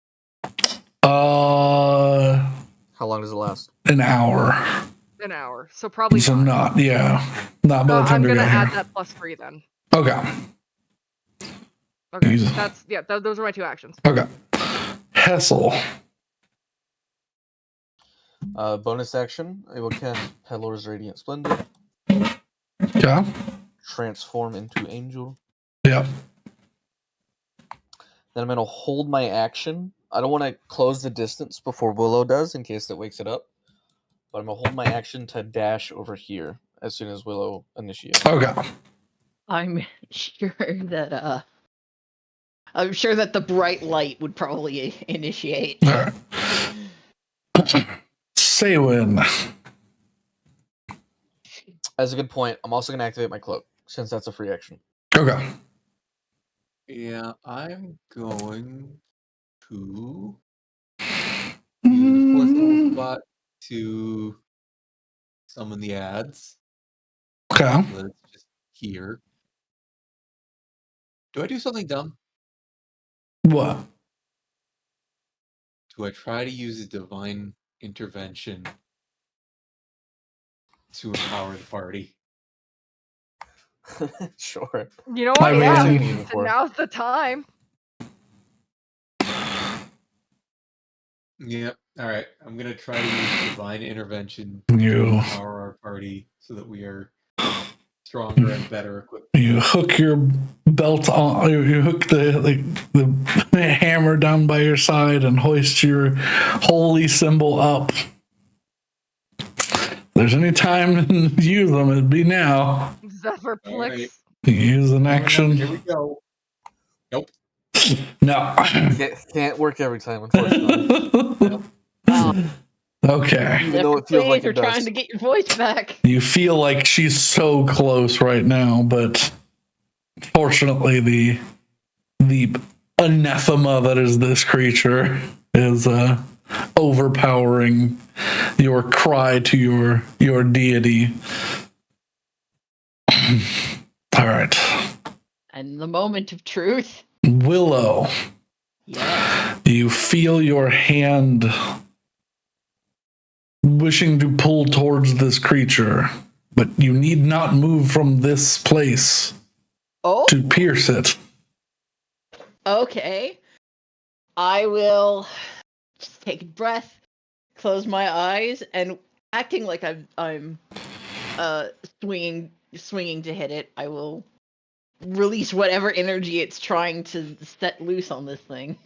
How long does it last? An hour. An hour, so probably so not. Yeah, not by the time I'm you're gonna add here. that +3 then. Okay. Okay, that's those are my 2 actions. Okay. Hessel. Bonus action, I will cast Peddler's Radiant Splendor. Yeah. Transform into Angel. Yep. Then I'm going to hold my action. I don't want to close the distance before Willow does in case that wakes it up. But I'm going to hold my action to dash over here as soon as Willow initiates. Okay. I'm sure that the bright light would probably initiate. All right. Saywin. That's a good point. I'm also going to activate my cloak since that's a free action. Okay. Yeah, I'm going to use the fourth level spot to summon the ads. Okay. So that it's just here. Do I do something dumb? What? Do I try to use a divine intervention to empower the party? Sure. You know what? I Yeah. mean- Even And for- now's the time. Yep. All right. I'm gonna try to use divine intervention You to empower our party so that we are stronger and better equipped. you hook your belt on. You hook the hammer down by your side and hoist your holy symbol up. If there's any time to use them, it'd be now. Zephyr All right. Plix. Use an Here action. we go. Nope. No. Can't work every time, unfortunately. Okay. Even though it feels like you're it does. trying to get your voice back. You feel like she's so close right now, but fortunately, the anathema that is this creature is overpowering your cry to your deity. All right, And the moment of truth. Willow, Yeah. you feel your hand wishing to pull towards this creature, but you need not move from this place Oh, to pierce it. okay. I will just take a breath, close my eyes, and acting like I'm swinging to hit it, I will release whatever energy it's trying to set loose on this thing.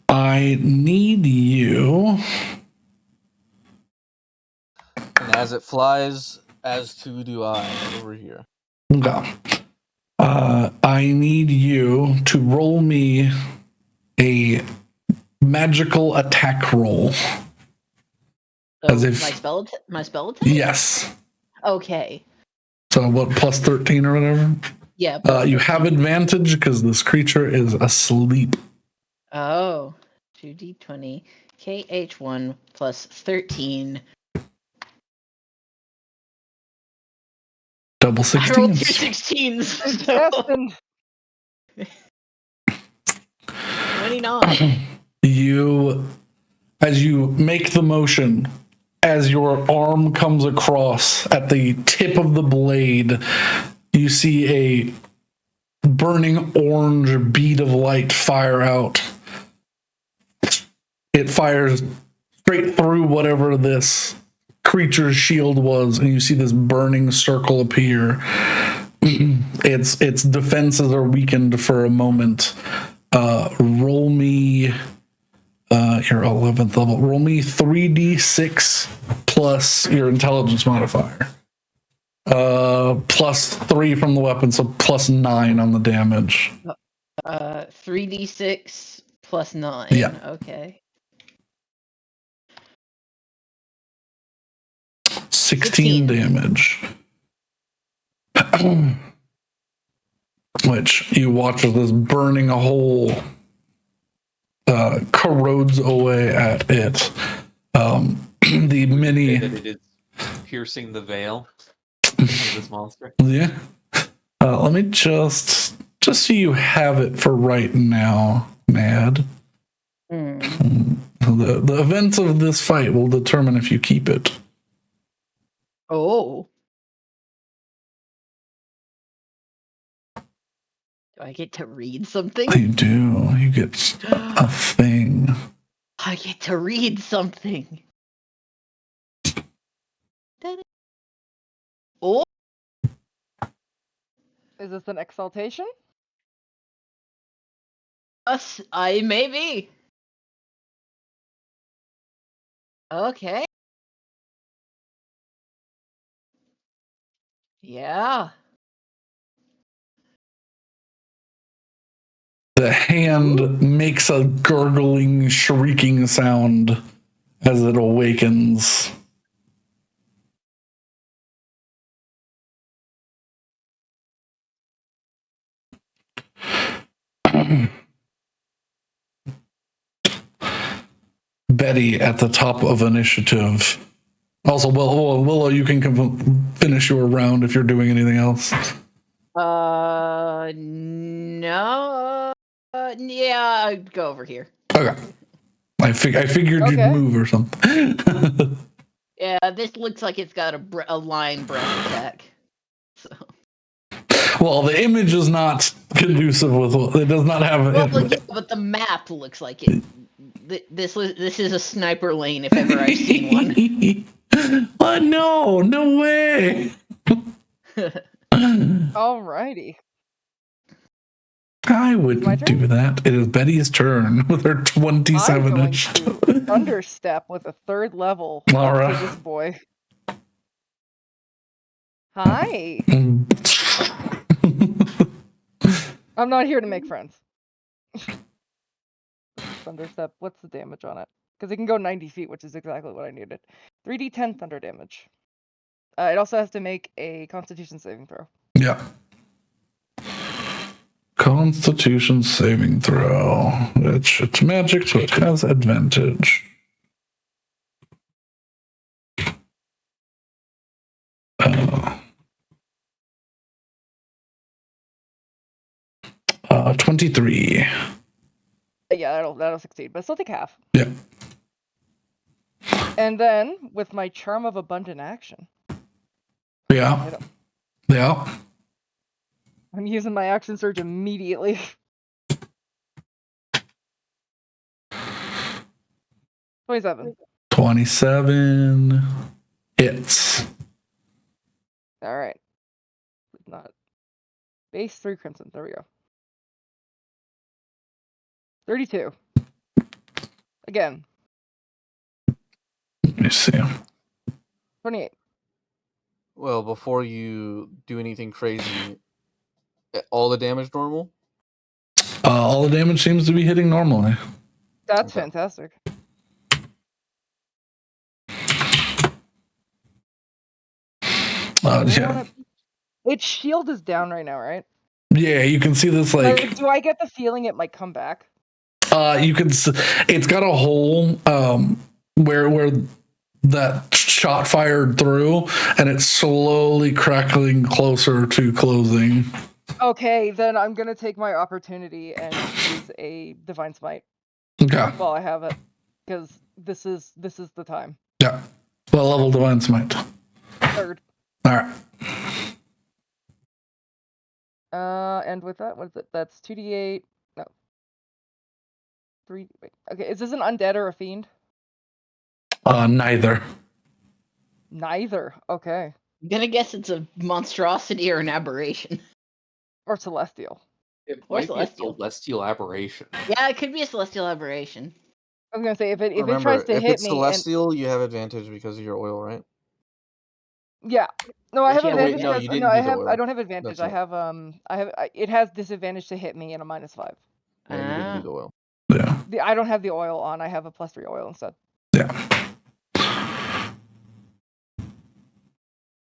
I need you. And as it flies, as too do I over here. Okay. I need you to roll me a magical attack roll. So As if- my spell attack? Yes. Okay. So what, plus 13 or whatever? Yeah. You have advantage because this creature is asleep. Oh. 2d20 KH1 plus 13. Double I rolled 2 16s. 16s. So Destined. 29. As you make the motion, as your arm comes across at the tip of the blade, you see a burning orange bead of light fire out. It fires straight through whatever this creature's shield was, and you see this burning circle appear. Its defenses are weakened for a moment. Roll me your 11th level. Roll me 3d6 plus your intelligence modifier. Plus 3 from the weapon, so plus 9 on the damage. 3d6 plus 9. Yeah. Okay. 16 damage. Which you watch as this burning hole corrodes away at it. The mini. That it is piercing the veil of this monster. Yeah. Let me just so you have it for right now, Mad. The events of this fight will determine if you keep it. Oh. Do I get to read something? You do. You get a thing. I get to read something. Oh, Is this an exaltation? yes, I may be. Okay. Yeah. The hand makes a gurgling, shrieking sound as it awakens. Betty at the top of initiative. Also, Willow, you can finish your round if you're doing anything else. No. Yeah, I'd go over here. Okay. I figured you'd Okay. move or something. Yeah, this looks like it's got a line breath attack. So. Well, the image is not conducive with. It does not have. Well, yeah, but the map looks like it. This is a sniper lane if ever I've seen one. What? No way. Alrighty. I wouldn't My turn? do that. It is Betty's turn with her I'm going 27-ish. to thunderstep with a 3rd level All up right. to this boy. Hi. I'm not here to make friends. Thunderstep. What's the damage on it? Because it can go 90 feet, which is exactly what I needed. 3d10 thunder damage. It also has to make a Constitution saving throw. Yeah. Constitution saving throw. It's magic, so it has advantage. 23. Yeah, that'll succeed, but still take half. Yeah. And then with my charm of abundant action. Yeah. Yeah. I'm using my action surge immediately. 27. 27 hits. All right. Not base 3 crimson. There we go. 32. Again. Let me see. 28. Well, before you do anything crazy, all the damage normal? All the damage seems to be hitting normally. That's Okay. fantastic. Yeah. Its shield is down right now, right? Yeah, you can see this like. Do I get the feeling it might come back? You can. It's got a hole where that shot fired through, and it's slowly crackling closer to closing. Okay, then I'm gonna take my opportunity and use a divine smite Okay. while I have it, because this is the time. Yeah. What level divine smite? 3rd. All right. And with that, what is it? That's 2d8. No. 3. Wait. Okay, is this an undead or a fiend? Neither. Neither. Okay. I'm gonna guess it's a monstrosity or an aberration. Or celestial. It Or might celestial. be a celestial aberration. Yeah, it could be a celestial aberration. I was gonna say if it Remember, tries to if hit it's me celestial, you have advantage because of your oil, right? and yeah. No, I have Yeah, advantage wait, no, because you no, didn't I do the have I oil. don't have advantage. That's It has disadvantage to hit me and a -5. Yeah, you didn't do the oil. Yeah. I don't have the oil on. I have a +3 oil instead. Yeah.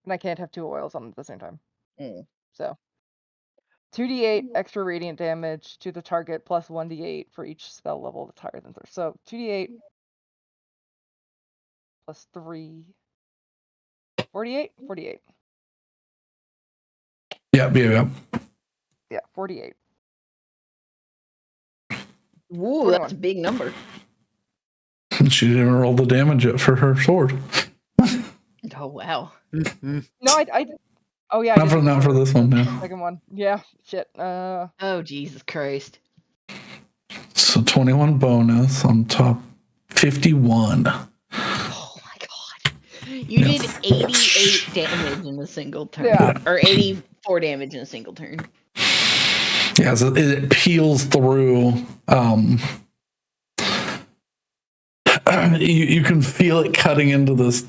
And I can't have 2 oils on at the same time. Mm. So 2d8 extra radiant damage to the target plus 1d8 for each spell level that's higher than 3. So 2d8 plus 3. 48? 48. Yeah. Yeah, 48. Ooh, 21. that's a big number. She didn't roll the damage yet for her sword. Oh wow. No, I oh yeah, I Not did for this one. No. second one. Yeah, shit. Oh Jesus Christ. So 21 bonus on top. 51. Oh my god. You did 88 damage in a single turn. Yeah. Or 84 damage in a single turn. Yeah, so it peels through. You can feel it cutting into the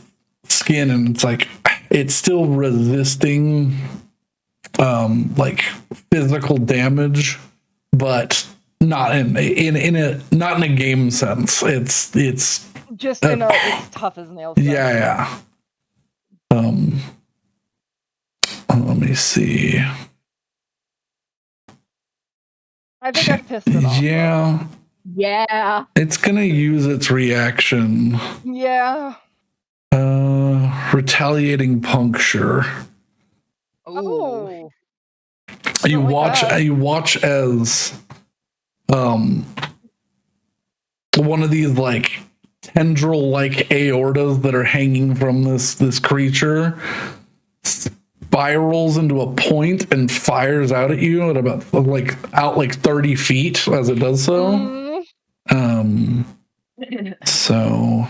skin, and it's like it's still resisting like physical damage, but not in a game sense. It's Just it's tough as nails. Though. yeah. Let me see. I think I've pissed it off. Yeah. Yeah. It's gonna use its reaction. Yeah. retaliating puncture. Ooh. Oh. Don't like that. You watch as one of these like tendril like aortas that are hanging from this creature spirals into a point and fires out at you at about like 30 feet as it does so. So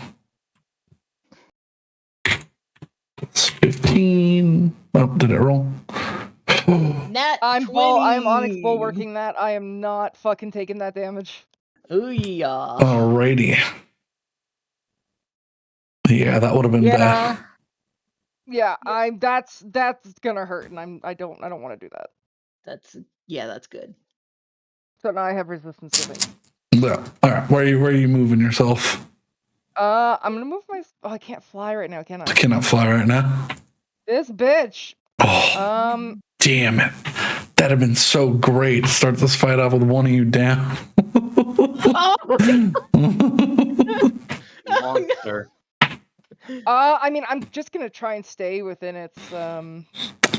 it's 15. Oh, did it roll? Nat I'm 20. Onyx bulwarking that. I am not fucking taking that damage. Ooh yeah. Alrighty. Yeah, that would have been bad. Yeah, that's gonna hurt, and I don't want to do that. That's good. So now I have resistance to things. Yeah. All right. Where are you moving yourself? I'm gonna move my. Oh, I can't fly right now, can I I? cannot fly right now. This bitch. Oh, damn it. That'd have been so great to start this fight off with one of you down. Oh, Monster. I mean, I'm just gonna try and stay within its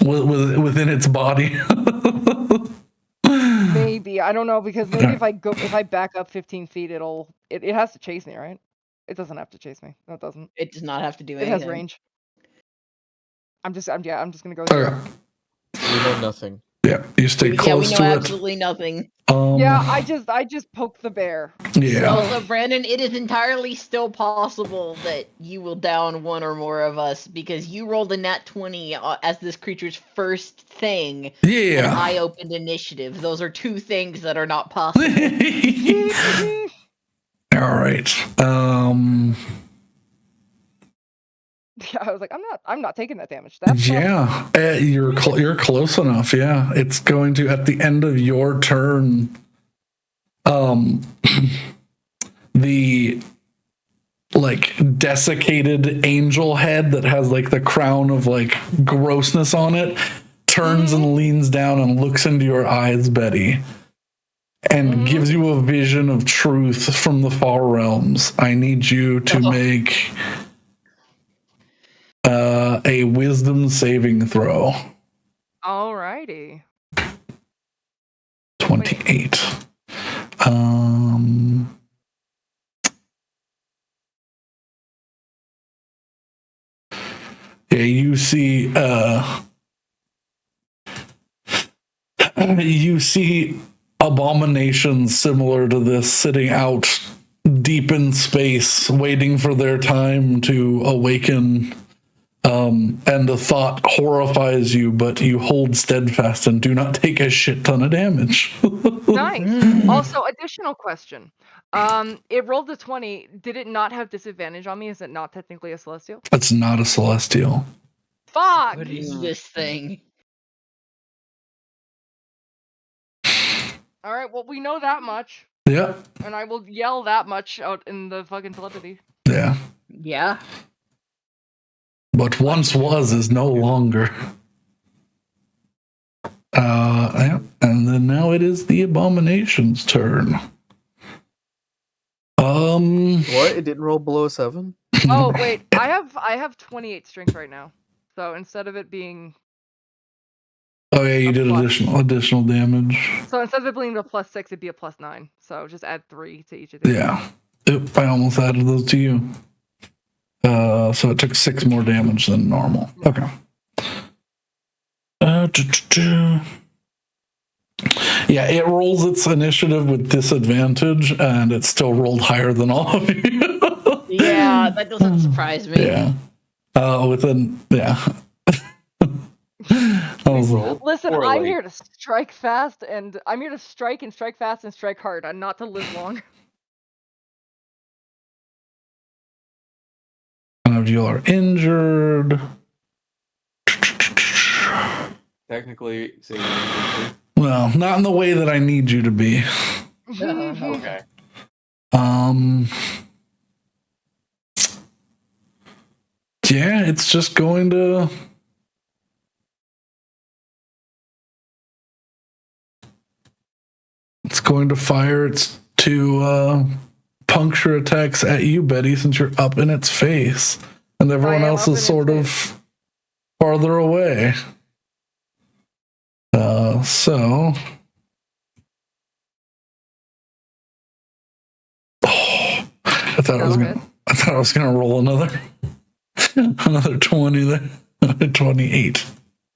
Within its body. maybe, I don't know, because maybe if I back up 15 feet, it has to chase me, right? It doesn't have to chase me. No, it doesn't. it does not have to do It anything. has range. I'm just gonna go Okay. here. We know nothing. Yeah, you stay close we know to it. absolutely nothing. Yeah, I just poked the bear. Yeah. Also, Brandon, it is entirely still possible that you will down one or more of us because you rolled a nat 20 as this creature's first thing. And Yeah. I opened initiative. Those are two things that are not possible. All right. Yeah, I was like, I'm not taking that damage. That's Yeah, you're close enough. Yeah, it's going to at the end of your turn. The like desiccated angel head that has like the crown of like grossness on it turns and leans down and looks into your eyes, Betty, and gives you a vision of truth from the far realms. I need you to make a wisdom saving throw. Alrighty. 28. Yeah, you see abominations similar to this sitting out deep in space, waiting for their time to awaken. And the thought horrifies you, but you hold steadfast and do not take a shit ton of damage. Nice. Also, additional question. It rolled a 20. Did it not have disadvantage on me? Is it not technically a celestial? It's not a celestial. Fuck! What is this thing? Alright, well, we know that much. Yeah. And I will yell that much out in the fucking telepathy. Yeah. Yeah. What once was is no longer. Yeah. And then now it is the abomination's turn. What? It didn't roll below a 7? Oh, wait. I have 28 strength right now. So instead of it being... Oh yeah, you did additional damage. So instead of it being a +6, it'd be a +9. So just add 3 to each of these. Yeah. Oop, I almost added those to you. So it took 6 more damage than normal. Okay. Yeah, it rolls its initiative with disadvantage, and it still rolled higher than all of you. Yeah, that doesn't surprise me. Yeah. Listen, I'm here to strike fast, and I'm here to strike and strike fast and strike hard, and not to live long. None of you are injured. Technically, say you're injured. Well, not in the way that I need you to be. Okay. Yeah, it's just going to... It's going to fire its 2 puncture attacks at you, Betty, since you're up in its face. and everyone I am else up is in sort its of farther away. So. I thought I was gonna roll another 20 there. 28.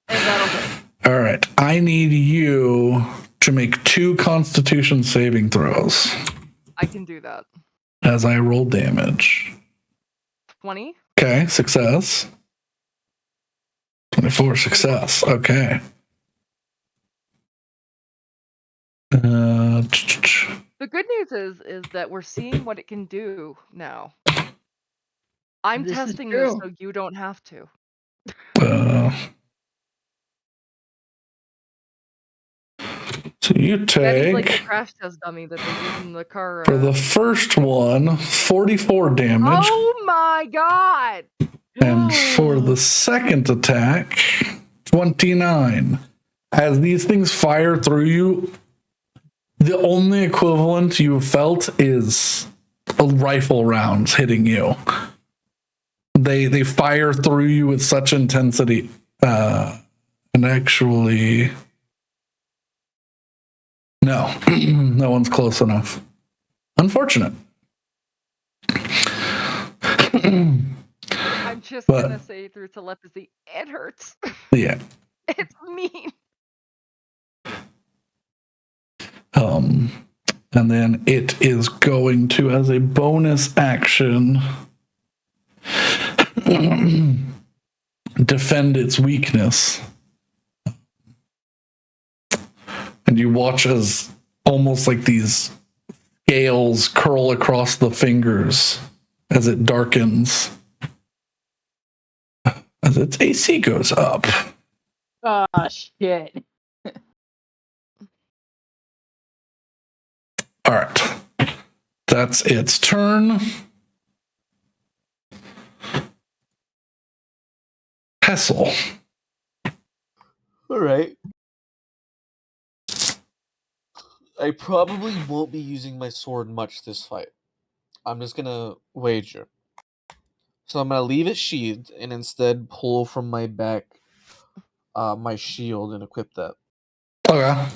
And that'll hit. All right. I need you to make 2 Constitution saving throws I can do that. as I roll damage. 20. Okay, success. 24 success. Okay. The good news is that we're seeing what it can do now. I'm This is testing this true. so you don't have to. So you Betty's like the take, crash test dummy that they use in the car. for the first one, 44 damage. Oh my god! And for the second attack, 29. As these things fire through you, the only equivalent you felt is rifle rounds hitting you. They fire through you with such intensity. And actually, no, no one's close enough. Unfortunate. I'm just gonna say through telepathy, it hurts. Yeah. It's mean. And then it is going to, as a bonus action, defend its weakness. And you watch as almost like these scales curl across the fingers as it darkens, as its AC goes up. Oh, shit. All right. That's its turn. Hessel. All right. I probably won't be using my sword much this fight. I'm just gonna wager. So I'm gonna leave it sheathed and instead pull from my back my shield and equip that. Okay.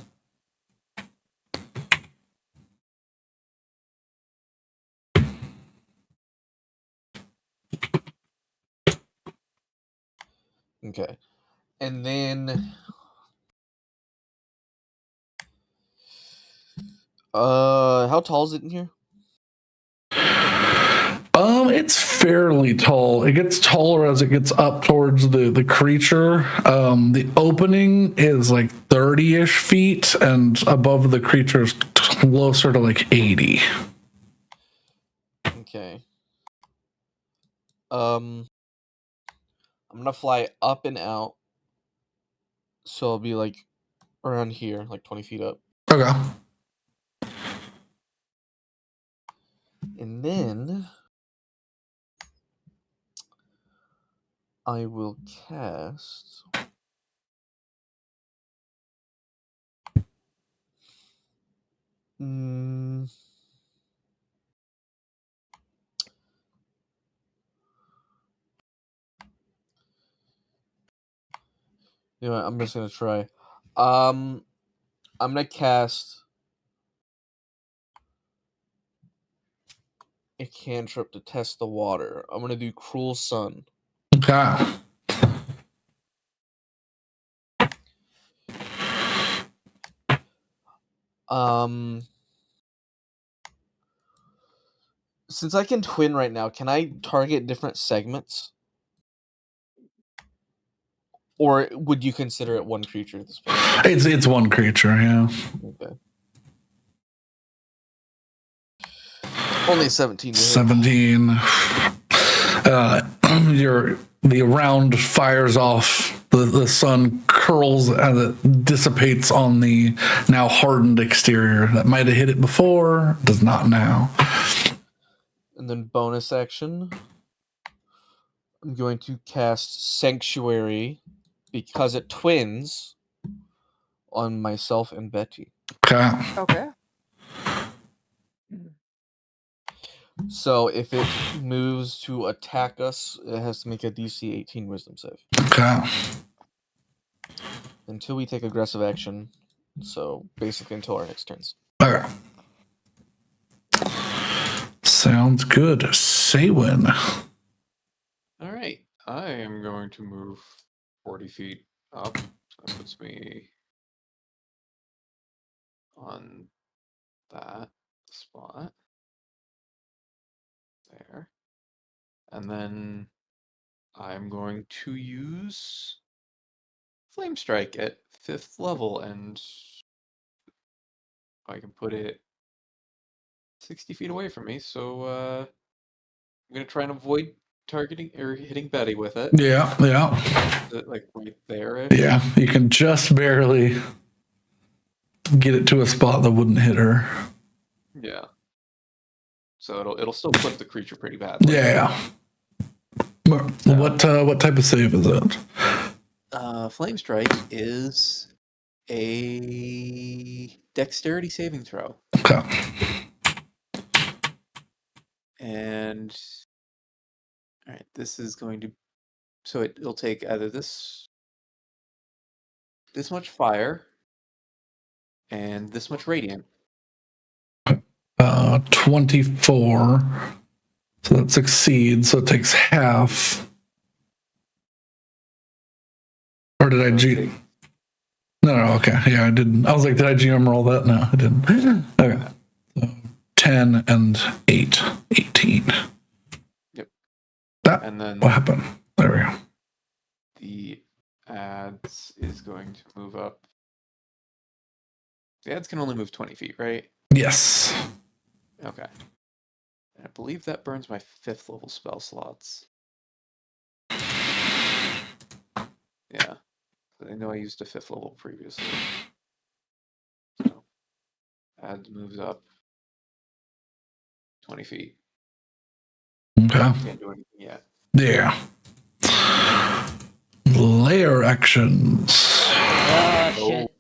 Okay. And then how tall is it in here? It's fairly tall. It gets taller as it gets up towards the creature. The opening is like 30-ish feet, and above the creature is closer to like 80. Okay. I'm gonna fly up and out. So I'll be like around here, like 20 feet up. Okay. And then I will cast you know what, I'm just gonna try. I'm gonna cast a cantrip to test the water. I'm gonna do Cruel Sun. Okay. Since I can twin right now, can I target different segments? Or would you consider it one creature at this point? It's one creature, yeah. Okay. Only 17 to hit. 17. The round fires off. The sun curls as it dissipates on the now hardened exterior that might have hit it before, does not now. And then bonus action, I'm going to cast Sanctuary because it twins on myself and Betty. Okay. Okay. So if it moves to attack us, it has to make a DC 18 Wisdom save Okay. until we take aggressive action. So basically until our next turns. Okay. Sounds good. Saywin. All right. I am going to move 40 feet up. So that puts me on that spot. There. And then I'm going to use Flame Strike at 5th level, and I can put it 60 feet away from me, so I'm going to try and avoid targeting or hitting Betty with it. Yeah, yeah. Is it like right there? Yeah, you can just barely get it to a spot that wouldn't hit her. Yeah. So it'll still clip the creature pretty badly. Yeah. What type of save is it? Flame Strike is a dexterity saving throw. Okay. And all right, this is going to, so it'll take either this much fire and this much radiant. 24. So that succeeds. So it takes half. Or did I G? No, okay. Yeah, I didn't. I was like, did I GM roll that? No, I didn't. Okay. So 10 and 8. 18. Yep. That, And then what happened? There we go. the ads is going to move up. The ads can only move 20 feet, right? Yes. Okay. And I believe that burns my 5th level spell slots. Yeah. I know I used a 5th level previously. So, ads moves up 20 feet. Okay. Can't do anything yet. Yeah. Layer actions. Shit.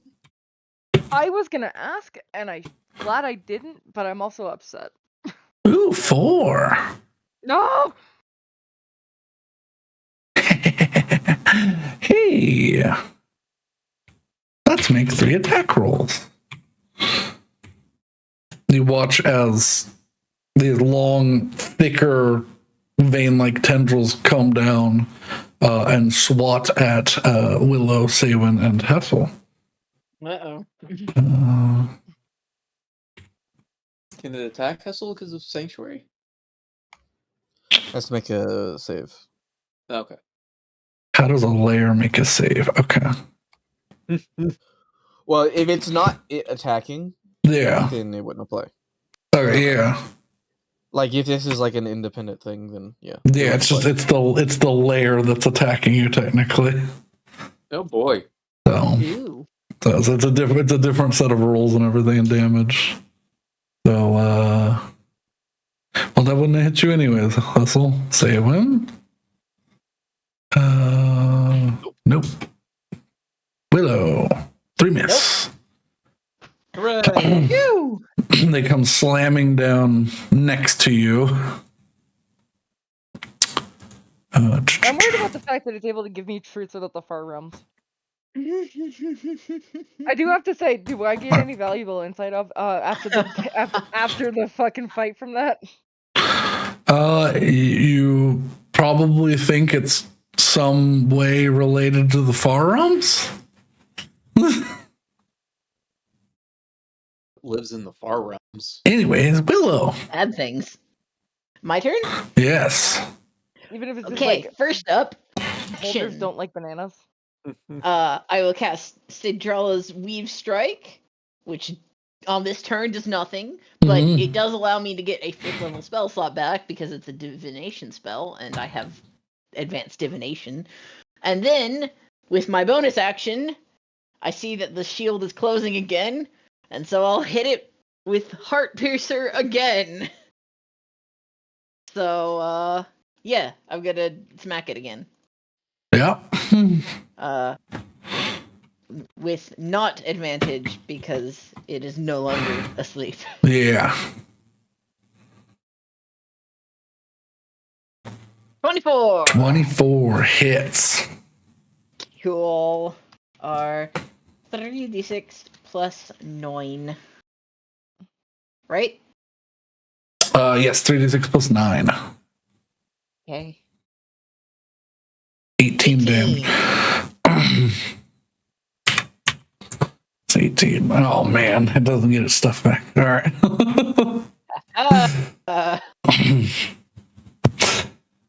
I was gonna ask, and I'm glad I didn't, but I'm also upset. Ooh, 4. No! Hey. Let's make 3 attack rolls. You watch as these long, thicker, vein-like tendrils come down and swat at Willow, Saywin, and Hessel. Uh-oh. Can it attack Hessel because of Sanctuary? Has to make a save. Okay. How does a layer make a save? Okay. Well, if it's not it attacking, Yeah. then it wouldn't apply. Okay, yeah. Like if this is like an independent thing, then yeah. Yeah, it's just it's the layer that's attacking you technically. Oh boy. So Ew. it's a different set of rules and everything and damage. So well, that wouldn't have hit you anyways. Hustle, Saywin. Nope. Willow, 3 miss. Hooray! Ew. They come slamming down next to you. I'm worried about the fact that it's able to give me truths about the far realms. I do have to say, do I gain any valuable insight of after the fucking fight from that? You probably think it's some way related to the far realms. Lives in the far realms. Anyways, Willow. Bad things. My turn? Yes. Even if it's just Okay, like first up, soldiers action. don't like bananas. I will cast Sidrala's Weave Strike, which on this turn does nothing, but Mhm. it does allow me to get a 5th level spell slot back because it's a divination spell, and I have advanced divination. And then, with my bonus action, I see that the shield is closing again, and so I'll hit it with Heart Piercer again. So, yeah, I'm gonna smack it again. Yeah. With not advantage because it is no longer asleep. Yeah. 24. 24 hits. Cool. Are 3d6 plus 9. Right? Yes, 3d6 plus 9. Okay. 18 damage. It's 18. Oh man, it doesn't get its stuff back. All right.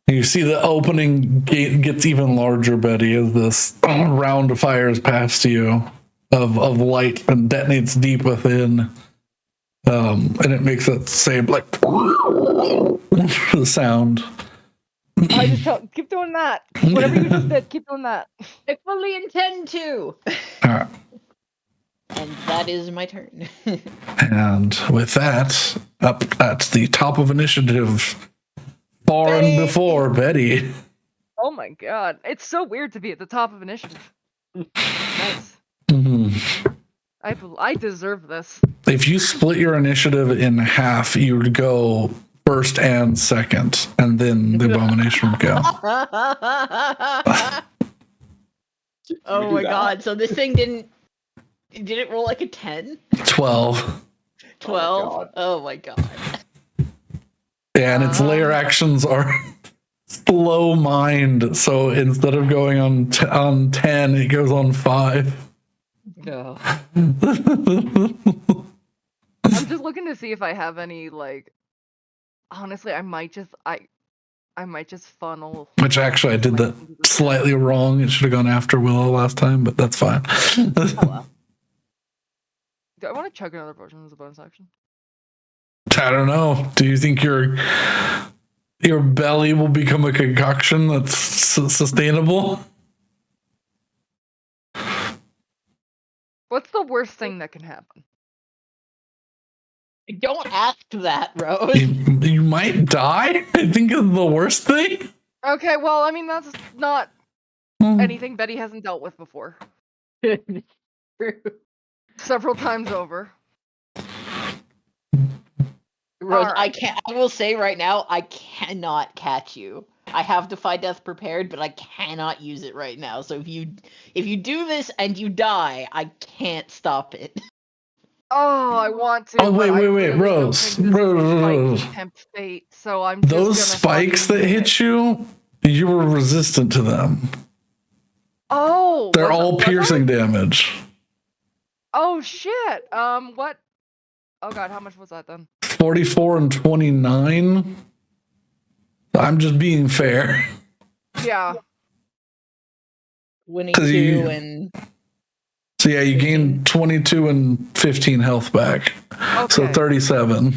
You see the opening gate gets even larger, Betty, as this round fires past you of light and detonates deep within. And it makes that same like the sound. I just keep doing that. Whatever you just did, keep doing that. I fully intend to. All right. And that is my turn. And with that, up at the top of initiative, far and before Betty. Oh my god. It's so weird to be at the top of initiative. Nice. Mm-hmm. I deserve this. If you split your initiative in half, you would go first and second, and then the abomination would go. Oh my god, so this thing did it roll like a 10? 12. 12? Oh my god. And its layer actions are slow mind, so instead of going on 10, it goes on 5. No. I'm just looking to see if I have any like. Honestly, I might just funnel. Which actually I did that slightly wrong. It should have gone after Willow last time, but that's fine. Oh, well. Do I want to chug another potion as a bonus action? I don't know. Do you think your belly will become a concoction that's sustainable? What's the worst thing that can happen? Don't ask that, Rose. You might die, I think, is the worst thing. Okay, well, I mean, that's not anything Betty hasn't dealt with before. Several times over. Rose, Alright. I will say right now, I cannot catch you. I have Defy Death prepared, but I cannot use it right now. So if you do this and you die, I can't stop it. Oh, I want to. Oh, but I wait, really Rose. don't think this Rose. might tempt fate, so I'm Those just gonna spikes that hit you, you were resistant to them. Oh, They're all piercing damage. Oh shit. What? Oh god, how much was that then? 44 and 29. I'm just being fair. Yeah. 22 and. So yeah, you gain 22 and 15 health back. Okay. So 37.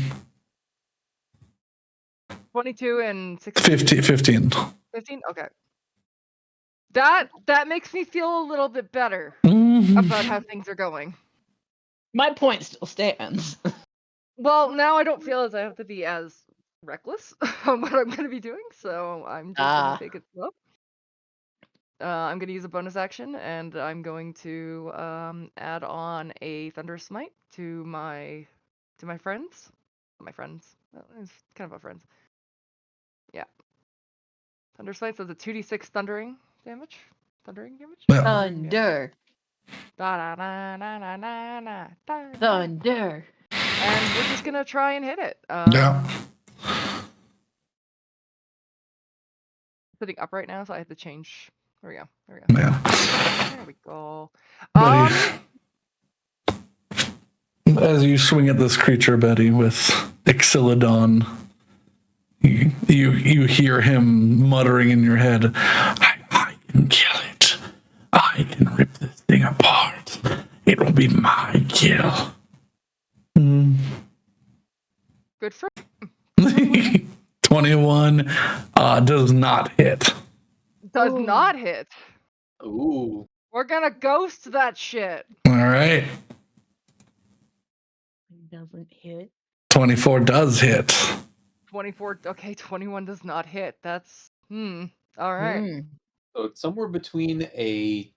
22 and 16. 15. 15? Okay. That makes me feel a little bit better about how things are going. My point still stands. Well, now I don't feel as I have to be as reckless on what I'm going to be doing, so I'm just going to take it slow. I'm going to use a bonus action, and I'm going to add on a Thunder Smite to my friends. My friends. Well, it's kind of a friends. Yeah. Thunder Smite, so it's a 2d6 thundering damage. Thundering damage? Yeah. Thunder. Da-da-da-da-da-da-da. Thunder. And we're just gonna try and hit it. Yeah. Sitting up right now, so I have to change. There we go. Yeah. There we go. As you swing at this creature, Betty, with Ixilodon, you hear him muttering in your head, I can kill it. I can rip this thing apart. It will be my kill. Good for 21 does not hit. does not hit. Ooh. We're gonna ghost that shit. All right. Doesn't hit. 24 does hit. 24. Okay, 21 does not hit. That's all right. So it's somewhere between a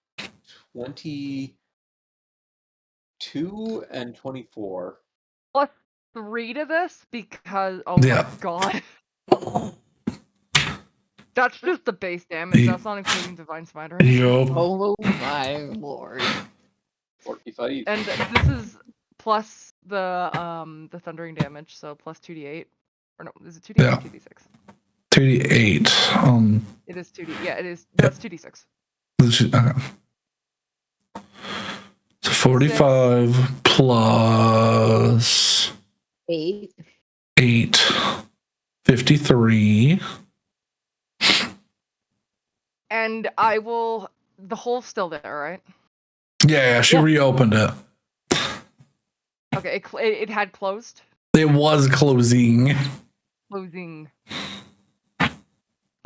22 and 24. Plus 3 to this because my god. That's just the base damage. That's not including Divine Smite or anything. Yup. Oh my lord. 45. And this is plus the thundering damage, so plus 2d8. Or no, is it 2d8 Yeah. or 2d6? 2d8. It is 2d. Yeah, it is. That's 2d6. Okay. So 45 plus 8. 8, 53. And I will. The hole's still there, right? Yeah, she Yeah. reopened it. Okay, it had closed. It was closing. Closing.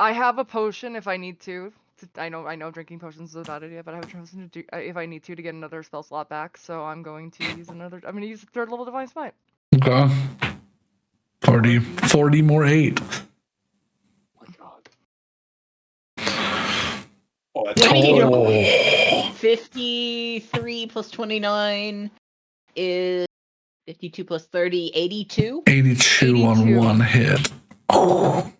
I have a potion if I need to. I know drinking potions is a bad idea, but I have a potion to do if I need to get another spell slot back. So I'm going to use another. I'm going to use the 3rd level Divine Smite. Okay. 40 more 8. Oh my god. Oh, that's Oh. 53 plus 29 is 52 plus 30, 82. 82 on 82. one hit. Oh.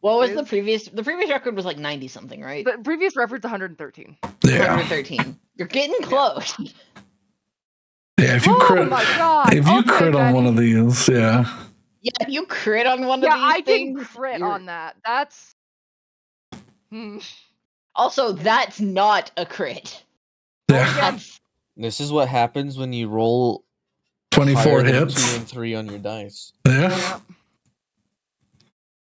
What was the Is- previous? The previous record was like 90 something, right? The previous record's 113. Yeah. 113. You're getting close. Yeah, if you Oh crit, my god! if you Okay, crit on one of Betty. these, yeah. Yeah, if you crit on one Yeah, of these I can things. crit you're- on that. That's. Also, that's not a crit. Yeah. That's This is what happens when you roll 24 higher than hits. 2 and 3 on your dice. Yeah. Yep.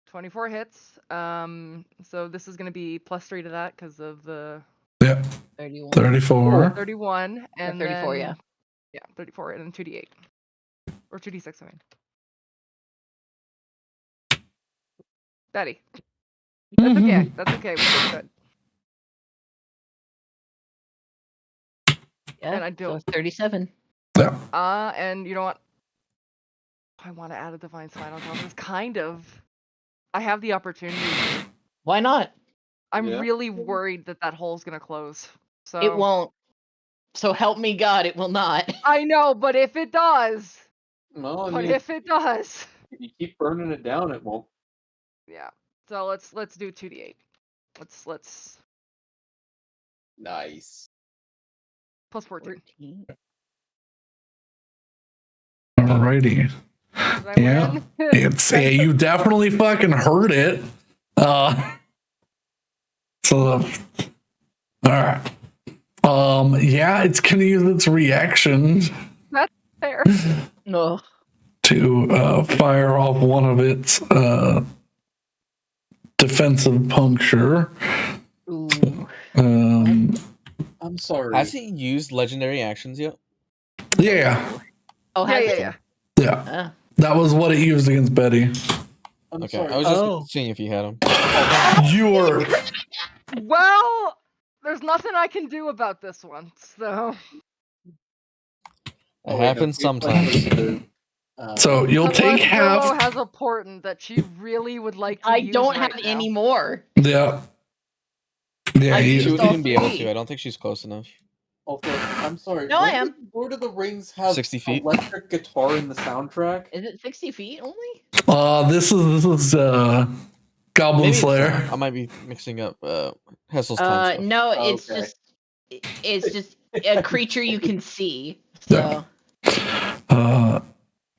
24 hits. So this is going to be plus 3 to that because of the Yeah. 31. 34. 31 and 34, then, yeah. Yeah, 34 and then 2d8 or 2d6. I mean, Betty. That's okay. That's okay. We did good. Yeah, And I so don't. it's 37. Yeah. And you know what? I want to add a Divine Smite on top of this. Kind of. I have the opportunity. Why not? I'm Yeah. really worried that that hole's gonna close. So It won't. So help me God, it will not. I know, but if it does, No, I but mean, if it does, if you keep burning it down, it won't. yeah. So let's do 2d8. Let's Nice. plus 14. 14. Alrighty. Did I Yeah. win? It's you definitely fucking heard it. So all right. Yeah, it's gonna use its reaction Fair. No. to fire off one of its defensive puncture. Ooh. I'm sorry. Has he used legendary actions yet? Yeah. Oh, Yeah, has yeah, it? yeah. Yeah. That was what it used against Betty. I'm Okay, sorry. I was just Oh. seeing if you had him. You were Well, there's nothing I can do about this one. So It Oh, wait, no, happens we played sometimes. the, so you'll unless take Willow half. has a portent that she really would like to I use don't right have now. any more. Yeah. Yeah. I She used You, wouldn't all even be able three. to. I don't think she's close enough. Also, I'm sorry. No, I when am. did Lord of the Rings have 60 feet. electric guitar in the soundtrack? Is it 60 feet only? this is Goblin Maybe it's Slayer. not. I might be mixing up Hessel's time stuff. No, it's Okay. just a creature you can see. Yeah. So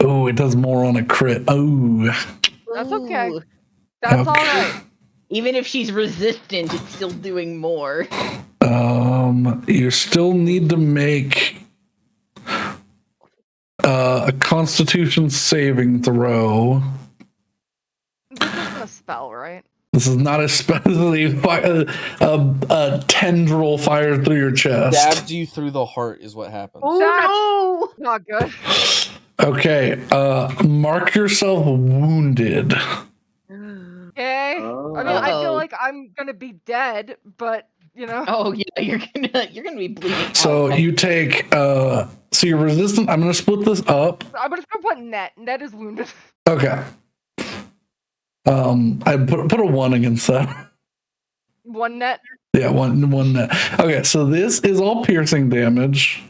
Oh, it does more on a crit. Oh. That's okay. Ooh. That's Okay. all right. Even if she's resistant, it's still doing more. You still need to make a Constitution saving throw. This isn't a spell, right? This is not especially a tendril fired through your chest. Stabbed you through the heart is what happens. Oh Not good. Okay, mark yourself wounded. Okay. Oh. I mean, I feel Uh-oh. like I'm gonna be dead, but you know. Oh yeah, you're gonna be bleeding. So out. you take so you're resistant. I'm gonna split this up. I'm just gonna put net. Net is wounded. Okay. I put a 1 against that. One net. Yeah, one net. Okay, so this is all piercing damage.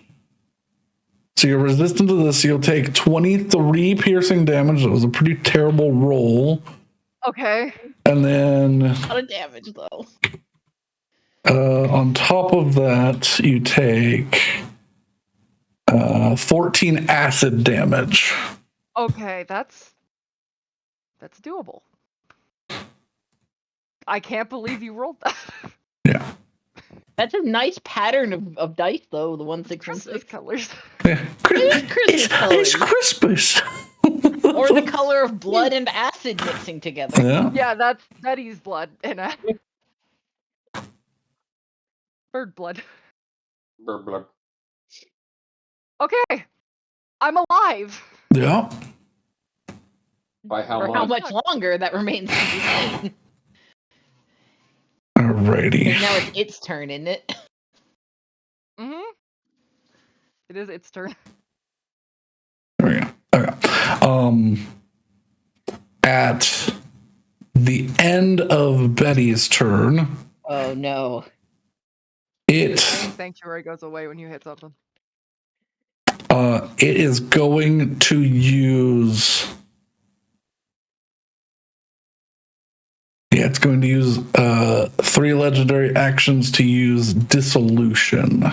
So you're resistant to this. So you'll take 23 piercing damage. That was a pretty terrible roll. Okay. And then A lot of damage, though. on top of that, you take 14 acid damage. Okay, that's doable. I can't believe you rolled that. Yeah. That's a nice pattern of dice, though. The 1, 6, 1, Christmas 6. colors. Yeah. It is Christmas It's colors. Christmas. Or the color of blood and acid mixing together. Yeah. Yeah, that's Betty's blood and bird blood. Blub, blub. Okay, I'm alive. Yeah. By how For much? how much longer, that remains to be seen. Alrighty. Because now it's its turn, isn't it? Mm-hmm. It is its turn. There we go. Okay. At the end of Betty's turn, Oh, no. it Sanctuary goes away when you hit something. it is going to use. Yeah, it's going to use 3 legendary actions to use dissolution.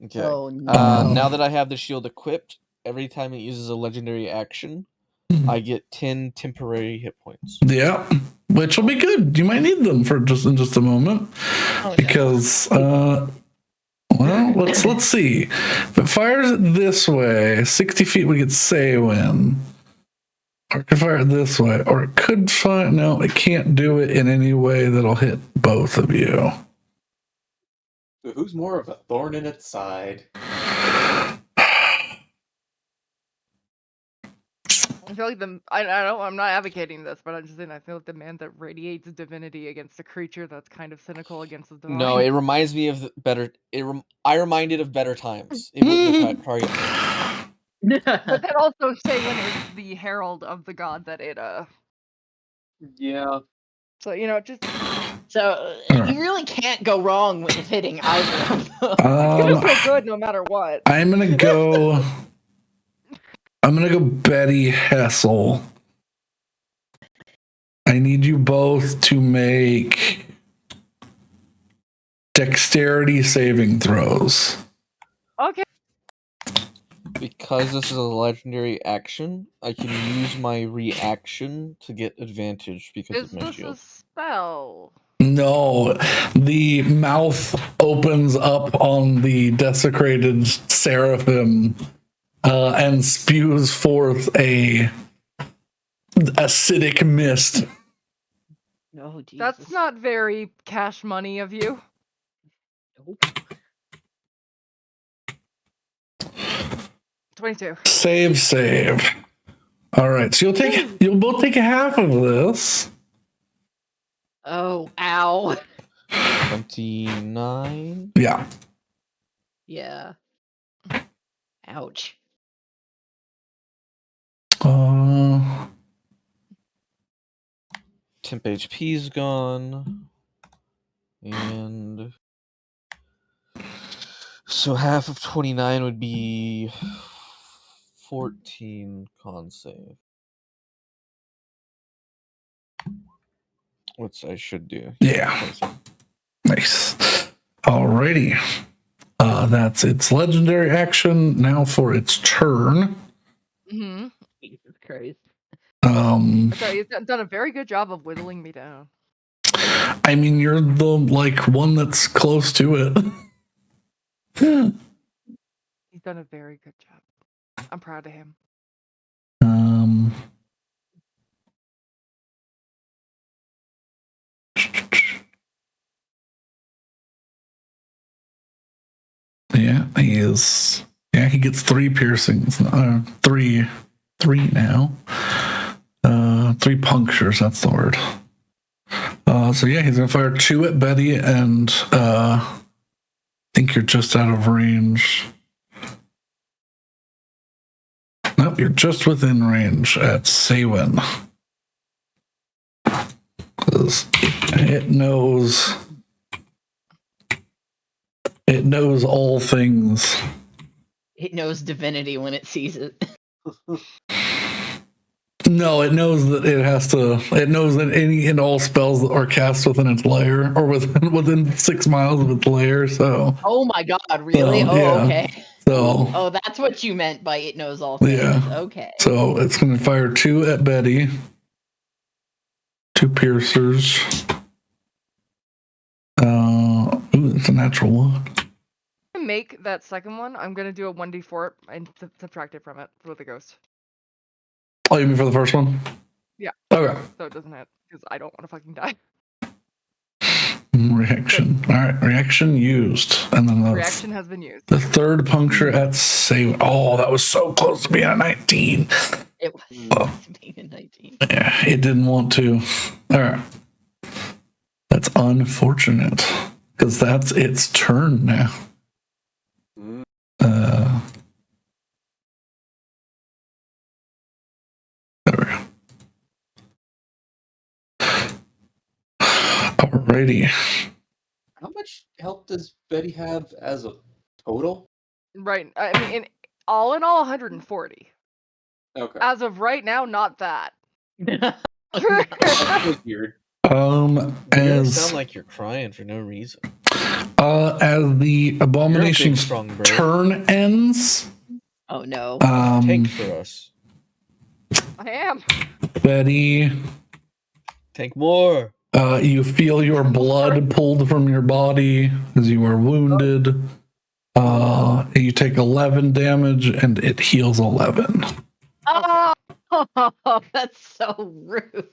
Okay. Oh, no. Now that I have the shield equipped, every time it uses a legendary action, I get 10 temporary hit points. Yeah, which will be good. You might need them for in just a moment, Oh, because well, let's see. If it fires it this way, 60 feet, we get Saywin. Or it could fire it this way, or it could fire. No, it can't do it in any way that'll hit both of you. So who's more of a thorn in its side? I feel like I'm not advocating this, but I'm just saying I feel like the man that radiates divinity against a creature that's kind of cynical against the divine. No, it reminds me of I reminded of better times. It wouldn't have target. But then also Shaylin is the herald of the god that it Yeah. So just So, you really can't go wrong with hitting either of them. it's gonna feel good no matter what. I'm gonna go Betty Hessel. I need you both to make dexterity saving throws. Okay. Because this is a legendary action, I can use my reaction to get advantage because Is of my this shield. a spell? No, the mouth opens up on the desecrated seraphim and spews forth a acidic mist. No, Jesus. That's not very cash money of you. Nope. 22. Save. All right, so you'll both take half of this. Oh, ow. 29. Yeah. Yeah. Ouch. Temp HP's gone. And so half of 29 would be 14 con save. Which I should do. Yeah. Nice. Alrighty. That's its legendary action. Now for its turn. Mm-hmm. Jesus Christ. He's done a very good job of whittling me down. I mean, you're the one that's close to it. He's done a very good job. I'm proud of him. Yeah, he is. Yeah, he gets 3 piercings. 3 now. 3 punctures. That's the word. So yeah, he's gonna fire 2 at Betty, and I think you're just out of range. Nope, you're just within range at Saywin. Because it knows all things. It knows divinity when it sees it. No, it knows that it has to. It knows that any and all spells that are cast within its lair or within 6 miles of its lair. So. Oh my god, really? So, Oh, yeah. okay. So. Oh, that's what you meant by it knows all things. Yeah. Okay. So it's going to fire 2 at Betty. 2 piercers. Ooh, it's a natural 1. To make that second one, I'm gonna do a 1d4 and subtract it from it for the ghost. Oh, you mean for the first one? Yeah. Okay. So it doesn't hit, because I don't want to fucking die. Reaction. All right. Reaction used. And then the Reaction has been used. The third puncture at save. Oh, that was so close to being a 19. It was Oh. being a 19. Yeah, it didn't want to. All right. That's unfortunate because that's its turn now. There we go. Alrighty. How much health does Betty have as a total? Right. I mean, in all, 140. Okay. As of right now, not that. That was weird. You don't As sound like you're crying for no reason. as the abomination's strong bird. turn ends, Oh no. Tank for us. I am. Betty, Tank more. you feel your blood pulled from your body as you are wounded. You take 11 damage and it heals 11. Oh, that's so rude.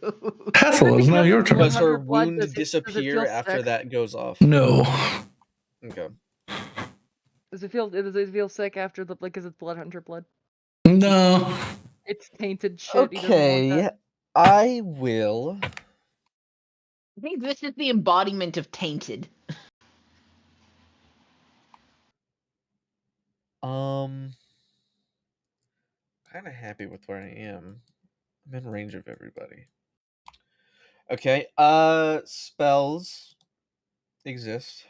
Hassel, it's now your turn. Does her 100 blood, wound does it disappear feel after sick? that goes off? No. Okay. Does it feel sick after the like? Is it blood hunter blood? No. It's tainted shit. He doesn't want that. I will. I think this is the embodiment of tainted. Kind of happy with where I am. I'm in range of everybody. Okay. Spells exist.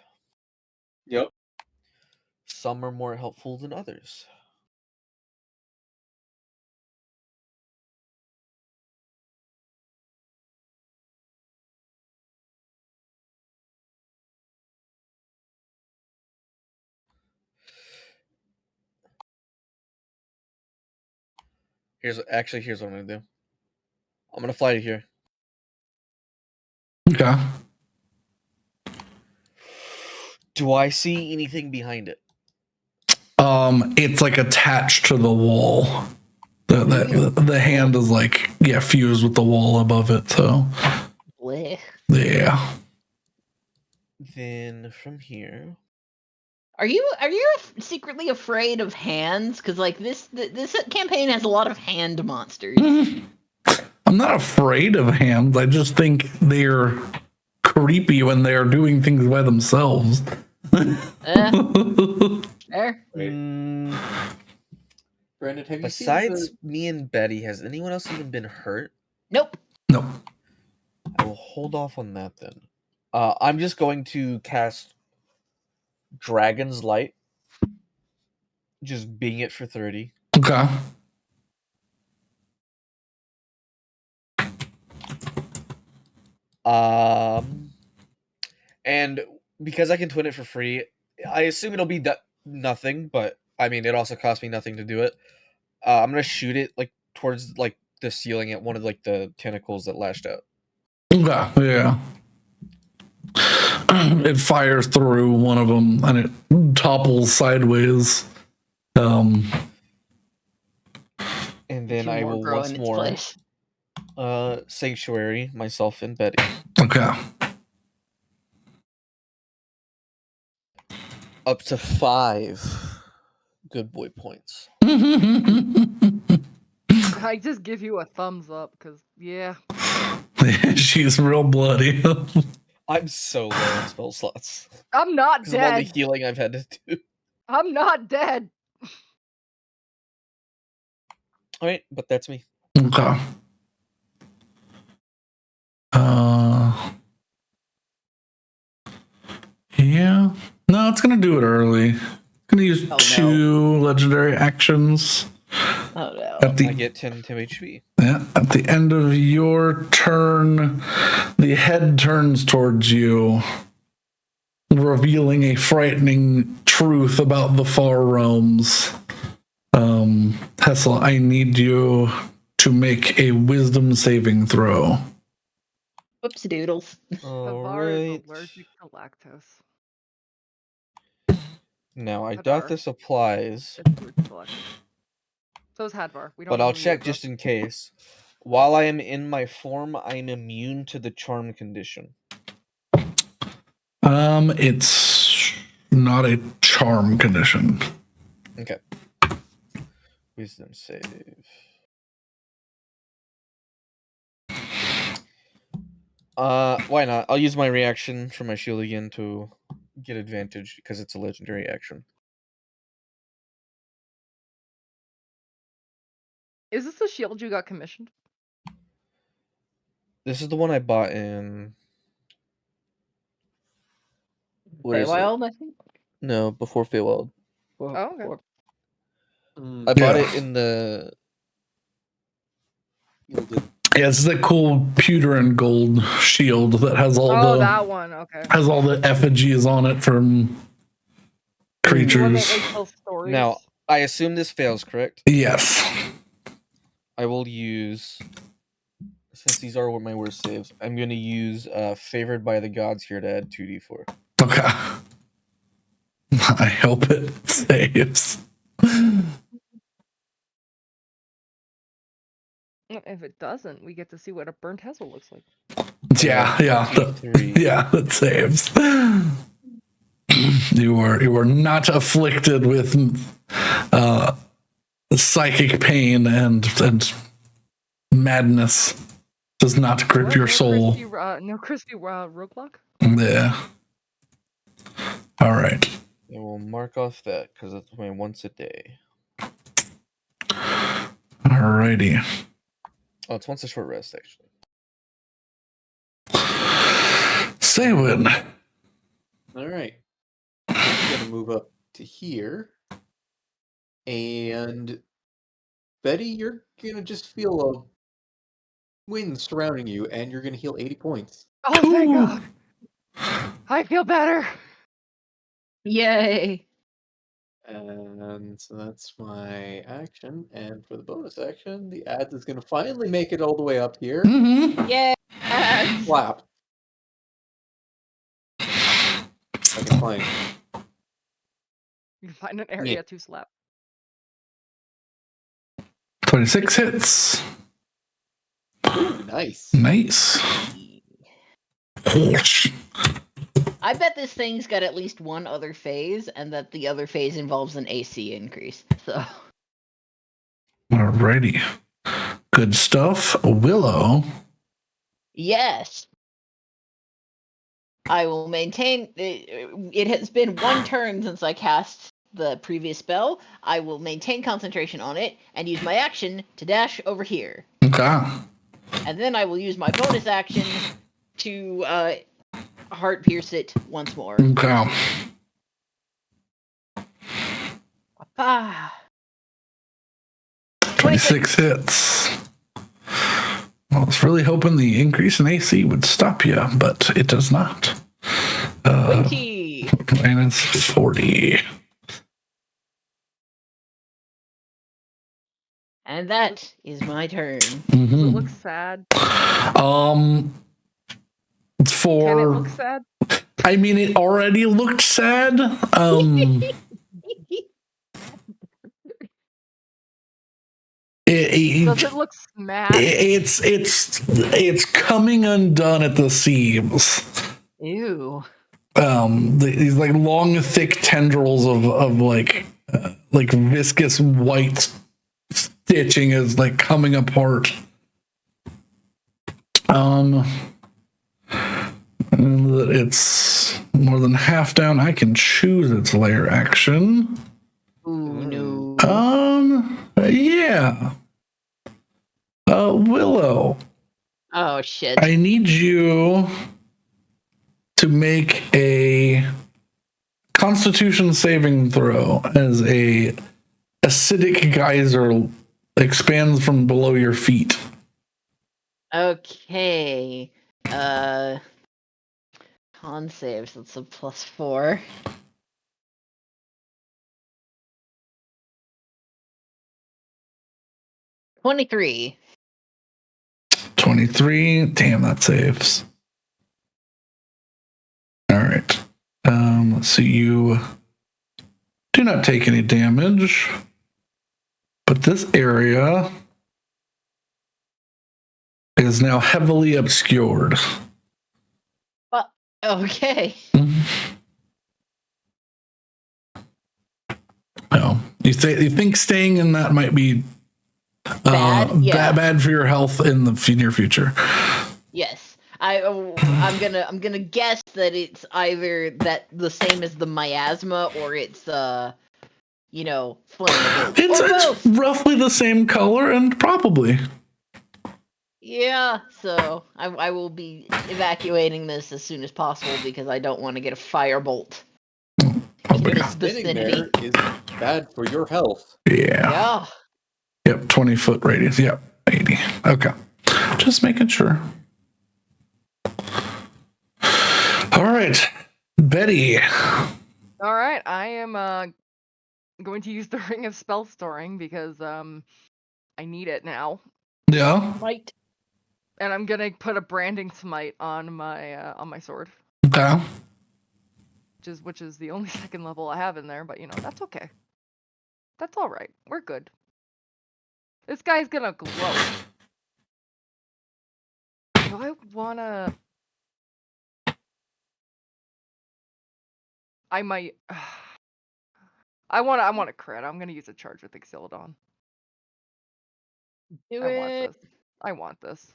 Yep. Some are more helpful than others. Here's what I'm gonna do. I'm gonna fly to here. Okay. Do I see anything behind it? It's like attached to the wall. The hand is like fused with the wall above it. So Blech. yeah. Then from here, Are you secretly afraid of hands? Because like this campaign has a lot of hand monsters. I'm not afraid of hands. I just think they're creepy when they are doing things by themselves. There. Brandon, have you besides seen me and Betty, has anyone else even been hurt? Nope. No. I will hold off on that then. I'm just going to cast Dragon's Light. Just being it for 30. Okay. And because I can twin it for free, I assume it'll be nothing, but I mean, it also cost me nothing to do it. I'm gonna shoot it like towards like the ceiling at one of like the tentacles that lashed out. Okay. Yeah. It fires through one of them and it topples sideways. And then Two I more will grow once in its more place. sanctuary myself and Betty. Okay. Up to 5 good boy points. I just give you a thumbs up because yeah. She's real bloody. I'm so low on spell slots. I'm not Because of all the dead. healing I've had to do. I'm not dead. Alright, but that's me. Okay. Yeah. No, it's gonna do it early. Gonna use 2 legendary actions. Oh no. At the I get 10 HP. Yeah, at the end of your turn, the head turns towards you, revealing a frightening truth about the far realms. Hessel, I need you to make a wisdom saving throw. Whoops doodles. Havar is Alright. allergic to lactose. Now, I Hadvar. doubt this applies, It's allergic to lactose. So is Hadvar. We don't but know I'll who he check is, though. just in case. While I am in my form, I'm immune to the charm condition. It's not a charm condition. Okay. Wisdom save. Why not? I'll use my reaction for my shield again to get advantage because it's a legendary action. Is this the shield you got commissioned? This is the one I bought in. What is it? Feywild, I think. No, before Feywild. Oh, okay. I bought Yeah. it in the. Yeah, it's that cool pewter and gold shield that has all That one. Okay. the effigies on it from The one that creatures. like tells stories. Now, I assume this fails, correct? Yes. I will use. Since these are my worst saves, I'm going to use Favored by the Gods here to add 2d4. Okay. I hope it saves. If it doesn't, we get to see what a burnt Hessel looks like. Yeah, Three. yeah, that saves. You were not afflicted with psychic pain and madness. Does not grip What? your soul. No crispy roadblock? Yeah. All right. I will mark off that because that's my once a day. Alrighty. Oh, it's once a short rest, actually. Saywin. All right. I'm gonna move up to here, and Betty, you're gonna just feel a wind surrounding you, and you're gonna heal 80 points. Oh, thank God. I feel better. Yay. And so that's my action. And for the bonus action, the ad is gonna finally make it all the way up here. Mm-hmm. Yes. Slap. I can find. You can find an area to slap. 26 hits. Ooh, nice. Nice. I bet this thing's got at least one other phase, and that the other phase involves an AC increase. So. Alrighty. Good stuff. Willow. Yes. I will maintain. It has been one turn since I cast the previous spell. I will maintain concentration on it and use my action to dash over here. Okay. And then I will use my bonus action to heart pierce it once more. Okay. Ah. 26 hits. Well, I was really hoping the increase in AC would stop you, but it does not. 20. Minus 40. And that is my turn. Does it Mm-hmm. look sad? Can it For look sad? I mean, it already looked sad. Does it look smashed? It's coming undone at the seams. Ew. These like long, thick tendrils of like viscous white stitching is like coming apart. It's more than half down. I can choose its lair action. Ooh, no. Yeah. Willow. Oh, shit. I need you to make a Constitution saving throw as a acidic geyser expands from below your feet. Okay. Con saves. That's a +4. +23. 23. Damn, that saves. All right. Let's see. You do not take any damage, but this area is now heavily obscured. Okay. No, you think staying in that might be Bad? Yeah. bad for your health in the near future. Yes. I'm gonna guess that it's either the same as the miasma or it's flammable. It's roughly the same color and probably. Yeah, so I will be evacuating this as soon as possible because I don't want to get a firebolt. Spinning there is bad for your health. Yeah. Yep, 20-foot radius. Yep, 80. Okay. Just making sure. All right. Betty. All right, I am going to use the Ring of Spell Storing because I need it now. Yeah. Right. And I'm gonna put a branding smite on my sword. Okay. Which is the only second level I have in there, but that's okay. That's all right. We're good. This guy's gonna glow. Do I wanna? I might. I want to crit. I'm gonna use a charge with Exilodon. Do I it. want this.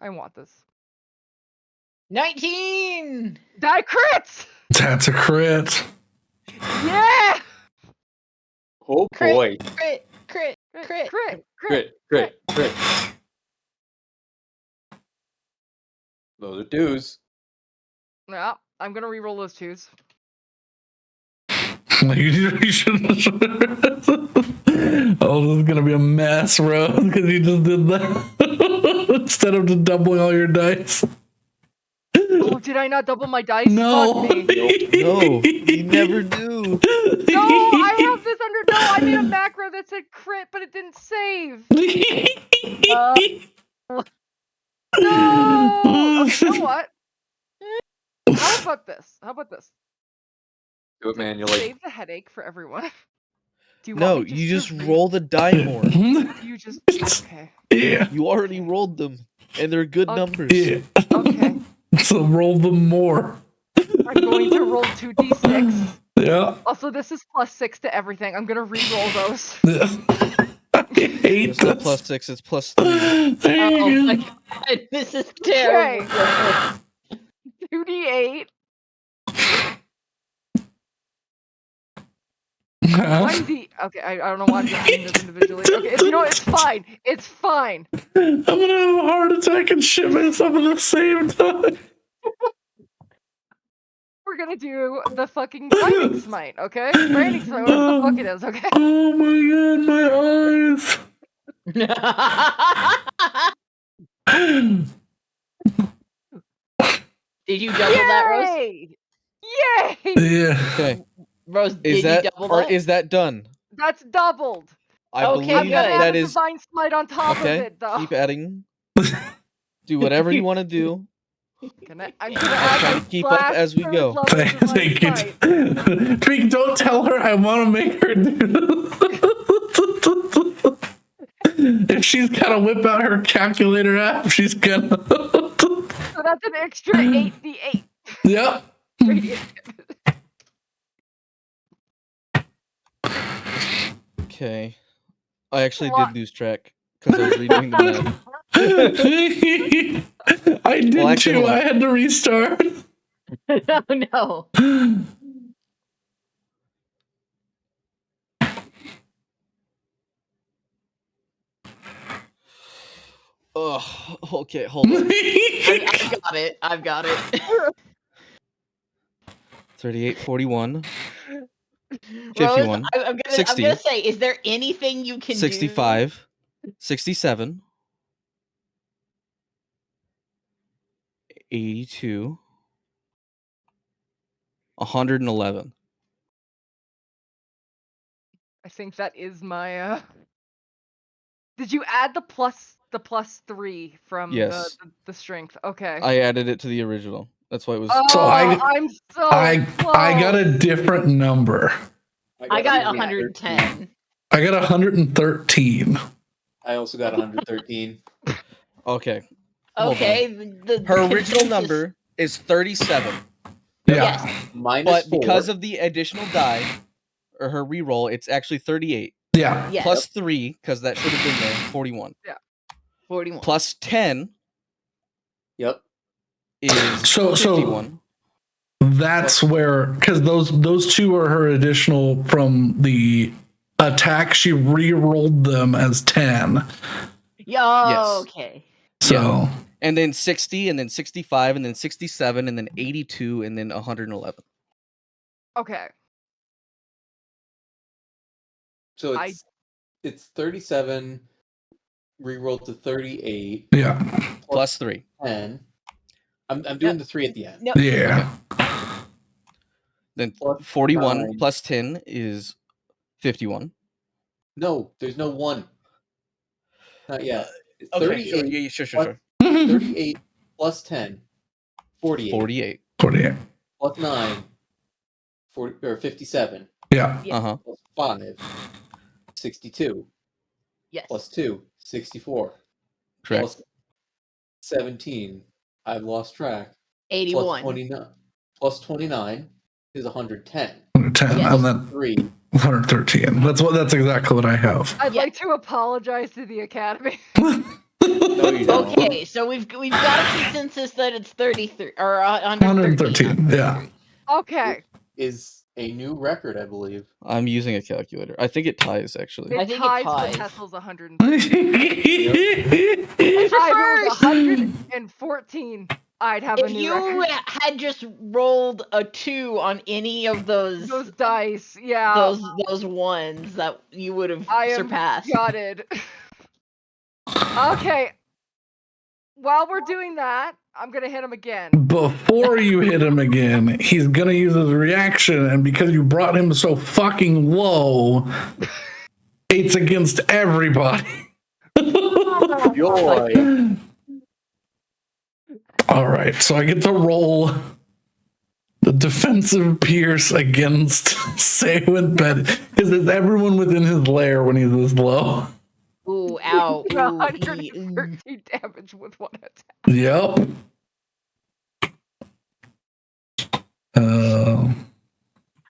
I want this. 19. Die crits! That's a crit. Yeah! Oh boy. Crit. Those are twos. Yeah, I'm gonna re-roll those twos. You should. Oh, this is gonna be a mess, bro, because you just did that instead of just doubling all your dice. Oh, did I not double my dice? No. Fuck me. No, you never do. No, I have this under. No, I made a macro that said crit, but it didn't save. No. Okay, you know what? How about this? Do it manually. Save the headache for everyone. Do you No, want me you to just roll the die more. You just okay. Yeah. You already rolled them, and they're good numbers. Yeah. Okay. So roll them more. I'm going to roll 2d6. Yeah. Also, this is +6 to everything. I'm gonna re-roll those. Yeah. I hate It's not this. +6, it's +3. There Oh you my go. god, this is terrible. Okay. 2d8. 1d. Okay, I don't know why I'm just doing this individually. Okay, it's fine. It's fine. I'm gonna have a heart attack and shit myself at the same time. We're gonna do the fucking blinding smite, okay? Branding smite, whatever the fuck it is, okay? Oh my god, my eyes. Did you double that, Rose? Yay! Yay! Yeah. Okay. Rose, Is did you double that? Is that done? That's doubled. I Okay, believe I'm gonna good. add that a is divine smite on top okay. of it, though. Keep adding. Do whatever you want to do. I'm gonna I'll add try my to keep up last as we third go. level divine Thank you. smite. Tweak, don't tell her I want to make her do If she's gonna whip out her calculator app, she's gonna. So that's an extra 8d8. Yep. Radiant. Okay. I actually did lose track because I was redoing the math. I did Well, actually, too. hold on. I had to restart. No. Oh, okay, hold on. I've got it. 38, 41, Rose, 51, I'm 60, gonna say, is there anything you can 65, 67, 82, 111. I think that is my. Did you add the +3 from Yes. the strength? Okay. I added it to the original. That's why it was. Oh, So I'm so I got close. a different number. I got 110. I got 113. I also got 113. Okay. Hold Okay, Her original consensus- number is 37. Yeah. Yes. Minus But 4. because of the additional die, or her reroll, it's actually 38. Yeah. Yes. Plus 3, because that should have been there, 41. 41. Plus 10 Yep. is So 51. that's where, because those two are her additional from the attack. She re-rolled them as 10. Yeah. Okay. So And then 60, and then 65, and then 67, and then 82, and then 111. Okay. So it's 37 rerolled to 38 yeah. Plus 3. 10. I'm doing the 3 at the end. No. Yeah. Then Plus 41 9. plus 10 is 51. No, there's no 1. Not yet. It's Okay, 38 sure. Yeah, sure. plus 38 plus 10. 48. 48. 48. Plus 9. 40, or 57. Yeah. Yeah. Uh-huh. Plus 5. 62. Yes. Plus 2. 64. Correct. Plus 17. I've lost track. 81. Plus 29. Plus 29 is 110. 10 Yes. and then 3. 113. That's exactly what I have. I'd Yeah. like to apologize to the Academy. No, you don't. Okay, so we've got a consensus that it's 33 or 113. 113. Yeah. Okay. Is a new record, I believe. I'm using a calculator. I think it ties, actually. I It think it ties, but ties. Hessel's 113. I If I rolled prefer- 114, I'd have a If new you record. had just rolled a 2 on any of those Those dice, yeah. those ones, that you would have I am surpassed. gutted. Okay. While we're doing that, I'm gonna hit him again. Before you hit him again, he's gonna use his reaction, and because you brought him so fucking low, it's against everybody. Joy. All right, so I get to roll the defensive pierce against Say with Betty. Because it's everyone within his lair when he's this low. Ooh, ow. Ooh, 113 damage with one attack. Yep.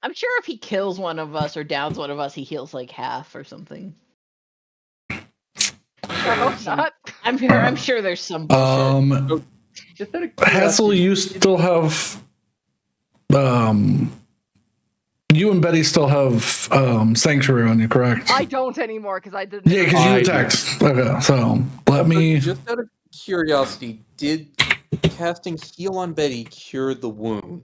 I'm sure if he kills one of us or downs one of us, he heals like half or something. I hope not. I'm sure there's some bullshit. Just out of Hassel, curiosity, you still have you and Betty still have Sanctuary on you, correct? I don't anymore because I didn't. Yeah, because you I attacked. Okay, so let me. just out of curiosity, did casting Heal on Betty cure the wound?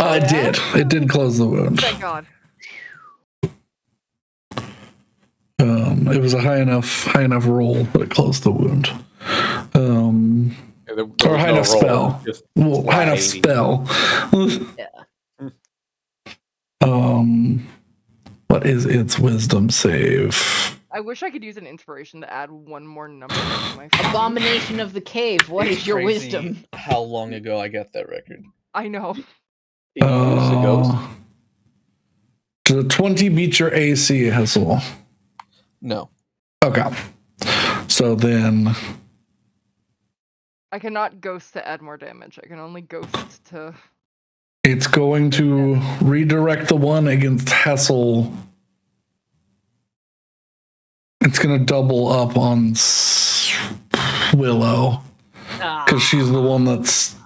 It did. It did close the wound. Thank God. It was a high enough roll that it closed the wound. Or high enough spell. Well, high enough spell. What is its wisdom save? I wish I could use an inspiration to add one more number to my Abomination of the Cave. What is your Crazy wisdom? How long ago I got that record? I know. Does a 20 beat your AC, Hessel? No. Okay. So then I cannot ghost to add more damage. I can only ghost to. it's going to redirect the one against Hessel. It's going to double up on Willow because she's the one that's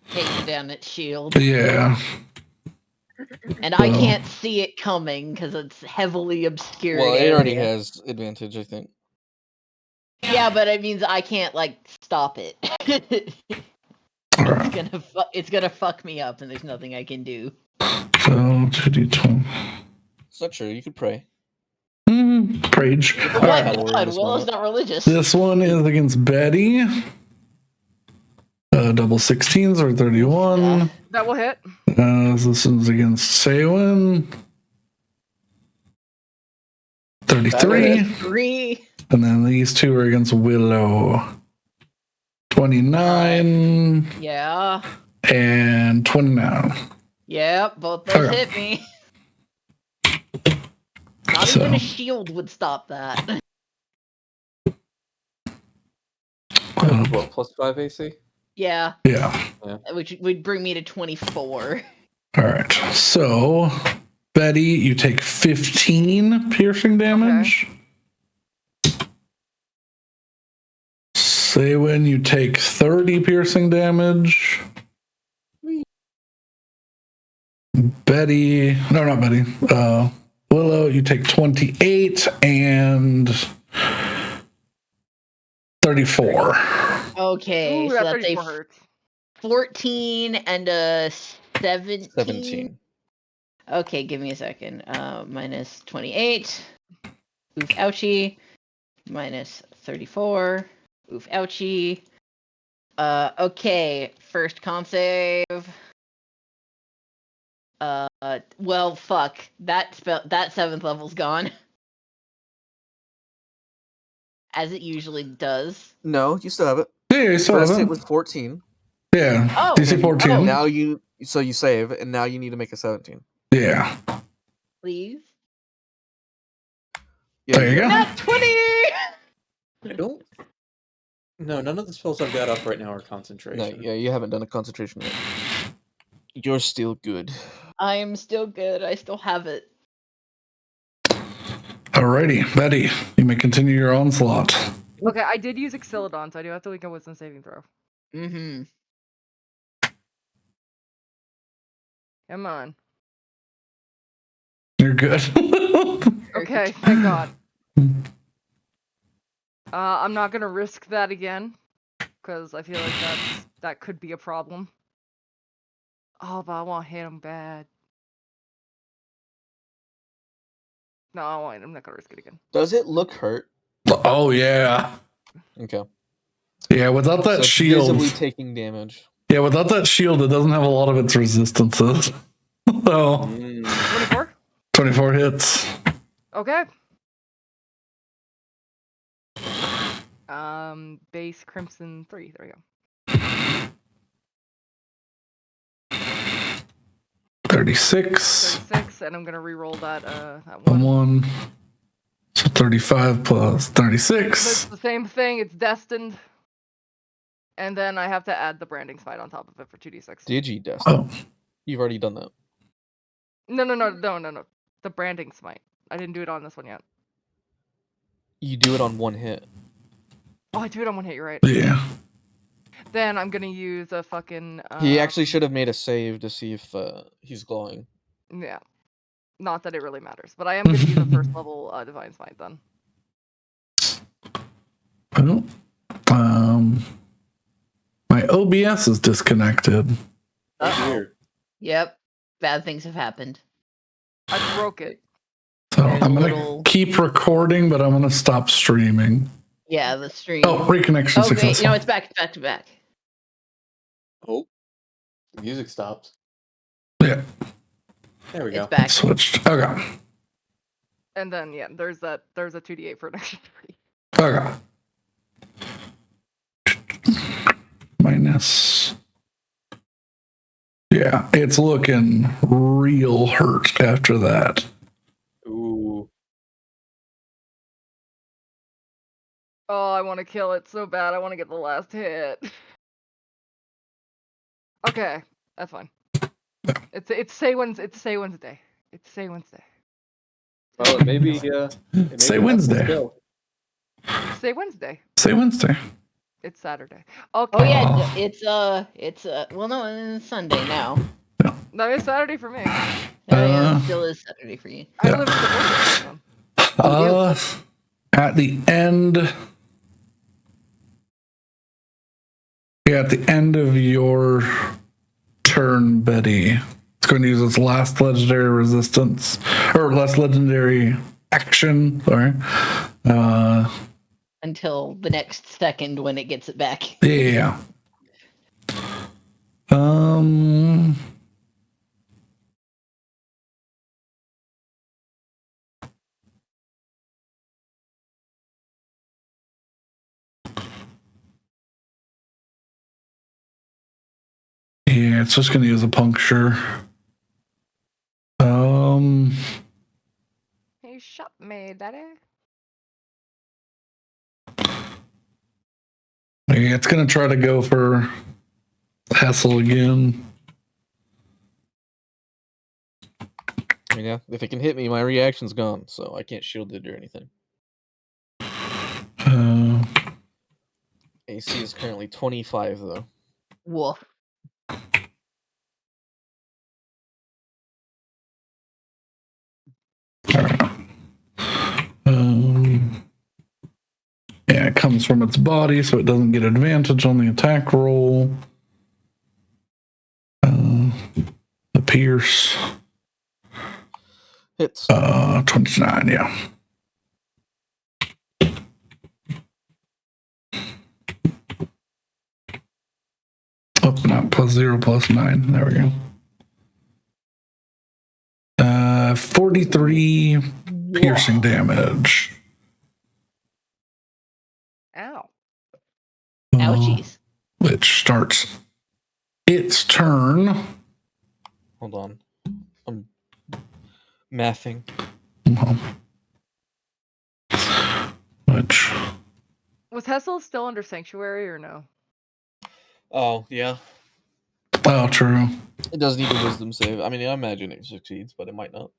Taking down its shield. yeah. And I can't see it coming because it's heavily obscured. Well, it already area. has advantage, I think. Yeah, but it means I can't stop it. It's gonna fuck me up, and there's nothing I can do. So 2d20. It's not true. You could pray. Prage. Oh All my right. god, Willow's not religious. This one is against Betty. Double 16s or 31. That will hit. This one's against Saywin. 33. 3. And then these two are against Willow. 29 Yeah. and 29. Yep, both those Okay. hit me. Not So- even a shield would stop that. What, +5 AC? Yeah, Yeah. which would bring me to 24. All right. So, Betty, you take 15 piercing damage. Saywin, you take 30 piercing damage. Betty, no, not Betty. Willow, you take 28 and 34. Okay, Ooh, so that that's 34 a hurts. 14 and a 17. 17. Okay, give me a second. Minus 28. Oof, ouchie. Minus 34. Oof, ouchie. Okay, first con save. Well, fuck. That 7th level's gone. As it usually does. No, you still have it. Yeah, you still First have hit it. was 14. Yeah. Oh. DC 14. Now you save, and now you need to make a 17. Yeah. Please. Yeah, There you go. Nat 20! I don't. No, none of the spells I've got up right now are No, concentration. yeah, you haven't done a concentration yet. You're still good. I am still good. I still have it. Alrighty, Betty, you may continue your onslaught. Okay, I did use Exilodon, so I do have to make a wisdom saving throw. Mm-hmm. Come on. You're good. Okay, thank God. I'm not gonna risk that again, because I feel like that could be a problem. Oh, but I want to hit him bad. No, I'm not gonna risk it again. Does it look hurt? Oh yeah. Okay. Yeah, without that So it's shield. visibly taking damage. Yeah, without that shield, it doesn't have a lot of its resistances. So 24? 24 hits. Okay. Base Crimson 3. There we go. 36. 36, and I'm gonna re-roll that A one. 1. So 35 plus It's 36. the same thing. It's destined. And then I have to add the branding smite on top of it for 2d6. Digidest. Oh, You've already done that. No. The branding smite. I didn't do it on this one yet. You do it on one hit. Oh, I do it on one hit. You're right. yeah. Then I'm gonna use a fucking. He actually should have made a save to see if he's glowing. Yeah. Not that it really matters, but I am gonna use a first level divine smite then. Well, my OBS is disconnected. Uh-oh. Weird. Yep. Bad things have happened. I broke it. So There's a I'm going to little- keep recording, but I'm going to stop streaming. Yeah, the stream. Oh, reconnection Okay, successful. it's back to back. Oh, the music stopped. Yeah, There we go. It's back. switched. Okay. And then yeah, there's a 2d8 for an extra 3. Okay. Minus. Yeah, it's looking real hurt after that. Ooh. Oh, I want to kill it so bad. I want to get the last hit. Okay, that's fine. It's say Wednesday. It's say Wednesday. It's say Wednesday. Well, it may be. Say Wednesday. Say Wednesday. Say Wednesday. It's Saturday. Okay. Oh yeah, it's well no, it's Sunday now. No, it's Saturday for me. Yeah, it still is Saturday for you. I live in the At the end. Yeah, at the end of your turn, Betty, it's going to use its last legendary resistance or last legendary action. Sorry. Until the next second when it gets it back. Yeah. Yeah, it's just gonna use a puncture. Hey, shot me, daddy. Yeah, it's gonna try to go for Hessel again. I mean, yeah, if it can hit me, my reaction's gone, so I can't shield it or anything. AC is currently 25, though. Woof. Yeah, it comes from its body, so it doesn't get advantage on the attack roll. The pierce. Hits. 29, yeah. Oh, not +0, +9. There we go. 43 piercing damage. Ow. Ouchies. Which starts its turn. Hold on. I'm mathing. Which. Was Hessel still under sanctuary or no? Oh, yeah. Oh, true. It does need a wisdom save. I mean, I imagine it succeeds, but it might not.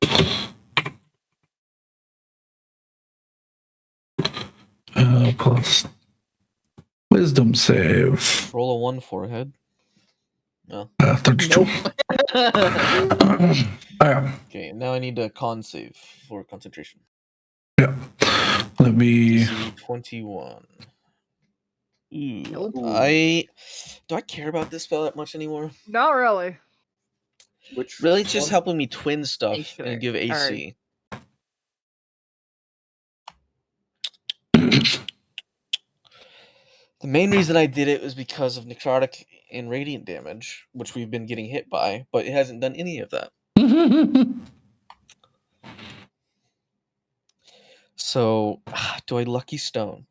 Plus wisdom save. Roll a 1 forehead. No. 32. Okay, now I need a con save for concentration. Yeah. Let me. DC 21. Ooh. Nope. Do I care about this spell that much anymore? Not really. Which Really, it's just one? helping me twin stuff Sanctuary. and give AC. The main reason I did it was because of necrotic and radiant damage, which we've been getting hit by, but it hasn't done any of that. So, do I Lucky Stone?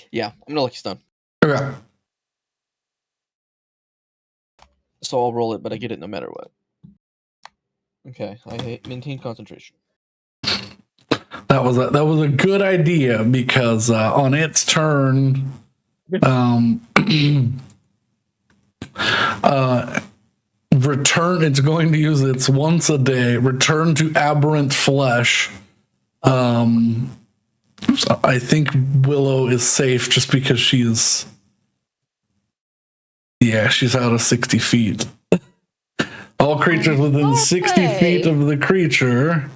Yeah, I'm gonna Lucky Stone. Okay. So I'll roll it, but I get it no matter what. Okay, I maintain concentration. That was a good idea because on its turn, return. It's going to use its once a day return to aberrant flesh. So I think Willow is safe just because she's out of 60 feet. All creatures within 60 feet of the creature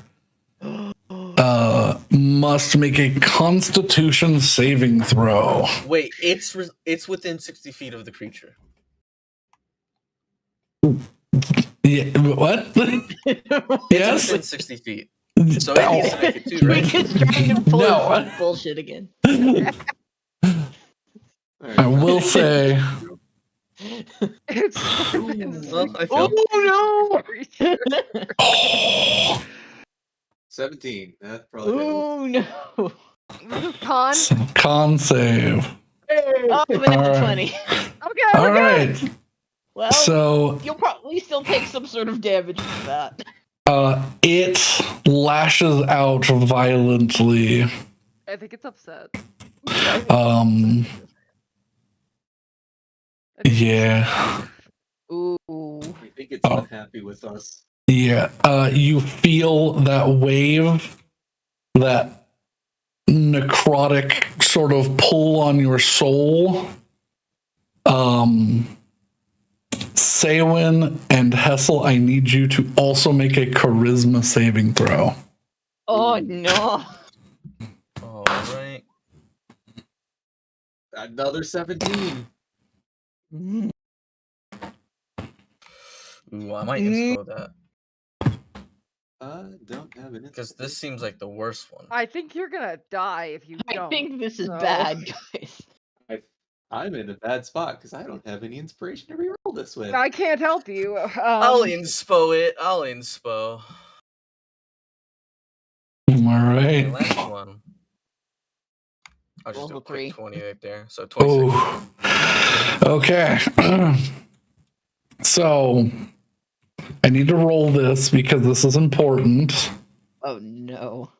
must make a Constitution saving throw. Wait, it's within 60 feet of the creature. Yeah, what? It's Yes? within 60 feet. So it needs to make it too, right? Rick is trying to pull No. his bullshit again. I will say, It's Well, I failed. Oh no! 17. That probably fails. Oh no! This is con. con save. Oh, but All that's right. funny. Okay, All we're right. good. Well, So you'll probably still take some sort of damage from that. it lashes out violently. I think it's upset. Yeah. Ooh. I think it's unhappy with us. Yeah. You feel that wave, that necrotic sort of pull on your soul. Saywin and Hessel, I need you to also make a charisma saving throw. Oh no! All right. Another 17. Ooh, I might inspo that. Don't have an Because this seems like the worst one. I think you're gonna die if you I don't. think this is so- bad, guys. I'm in a bad spot because I don't have any inspiration to reroll this with. I can't help you. I'll inspo it. I'll inspo. All The right. last one. I'll just do Level a quick 3. 20 right there. So 26. Oh. Okay. So I need to roll this because this is important. Oh no.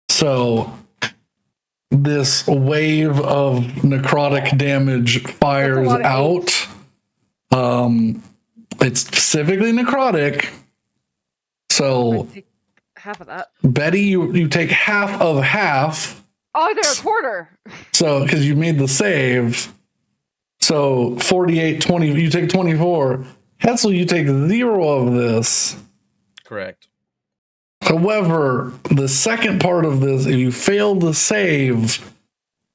So this wave of necrotic damage fires lot of out. It's specifically necrotic. So I take half of that. Betty, you take half of half. Oh, they're a quarter. So because you made the save. So 48, 20, you take 24. Hetzel, you take 0 of this. Correct. However, the second part of this, if you fail to save,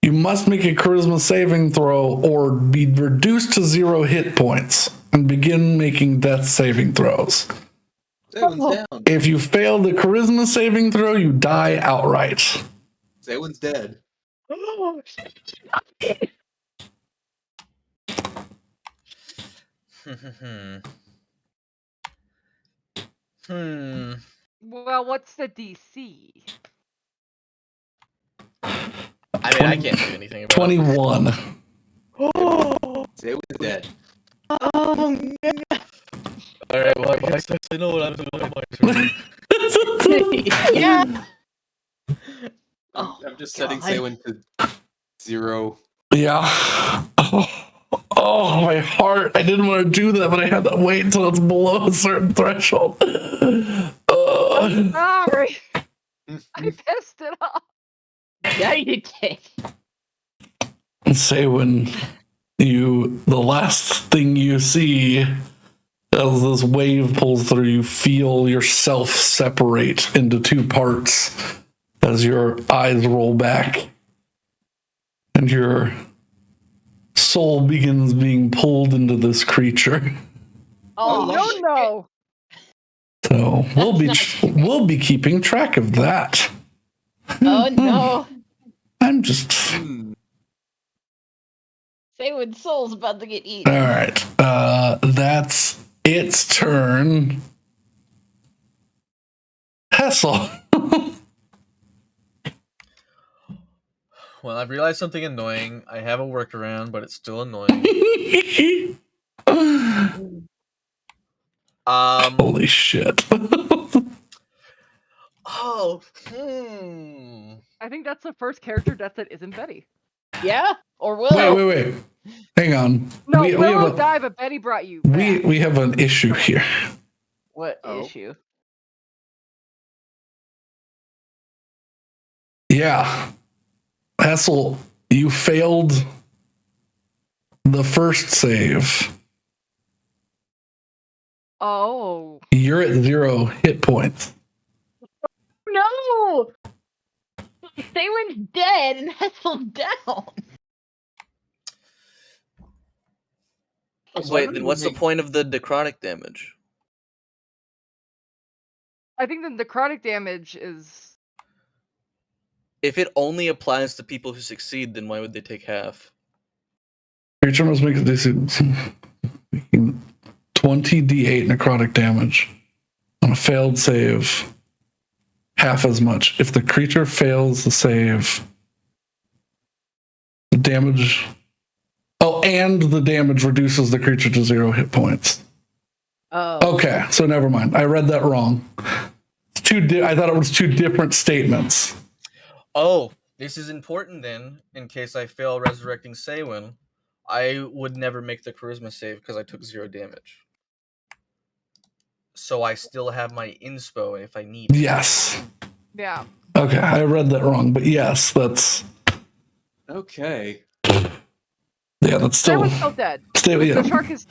you must make a charisma saving throw or be reduced to 0 hit points and begin making death saving throws. Zaywood's down. If you fail the charisma saving throw, you die outright. Zaywood's dead. Well, what's the DC? I mean, I can't do anything about 21. Zaywood's dead. Oh no. it. Alright, well, I guess I know what I'm doing. Yeah. Oh, I'm just setting God. Zaywin to 0. Yeah. Oh, my heart. I didn't want to do that, but I had to wait until it's below a certain threshold. Sorry, I pissed it off. Yeah, you did. Say when the last thing you see as this wave pulls through, you feel yourself separate into 2 parts as your eyes roll back and your soul begins being pulled into this creature. Oh No. So That's not we'll be keeping track of that. Oh no. I'm just Saywood's soul's about to get eaten. all right. That's its turn. Hessel. Well, I've realized something annoying. I have a workaround, but it's still annoying. Holy shit. Oh, I think that's the first character death that isn't Betty. Yeah? Or Willow? Wait. Hang on. No, we Willow have died, but Betty brought you we back. we have an issue here. What Oh. issue? Yeah. Hessel, you failed the first save. Oh. You're at 0 hit points. No! Saywood's dead and Hetzel's down. wait. Then what's the point of the necrotic damage? I think the necrotic damage is. If it only applies to people who succeed, then why would they take half? Creature must make a DC 20d8 necrotic damage on a failed save. Half as much. If the creature fails the save, the damage. Oh, and the damage reduces the creature to 0 hit points. Oh. Okay, so never mind. I read that wrong. I thought it was 2 different statements. Oh, this is important then. In case I fail resurrecting Saywin, I would never make the charisma save because I took 0 damage. So I still have my inspo if I need it. Yes. Yeah. Okay, I read that wrong, but yes, that's Okay. yeah, that's still. Saywood's still dead. Yeah. The shark is.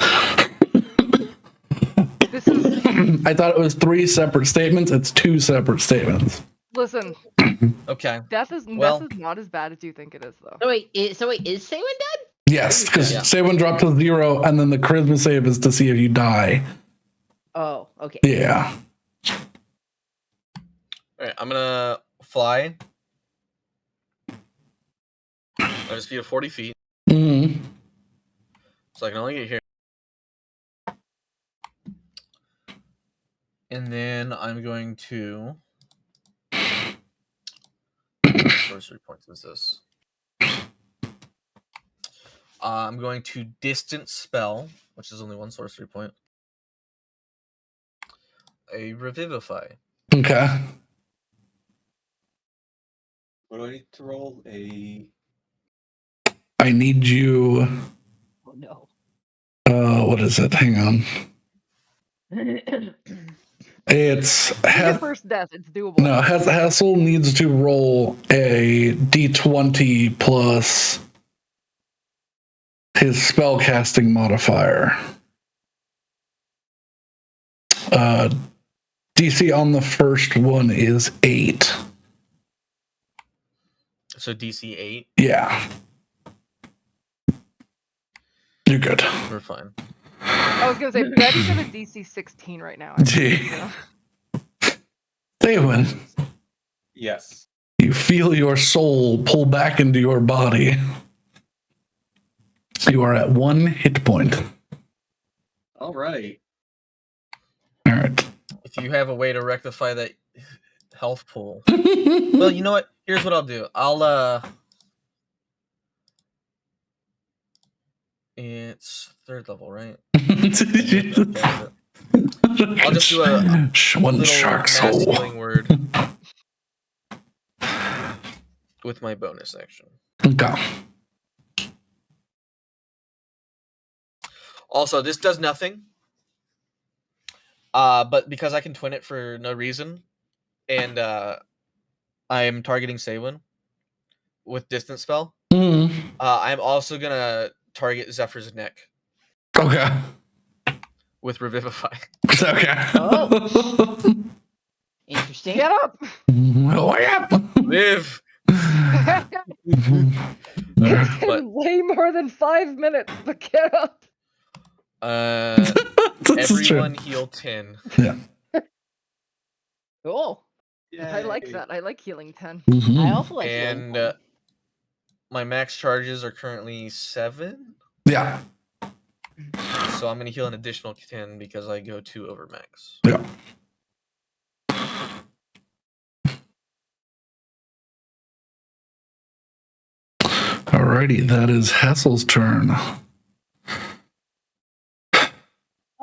This is. I thought it was 3 separate statements. It's 2 separate statements. Listen, Okay. death is not as bad as you think it is, though. So wait, is Saywood dead? Yes, because Yeah. say one dropped to 0, and then the charisma save is to see if you die. Oh, okay. Yeah. Alright, I'm gonna fly at a speed of 40 feet. Mm-hmm. So I can only get here. And then I'm going to... How many sorcery points is this? I'm going to distance spell, which is only one sorcery point. A revivify. Okay. What do I need to roll? I need you. Oh no. What is it? Hang on. It's This is your first death. It's doable. no. Hassel needs to roll a d20 plus his spellcasting modifier. DC on the first one is 8. So DC 8. Yeah. You're good. We're fine. I was gonna say Betty's at a DC 16 right now. Gee. So. David, Yes. you feel your soul pull back into your body. You are at 1 hit point. All right. All right. If you have a way to rectify that health pool. Well, you know what? Here's what I'll do. It's 3rd level, right? I'll just do a one little shark mass soul. healing word with my bonus action. Okay. Also, this does nothing. But because I can twin it for no reason, and I'm targeting Saywin with distance spell, I'm also gonna target Zephyr's neck Okay. with Revivify. Okay. Oh. Interesting. Get up! Oh, yeah. Live. It's But been way more than 5 minutes, but get up. Everyone heal 10. Yeah. Cool. I like that. I like healing 10. I also like healing And 10. my max charges are currently 7. Yeah. So I'm gonna heal an additional 10 because I go 2 over max. Yeah. Alrighty, that is Hassel's turn. Oh,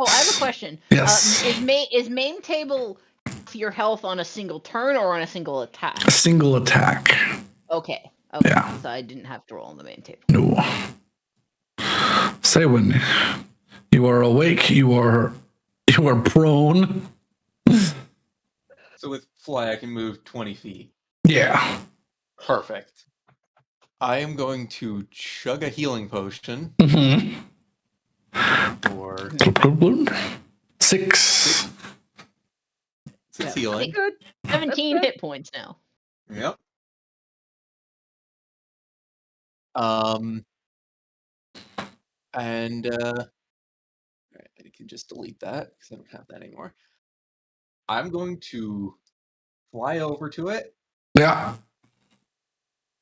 I have a question. Yes. Is maim table your health on a single turn or on a single attack? A single attack. Okay. Yeah. So I didn't have to roll on the main table. No. Say when you are awake, you are prone. So with fly, I can move 20 feet. Yeah. Perfect. I am going to chug a healing potion Mm-hmm. for 6. 6 healing. Good. 17 That's hit points now. Yep. And I can just delete that because I don't have that anymore. I'm going to fly over to it Yeah.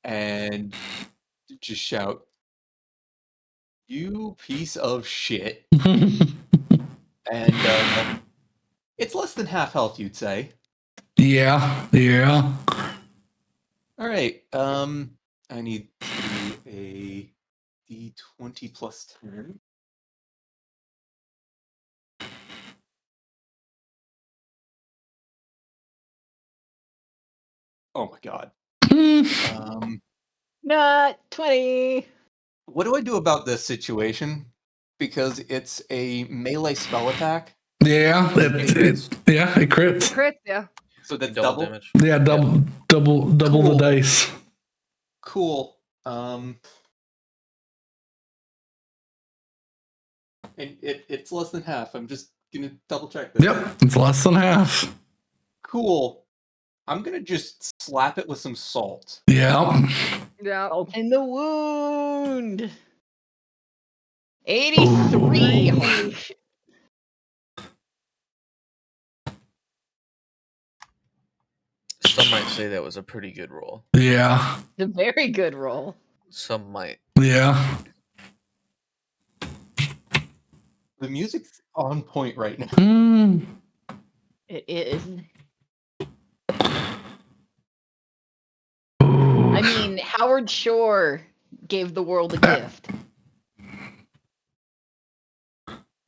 and just shout, "You piece of shit!" And it's less than half health, you'd say. Yeah. Yeah. All right. I need to do a d20 plus 10. Oh my god. Not 20. What do I do about this situation? Because it's a melee spell attack. Yeah. It crits. It crits. Crits, yeah. So that's Double double. damage. Yeah, double Cool. the dice. Cool. And it's less than half. I'm just gonna double check this. Yep, it's less than half. Cool. I'm gonna just slap it with some salt. Yeah. Yeah. Salt in the wound. 83. Ooh. Holy shit. Some might say that was a pretty good roll. Yeah. It's a very good roll. Some might. Yeah. The music's on point right now. Mm. It is. Ooh. I mean, Howard Shore gave the world a gift.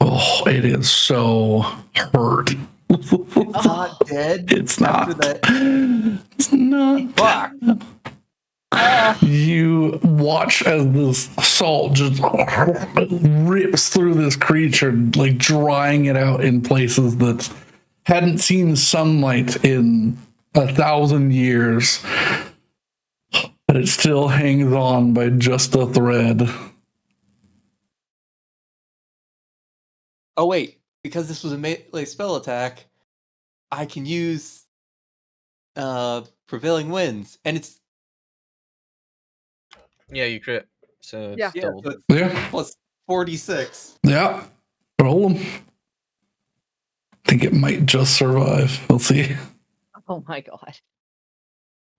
Oh, it is so hurt. It's not dead. It's not. After that. It's not. Fuck. You watch as this salt just rips through this creature, like drying it out in places that hadn't seen sunlight in 1,000 years. But it still hangs on by just a thread. Oh wait, because this was a melee spell attack, I can use prevailing winds, and it's Yeah, you crit. So it's Yeah. doubled. so it's Yeah. plus 46. Yeah. Roll them. I think it might just survive. We'll see. Oh my god.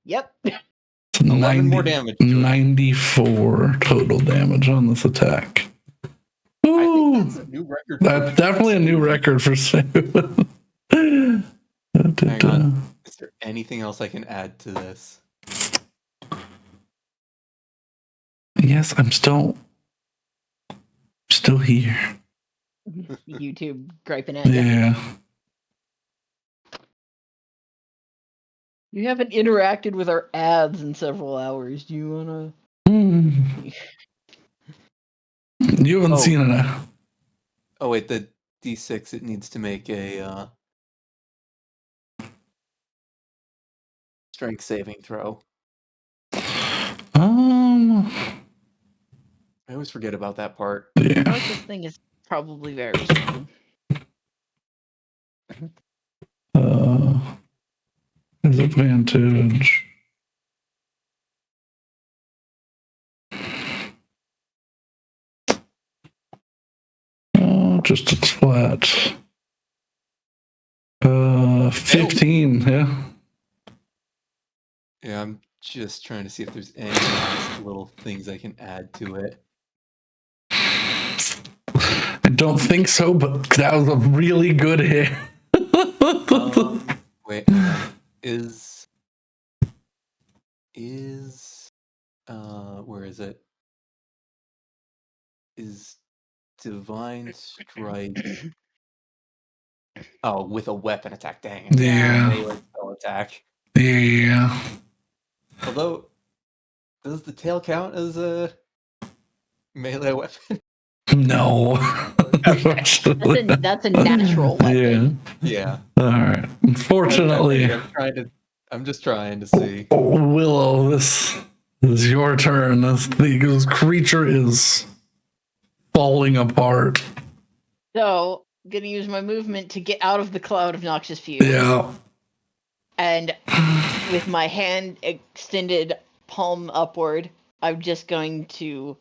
Yep. It's 11 more damage to it. 94 total damage on this attack. I think Ooh, that's a new record. that's definitely a new record for Sam. Hang on. Is there anything else I can add to this? Yes, I'm still here. YouTube griping at you. Yeah. You haven't interacted with our ads in several hours. Do you wanna? Mm. You haven't Oh. seen it. Oh wait, the D6, it needs to make a strength saving throw. I always forget about that part. I Yeah. feel like this thing is probably very strong. Disadvantage. Oh, just it's flat. 15. Yeah. Yeah, I'm just trying to see if there's any nice little things I can add to it. I don't think so, but that was a really good hit. Wait, hang on. Where is it? Is Divine Strike? Oh, with a weapon attack. Dang it. Yeah. Melee spell attack. Yeah. Although, does the tail count as a melee weapon? No. That's a natural weapon. Yeah. Yeah. All right. Unfortunately, I'm just trying to see. Willow, this is your turn. This creature is falling apart. So, gonna use my movement to get out of the cloud of noxious fumes. Yeah. And with my hand extended palm upward, I'm just going to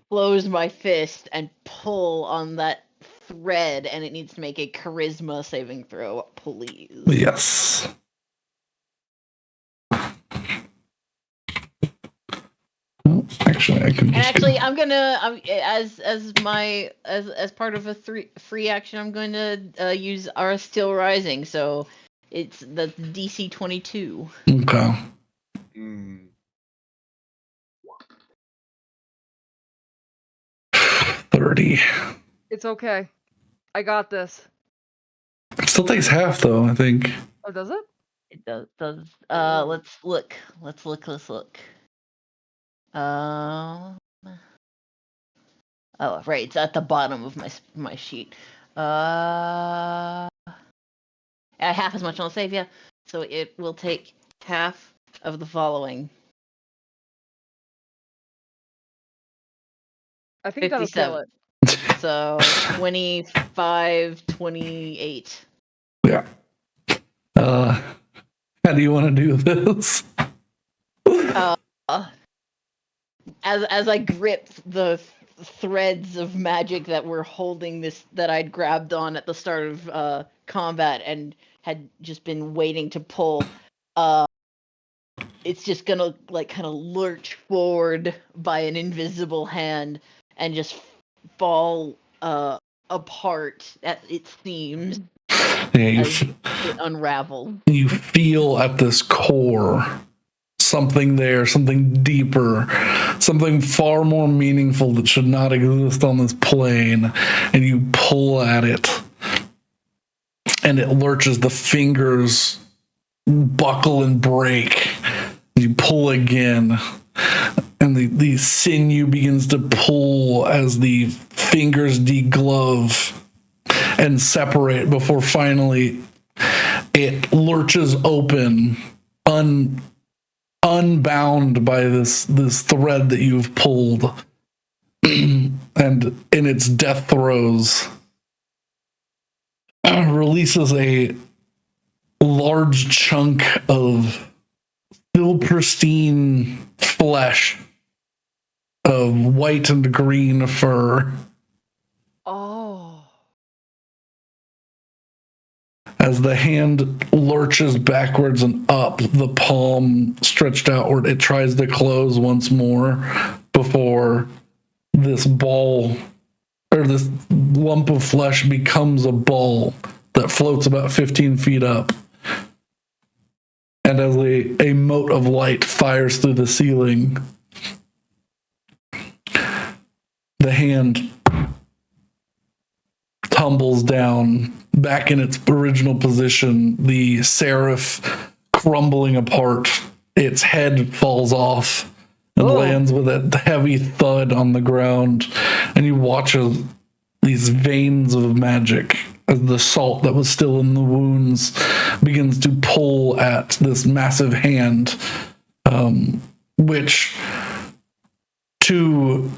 close my fist and pull on that thread, and it needs to make a charisma saving throw, please. Yes. Oh, actually, I can And just. actually, I'm gonna as part of a free action, I'm going to use our Still Rising. So it's the DC 22. Okay. 30. It's okay. I got this. It still takes half, though, I think. Oh, does it? It does. Let's look. Oh, right. It's at the bottom of my sheet. Half as much on save, yeah. So it will take half of the following. I think that'll kill 57. it. So 25, 28. Yeah. How do you want to do this? As I grip the threads of magic that were holding this, that I'd grabbed on at the start of combat and had just been waiting to pull, it's just gonna like kind of lurch forward by an invisible hand and just fall apart at its seams Yeah, as it unravels. you feel at this core something there, something deeper, something far more meaningful that should not exist on this plane, and you pull at it, and it lurches. The fingers buckle and break. You pull again, and the sinew begins to pull as the fingers deglove and separate before finally it lurches open, unbound by this thread that you've pulled, and in its death throes releases a large chunk of still pristine flesh of white and green fur. Oh. As the hand lurches backwards and up, the palm stretched outward, it tries to close once more before this ball or this lump of flesh becomes a ball that floats about 15 feet up. And as a mote of light fires through the ceiling, the hand tumbles down back in its original position, the seraph crumbling apart. Its head falls off and lands with a heavy thud on the ground. And you watch as these veins of magic, as the salt that was still in the wounds begins to pull at this massive hand, which to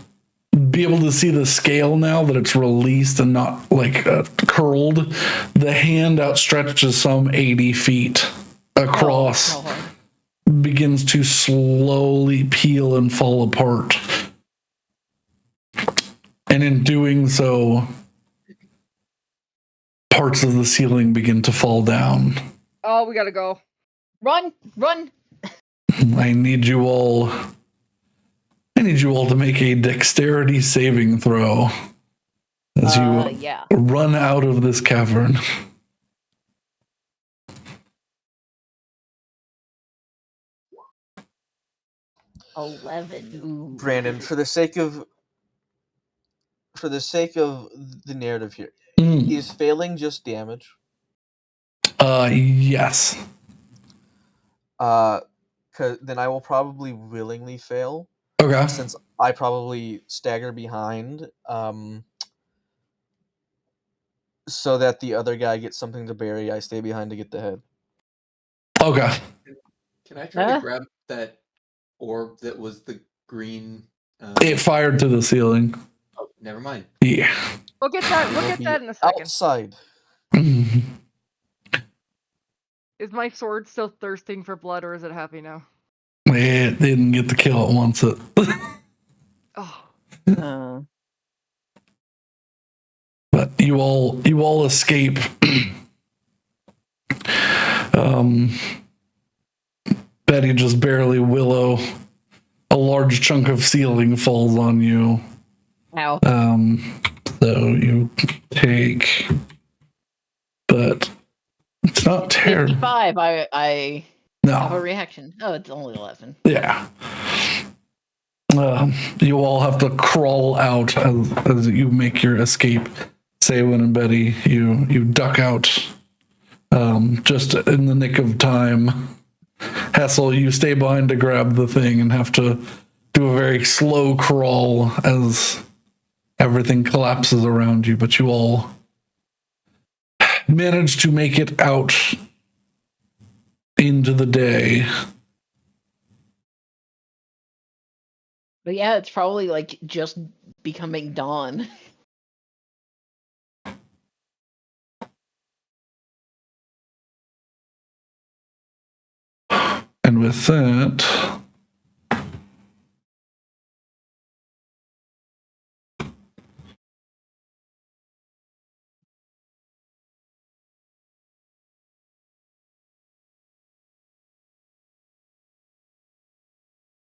be able to see the scale now that it's released and not like curled, the hand outstretched to some 80 feet across begins to slowly peel and fall apart. And in doing so, parts of the ceiling begin to fall down. Oh, we gotta go. Run! I need you all to make a dexterity saving throw as you Yeah. run out of this cavern. 11. Ooh. Brandon, for the sake of the narrative here, is failing just damage? Yes. Then I will probably willingly fail. Okay. Since I probably stagger behind, so that the other guy gets something to bury, I stay behind to get the head. Okay. Can I try to grab that orb that was the green? It fired to the ceiling. Oh, never mind. Yeah. We'll get that. We'll It'll get be that in a second. outside. Is my sword still thirsting for blood, or is it happy now? It didn't get the kill it wants it. Oh. But you all escape. Betty just barely willow. A large chunk of ceiling falls on you. Ow. So you take, but it's not terrible. 55. I have a No. reaction. Oh, it's only 11. Yeah. You all have to crawl out as you make your escape. Saywin and Betty, you duck out just in the nick of time. Hessel, you stay behind to grab the thing and have to do a very slow crawl as everything collapses around you, but you all manage to make it out into the day. But yeah, it's probably like just becoming dawn. And with that,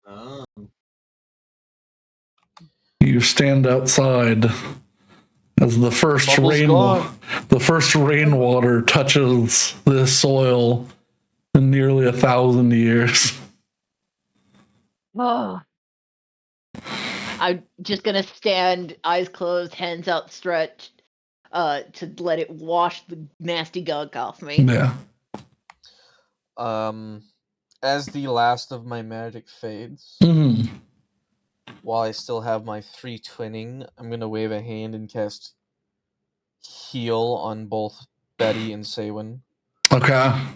Oh. You stand outside as the first Bubble's gone. rainwater touches this soil in nearly 1,000 years. Oh. I'm just gonna stand, eyes closed, hands outstretched, to let it wash the nasty gunk off me. Yeah. As the last of my magic fades, Mhm. while I still have my 3 twinning, I'm gonna wave a hand and cast heal on both Betty and Saywin Okay.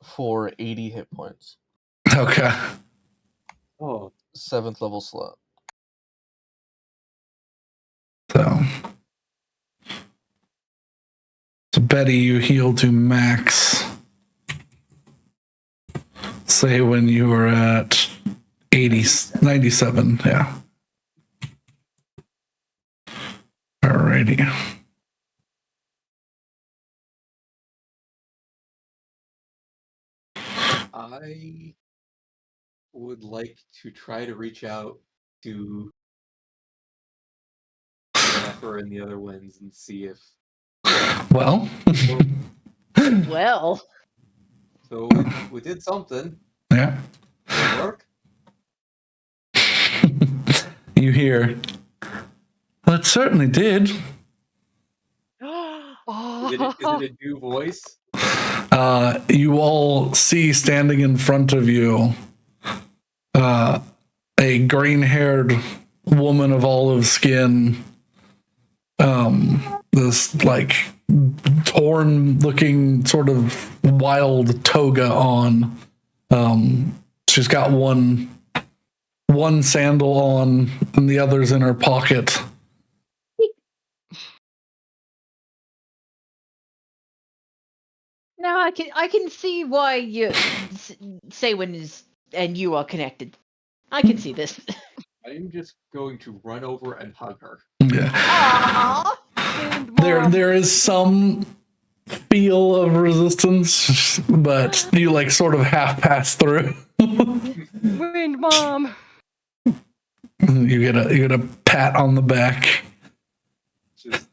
for 80 hit points. Okay. Oh, 7th level slot. So Betty, you heal to max. Say when you were at 80, 97. Yeah. Alrighty. I would like to try to reach out to Zephyr and the other ones and see if. Well, Well, So we did something. yeah. Did it work? You hear, well, it certainly did. Is it a new voice? You all see standing in front of you a green haired woman of olive skin, this like torn looking sort of wild toga on. She's got one sandal on and the other's in her pocket. now I can see why Saywin is and you are connected. I can see this. I'm just going to run over and hug her. Yeah. Aww. Wind mom. There is some feel of resistance, but you like sort of half pass through. Wind mom. You get a pat on the back. Just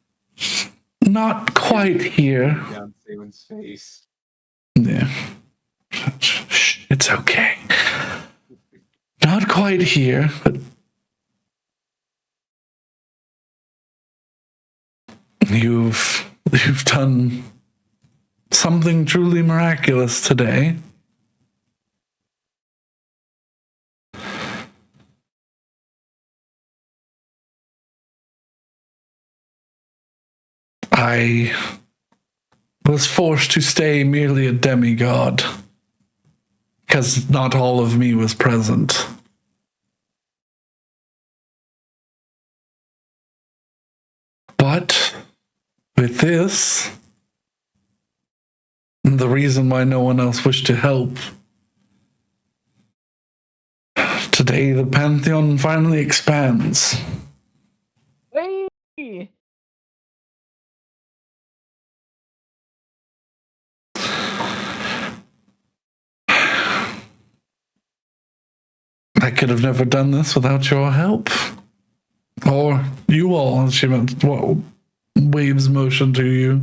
Not quite here. down Saywin's face. Yeah. Shh, it's okay. Not quite here, but you've done something truly miraculous today. I was forced to stay merely a demigod because not all of me was present. But with this, the reason why no one else wished to help, today the Pantheon finally expands. Hey. I could have never done this without your help. Or you all, she waves motion to you.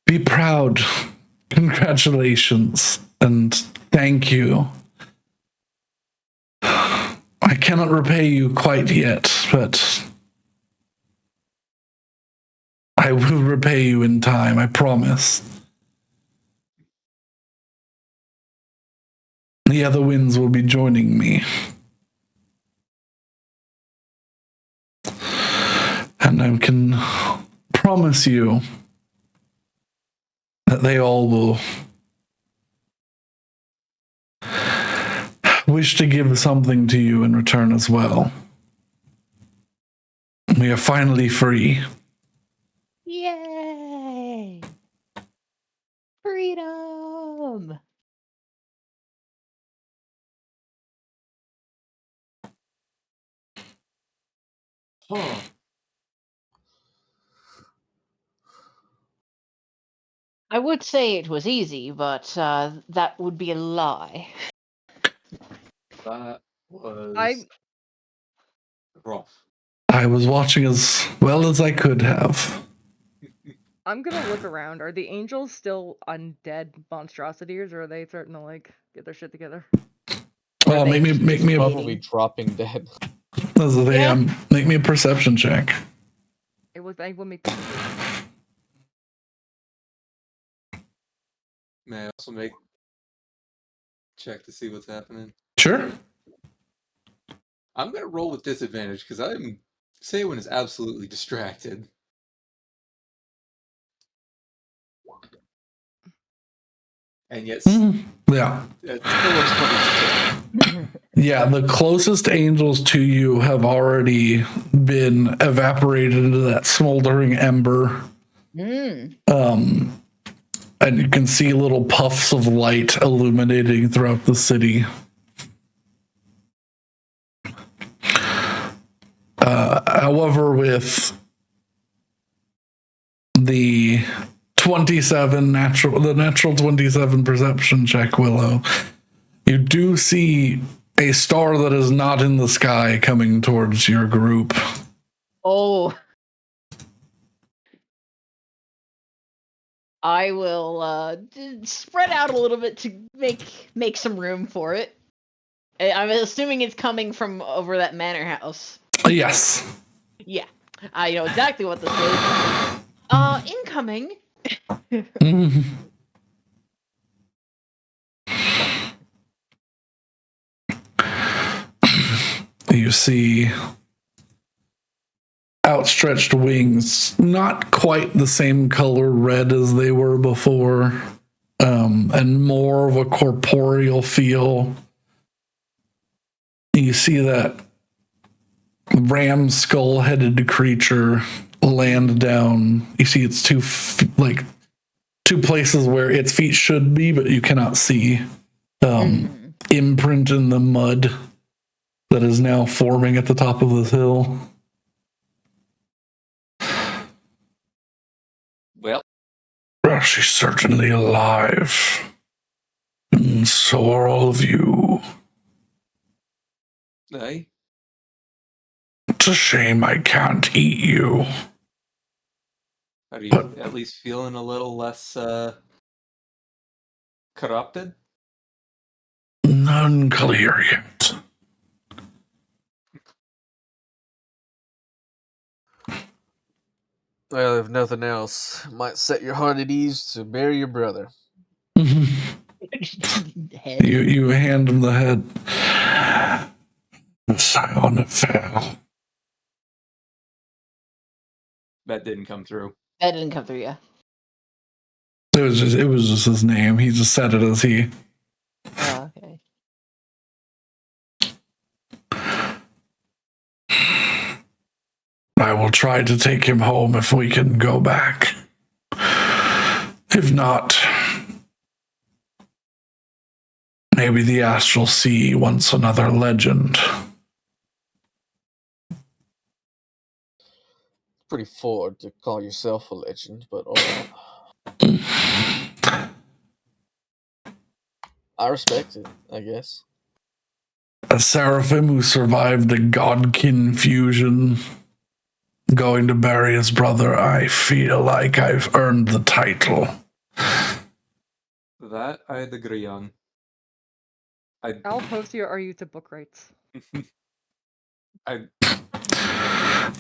Be proud. Congratulations. And thank you. I cannot repay you quite yet, but I will repay you in time, I promise. The other winds will be joining me. And I can promise you that they all will wish to give something to you in return as well. We are finally free. Yay! Freedom! Huh. I would say it was easy, but that would be a lie. That was I'm rough. I was watching as well as I could have. gonna look around. Are the angels still undead monstrosities, or are they starting to like get their shit together? Or they Make me a Probably dropping dead. Yeah. make me a perception check. It was I will make perception. May I also make check to see what's happening? Sure. I'm gonna roll with disadvantage because Saywin is absolutely distracted. And yet Yeah. it's still a 22. Yeah, the closest angels to you have already been evaporated into that smoldering ember. Mm. And you can see little puffs of light illuminating throughout the city. However, with the natural 27 perception check, Willow, you do see a star that is not in the sky coming towards your group. Oh. I will spread out a little bit to make some room for it. I'm assuming it's coming from over that manor house. Yes. Yeah, I know exactly what this is. Incoming. You see outstretched wings, not quite the same color red as they were before, and more of a corporeal feel. You see that ram skull headed creature land down. You see its two places where its feet should be, but you cannot see. Imprint in the mud that is now forming at the top of this hill. Well, She's certainly alive. And so are all of you. hey, It's a shame I can't eat you. are you But at least feeling a little less corrupted? unclear yet. Well, if nothing else, might set your heart at ease to bury your brother. Head. You hand him the head. The silent fell. That didn't come through. That didn't come through, yeah. It was just his name. He just said it as he. Oh, okay. I will try to take him home if we can go back. If not, maybe the astral sea wants another legend. Pretty forward to call yourself a legend, but alright. I respect it, I guess. A seraphim who survived the godkin fusion, going to bury his brother, I feel like I've earned the title. That I'd agree on. I'll post your Are You to book rights.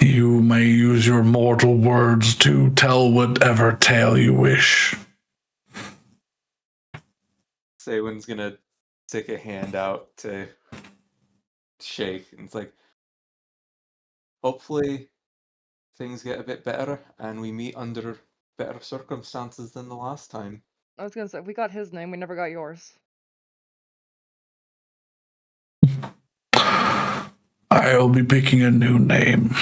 You may use your mortal words to tell whatever tale you wish. Saywin's gonna stick a hand out to shake, and it's like, hopefully things get a bit better and we meet under better circumstances than the last time. I was gonna say we got his name, we never got yours. I'll be picking a new name.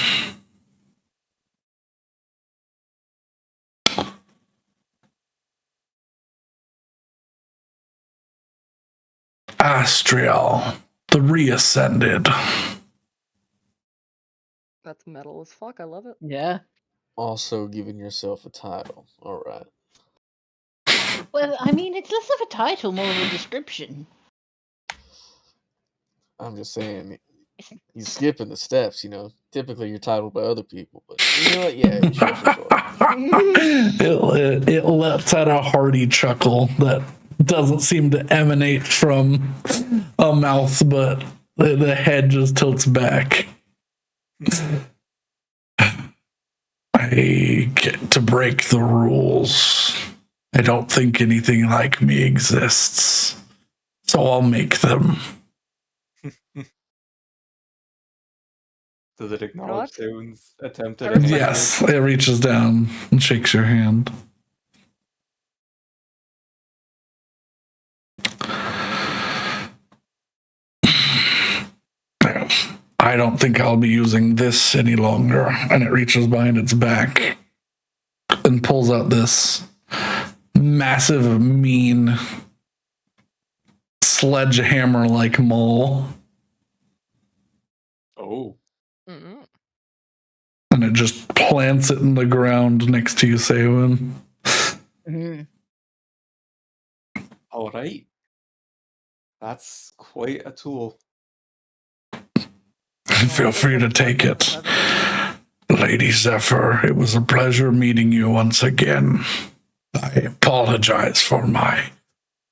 Astriel, the Reascended. That's metal as fuck. I love it. Yeah. Also giving yourself a title. Alright. Well, I mean, it's less of a title, more of a description. I'm just saying, he's skipping the steps. Typically you're titled by other people, but you know what? Yeah, sure. It lets out a hearty chuckle that doesn't seem to emanate from a mouth, but the head just tilts back. I get to break the rules. I don't think anything like me exists, so I'll make them. Does it know acknowledge what? Soon's attempt I at respect enlightenment? Yes, it reaches down and shakes your hand. I don't think I'll be using this any longer. And it reaches behind its back and pulls out this massive, mean, sledgehammer like maul. Oh, Mm-mm. And it just plants it in the ground next to you, Seowin. Mhm. all right. That's quite a tool. Feel free to take it. Lady Zephyr, it was a pleasure meeting you once again. I apologize for my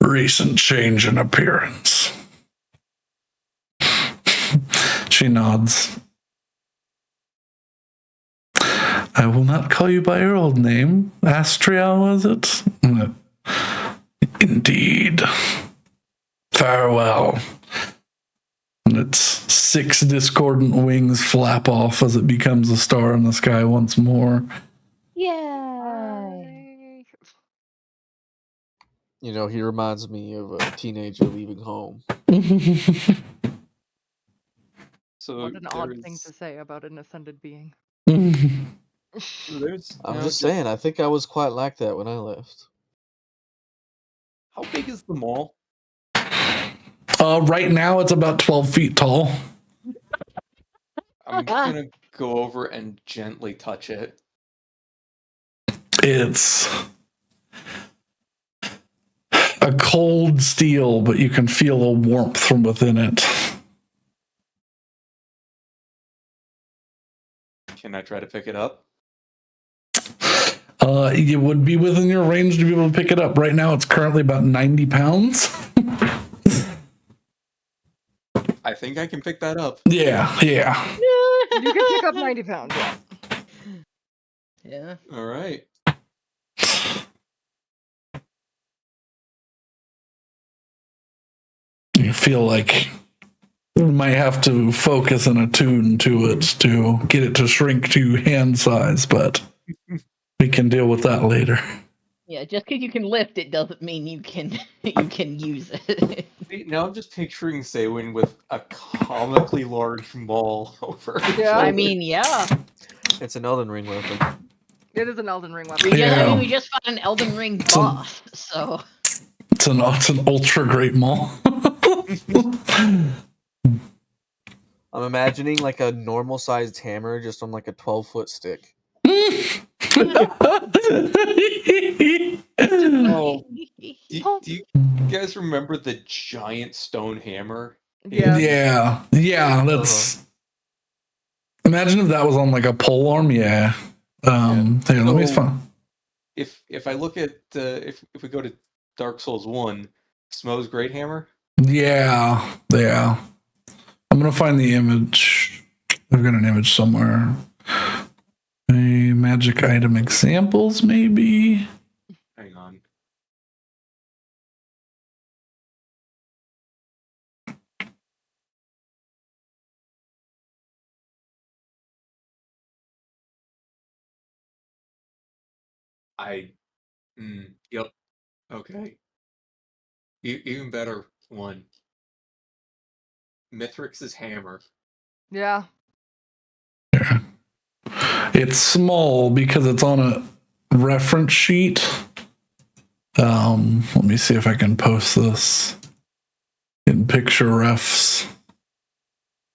recent change in appearance. She nods. I will not call you by your old name. Astria, was it? Indeed. Farewell. And its 6 discordant wings flap off as it becomes a star in the sky once more. Yay! He reminds me of a teenager leaving home. So What an odd thing to say about an ascended being. there's I'm now just saying, I think I was quite like that when I left. How big is the mall? Right now, it's about 12 feet tall. I'm gonna go over and gently touch it. It's a cold steel, but you can feel a warmth from within it. Can I try to pick it up? You would be within your range to be able to pick it up. Right now, it's currently about 90 pounds. I think I can pick that up. Yeah. You can pick up 90 pounds, yeah. Yeah. All right. You feel like you might have to focus and attune to it to get it to shrink to hand size, but we can deal with that later. Yeah, just because you can lift it doesn't mean you can use it. See, now I'm just picturing Saywin with a comically large maul over her Yeah. I shoulder. mean, yeah. It's an Elden Ring weapon. It is an Elden Ring weapon. We just fought an Elden Ring boss, so It's an ultra great maul. I'm imagining like a normal sized hammer just on like a 12-foot stick. Oh, do you guys remember the giant stone hammer? Yeah. Yeah, that's imagine if that was on like a pole arm. Yeah. Here, let me So- find. If I look at if we go to Dark Souls 1, Smo's Great Hammer. Yeah. I'm gonna find the image. I've got an image somewhere. A magic item examples, maybe. Hang on. Yep. Okay. Even better one. Mithrix's hammer. Yeah. It's small because it's on a reference sheet. Let me see if I can post this in picture refs.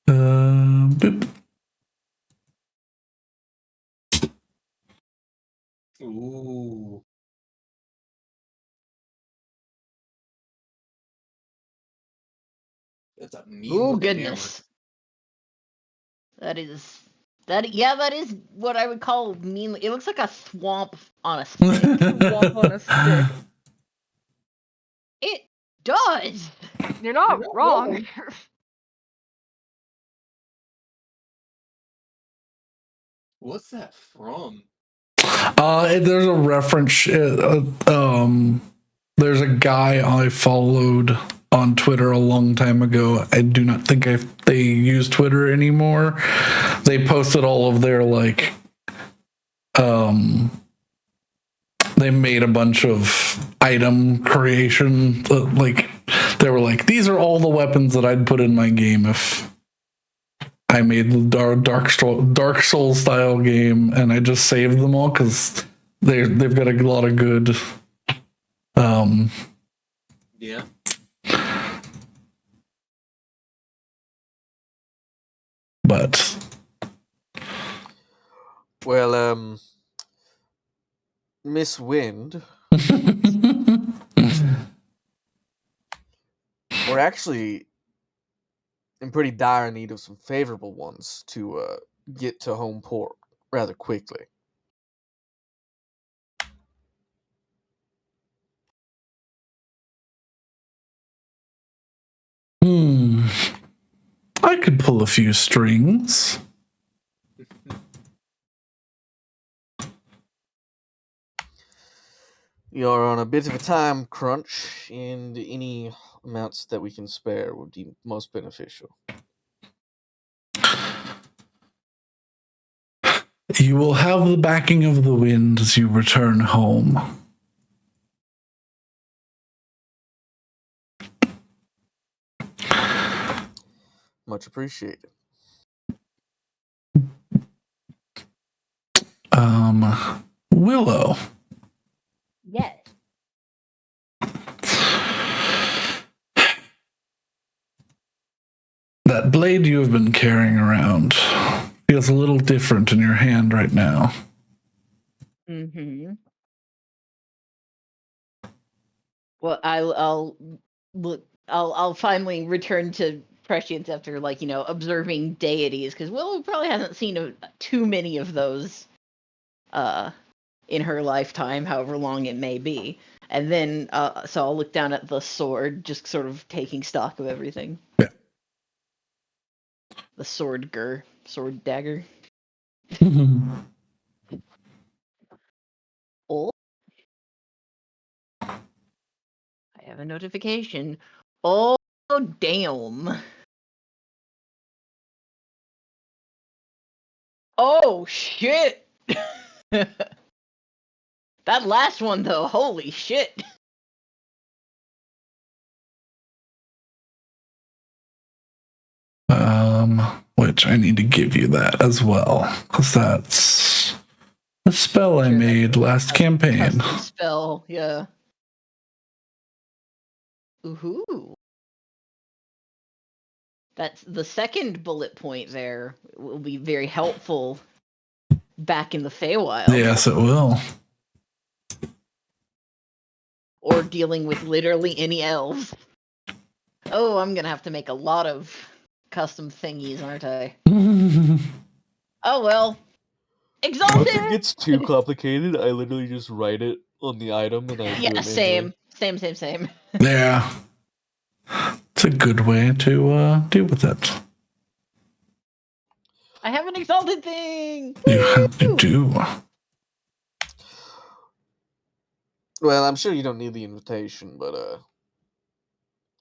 Boop. Ooh. That's a mean Oh looking hammer. goodness. That is what I would call mean. It looks like a swamp on a stick. Swamp on a stick. It does. You're not not wrong. What's that from? There's a reference. There's a guy I followed on Twitter a long time ago. I do not think they use Twitter anymore. They posted all of their they made a bunch of item creation. They were like, these are all the weapons that I'd put in my game if I made the Dark Souls style game, and I just saved them all because they've got a lot of good. Yeah. But Well, Miss Wind, we're actually in pretty dire need of some favorable ones to get to home port rather quickly. I could pull a few strings. You're on a bit of a time crunch, and any amounts that we can spare would be most beneficial. You will have the backing of the wind as you return home. Much appreciated. Willow. Yes. That blade you have been carrying around feels a little different in your hand right now. Mm-hmm. Well, I'll look. I'll finally return to prescience after observing deities, because Willow probably hasn't seen too many of those in her lifetime, however long it may be. And then so I'll look down at the sword, just sort of taking stock of everything. Yeah. The sword dagger. Oh, I have a notification. Oh, damn. Oh, shit. That last one, though, holy shit. Which I need to give you that as well, because that's a spell I made last campaign. Custom spell, yeah. Ooh. That's the second bullet point there. Will be very helpful back in the Feywild. Yes, it will. Or dealing with literally any elves. Oh, I'm gonna have to make a lot of custom thingies, aren't I? Oh well. Exalted! Once it gets too complicated, I literally just write it on the item and I do Yeah, it manually. same. Yeah. It's a good way to deal with it. I have an exalted thing! You do. Well, I'm sure you don't need the invitation, but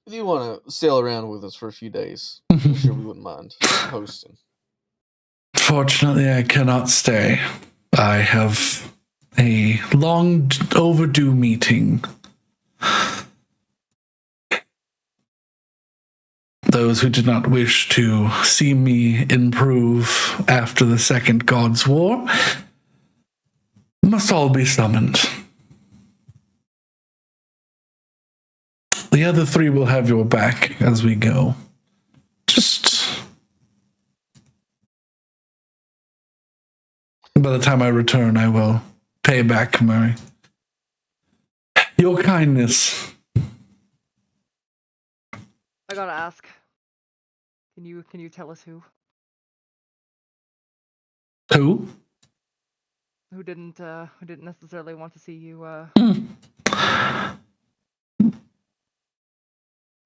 if you want to sail around with us for a few days, I'm sure we wouldn't mind hosting. Fortunately, I cannot stay. I have a long overdue meeting. Those who did not wish to see me improve after the Second God's War must all be summoned. The other three will have your back as we go. Just by the time I return, I will pay back your kindness. I gotta ask. Can you tell us who Who? didn't necessarily want to see you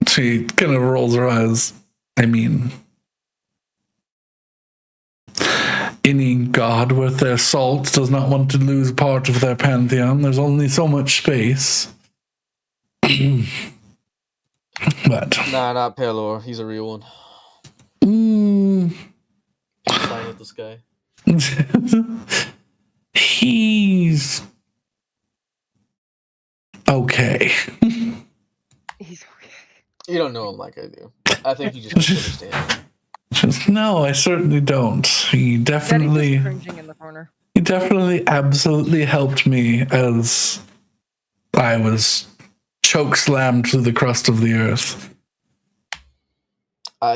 She kind of rolls her eyes. I mean, any god with their salt does not want to lose part of their pantheon. There's only so much space. But Nah, not Pelor. He's a real one. mm, She's flying at the sky. he's okay. he's okay. You don't know him like I do. I think you just misunderstand him. Just no, I certainly don't. He Daddy's definitely, just cringing in the corner. he definitely, absolutely helped me as I was choke slammed to the crust of the earth.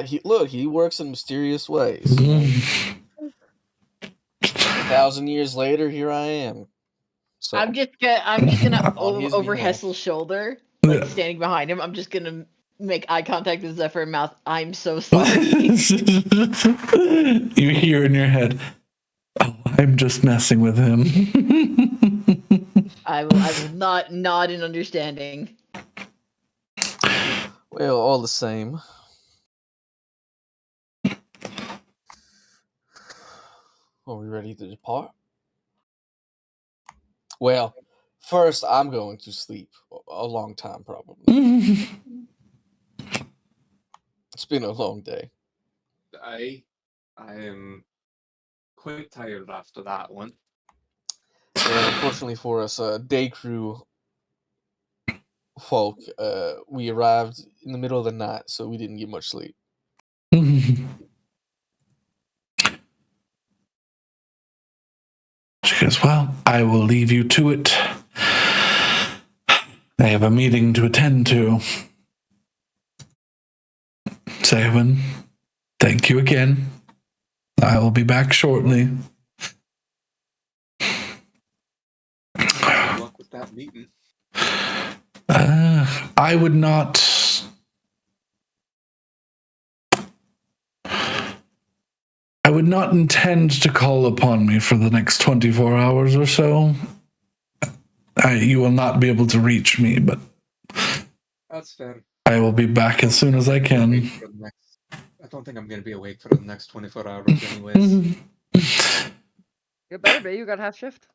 He works in mysterious ways. 1,000 years later, here I am. So I'm just gonna On his over behalf. Hessel's shoulder, like Yeah. standing behind him. I'm just gonna make eye contact with Zephyr and mouth. I'm so sorry. You hear in your head, "Oh, I'm just messing with him." I will not nod in understanding. well, all the same. Are we ready to depart? Well, first I'm going to sleep a long time, probably. It's been a long day. I am quite tired after that one. Well, unfortunately for us, day crew folk, we arrived in the middle of the night, so we didn't get much sleep. She goes, well, I will leave you to it. I have a meeting to attend to. Seven, thank you again. I will be back shortly. Good luck with that meeting. I would not. I would not intend to call upon me for the next 24 hours or so. You will not be able to reach me, but That's fair. I will be back as soon as I can. I don't think I'm going to be awake for the next 24 hours anyways. You better be. You got half shift.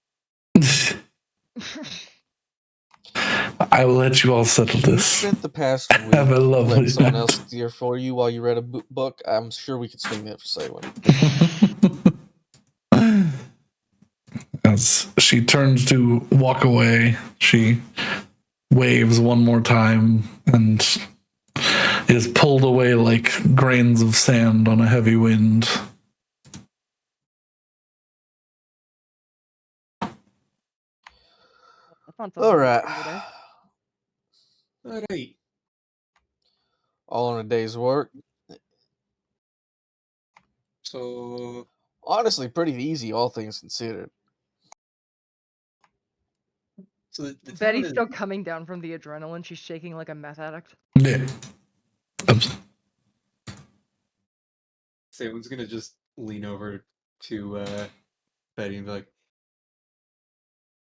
I will let you all settle You this. spent the past week Have a lovely letting someone night. else steer for you while you read a book. I'm sure we could swing that for Saywin. As she turns to walk away, she waves one more time and is pulled away like grains of sand on a heavy wind. That's not All something right. every day. Alright. All on a day's work. So, Honestly, pretty easy, all things considered. the town Betty's is... still coming down from the adrenaline. She's shaking like a meth addict. Yeah. Someone's going to just lean over to Betty and be like,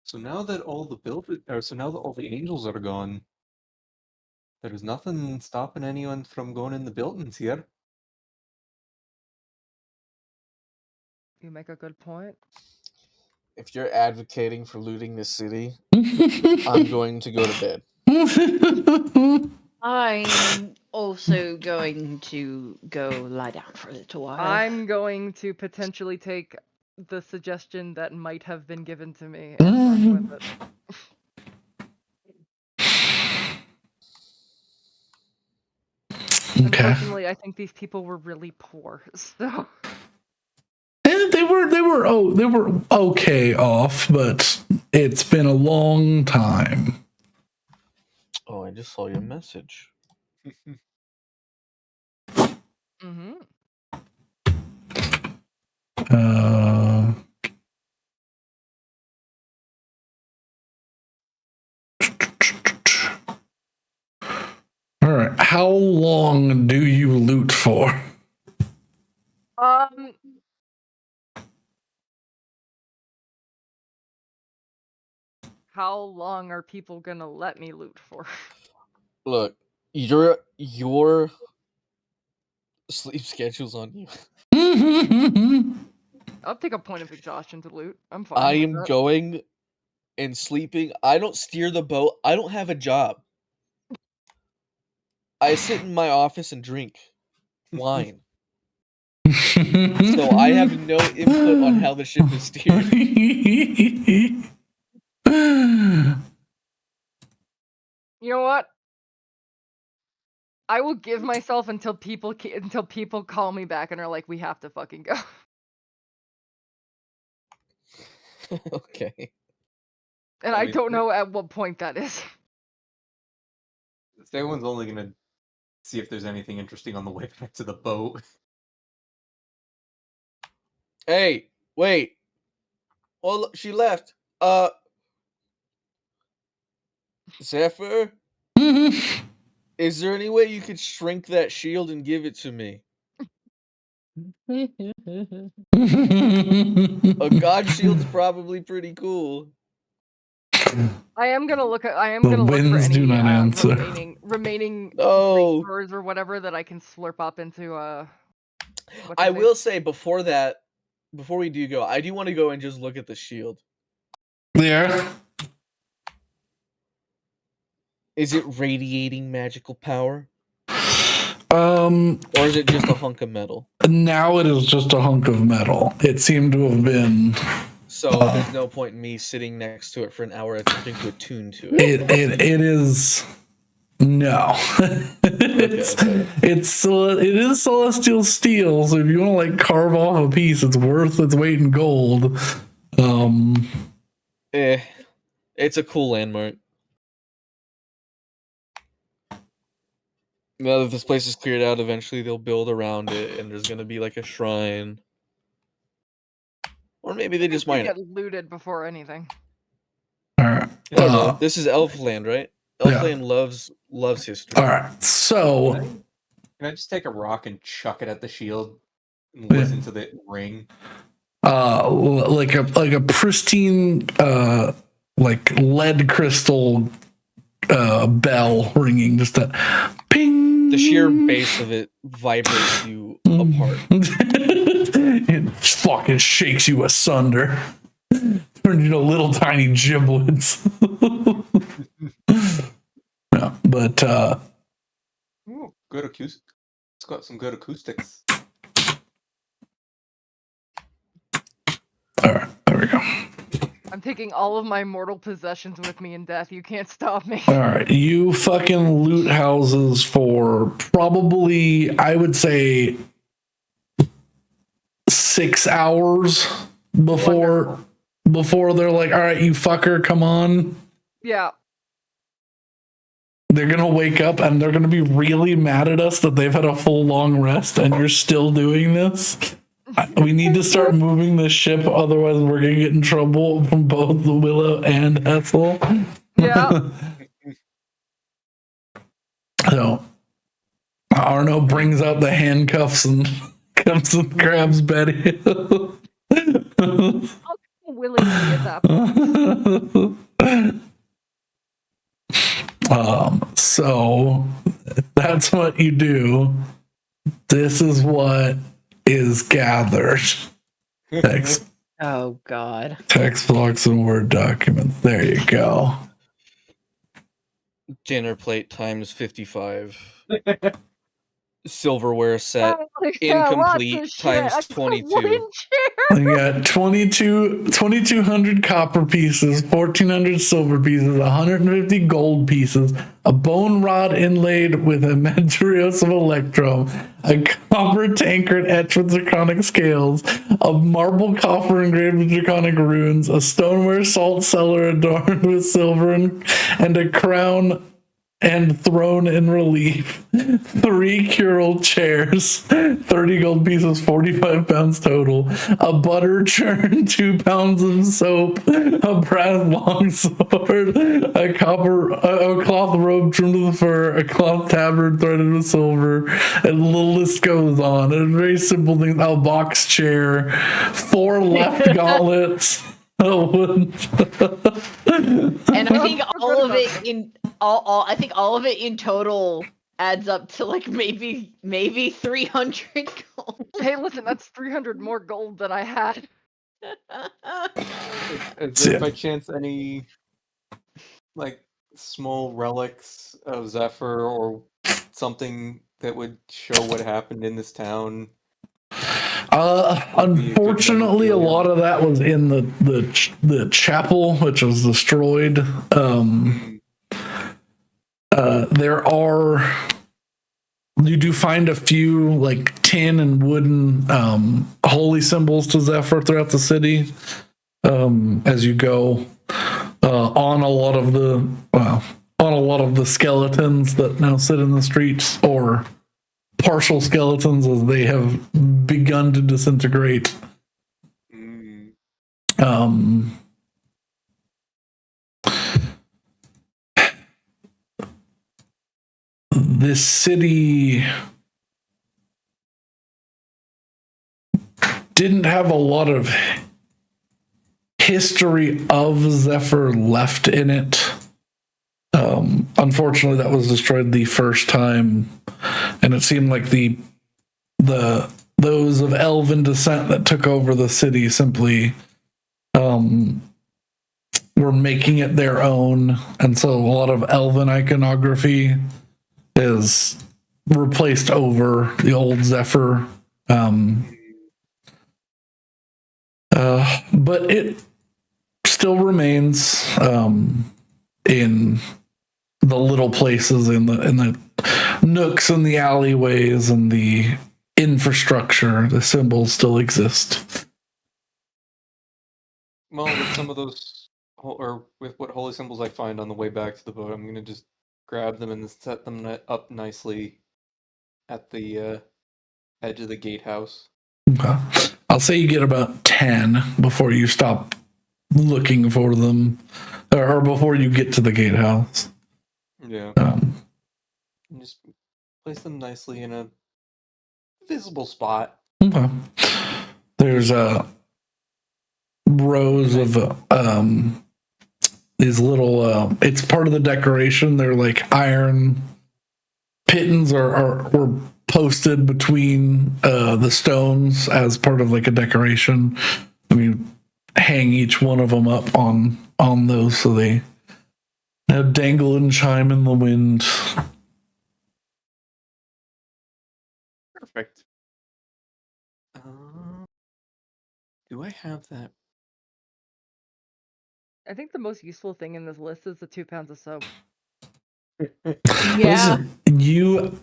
so now that all the angels are gone, there's nothing stopping anyone from going in the buildings here. You make a good point. If you're advocating for looting this city, I'm going to go to bed. I'm also going to go lie down for a little while. I'm going to potentially take the suggestion that might have been given to me and run with it. Okay. Unfortunately, I think these people were really poor, so And they were okay off, but it's been a long time. Oh, I just saw your message. mm-hmm. All right. How long do you loot for? How long are people gonna let me loot for? Look, your sleep schedule's on you. I'll take a point of exhaustion to loot. I'm fine. I with am that. going and sleeping. I don't steer the boat. I don't have a job. I sit in my office and drink wine. So I have no input on how the ship is steered. You know what? I will give myself until people call me back and are like, "We have to fucking go." Okay. And I don't know at what point that is. Everyone's only gonna see if there's anything interesting on the way back to the boat. Hey, wait. Oh, look, she left. Zephyr, is there any way you could shrink that shield and give it to me? A god shield's probably pretty cool. I am gonna look for winds do any not answer. remaining No. reapers or whatever that I can slurp up into what's I his name? will say before we do go, I do want to go and just look at the shield. Yeah. Is it radiating magical power? Or is it just a hunk of metal? Now it is just a hunk of metal. It seemed to have been. So there's no point in me sitting next to it for an hour attempting to attune to it. It is. No. It is celestial steel, so if you want to like carve off a piece, it's worth its weight in gold. It's a cool landmark. Now that this place is cleared out, eventually they'll build around it, and there's gonna be like a shrine, or maybe they just mine get it. looted before anything. All right. I don't know. This is Elfland, right? Elfland loves history. All right. So Can I just take a rock and chuck it at the shield and listen to the ring? Like a pristine like lead crystal bell ringing, just that ping. The sheer base of it vibrates you apart. It fucking shakes you asunder. Turns you to little tiny giblets. No, but Ooh, good acoustics. It's got some good acoustics. all right, there we go. I'm taking all of my mortal possessions with me in death. You can't stop me. All right, you fucking loot houses for probably, I would say, 6 hours before they're like, all right, you fucker, come on. Yeah. They're gonna wake up and they're gonna be really mad at us that they've had a full long rest and you're still doing this. We need to start moving the ship, otherwise we're gonna get in trouble from both the Willow and Hessel. Yeah. So Arno brings out the handcuffs and comes and grabs Betty. Willingly at that point. So that's what you do. This is what is gathered. Oh God. Text blocks and Word documents. There you go. Dinner plate times 55. Silverware set Yeah, incomplete times 22. We got 2,200 copper pieces, 1,400 silver pieces, 150 gold pieces, a bone rod inlaid with a meteorios of electrum, a copper tankard etched with draconic scales, a marble coffer engraved with draconic runes, a stoneware salt cellar adorned with silver, and a crown and thrown in relief 3 curel chairs, 30 gold pieces, 45 pounds total, a butter churn, 2 pounds of soap, a brass longsword, a cloth robe trimmed with fur, a cloth tabard threaded with silver, and the list goes on. And very simple things: a box chair, 4 left gauntlets. And I think all of it in I think all of it in total adds up to like maybe 300 gold. Hey, listen, that's 300 more gold than I had. Is there by chance any like small relics of Zephyr or something that would show what happened in this town? Unfortunately, a lot of that was in the chapel, which was destroyed. You do find a few like tin and wooden holy symbols to Zephyr throughout the city as you go on a lot of the skeletons that now sit in the streets, or partial skeletons as they have begun to disintegrate. This city didn't have a lot of history of Zephyr left in it. Unfortunately, that was destroyed the first time, and it seemed like those of elven descent that took over the city simply were making it their own, and so a lot of elven iconography is replaced over the old Zephyr. But it still remains in the little places, in the nooks and the alleyways and the infrastructure. The symbols still exist. Well, with some of those, or with what holy symbols I find on the way back to the boat, I'm gonna just grab them and set them up nicely at the edge of the gatehouse. Okay. I'll say you get about 10 before you stop looking for them, or before you get to the gatehouse. Yeah. And just place them nicely in a visible spot. Okay. There's rows of these little it's part of the decoration. They're like iron pittons were posted between the stones as part of like a decoration. I mean, hang each one of them up on those so they dangle and chime in the wind. Perfect. Do I have that? I think the most useful thing in this list is the 2 pounds of soap. Yeah. Listen, you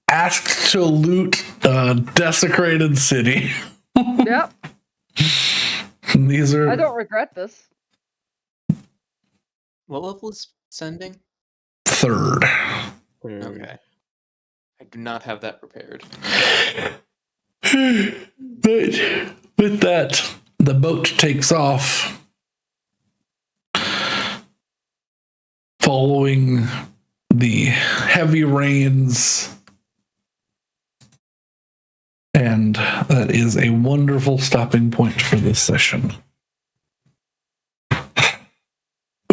asked to loot a desecrated city. Yep. These are. I don't regret this. What level is sending? 3rd. Okay. I do not have that prepared. But with that, the boat takes off, following the heavy rains. And that is a wonderful stopping point for this session.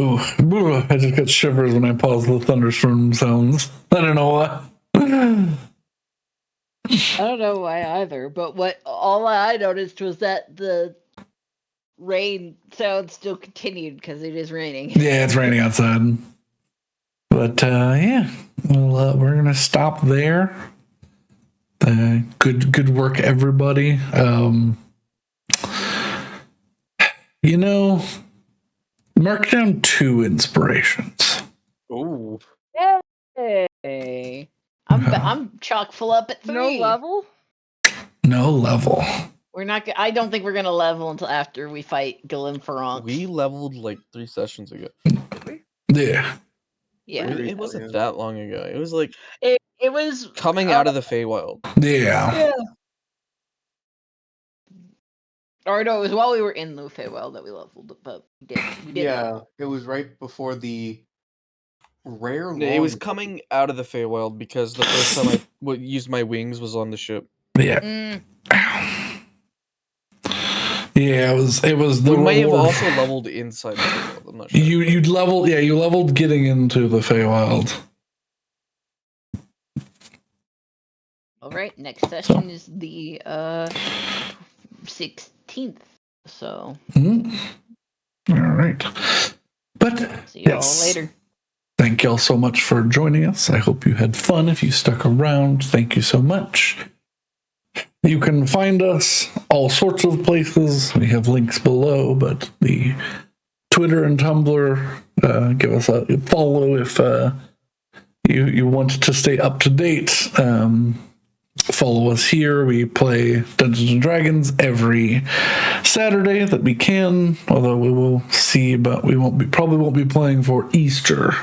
Oh, I just got shivers when I pause the thunderstorm sounds. I don't know why. I don't know why either, but all I noticed was that the rain sound still continued because it is raining. Yeah, it's raining outside. But yeah, well, we're gonna stop there. Good work, everybody. Mark down 2 inspirations. Oh. Hey. I'm chock full up at 3. No level? No level. We're not. I don't think we're gonna level until after we fight Glimferonk. We leveled like 3 sessions ago. Yeah. Yeah. It wasn't that long ago. It was like It was coming out of the Feywild. Yeah. Yeah. Or no, it was while we were in the Feywild that we leveled, but we did. Yeah, it was right before the rare. It was long- coming out of the Feywild because the first time I used my wings was on the ship. Yeah. Mm, Yeah, it was the We may have reward. also leveled inside the Feywild. I'm not sure. You leveled getting into the Feywild. all right, next session is the 16th. So Mhm. All right. But see you all yes. later. Thank y'all so much for joining us. I hope you had fun. If you stuck around, thank you so much. You can find us all sorts of places. We have links below, but the Twitter and Tumblr, give us a follow if you want to stay up to date. Follow us here. We play Dungeons and Dragons every Saturday that we can, although we will see, but probably won't be playing for Easter.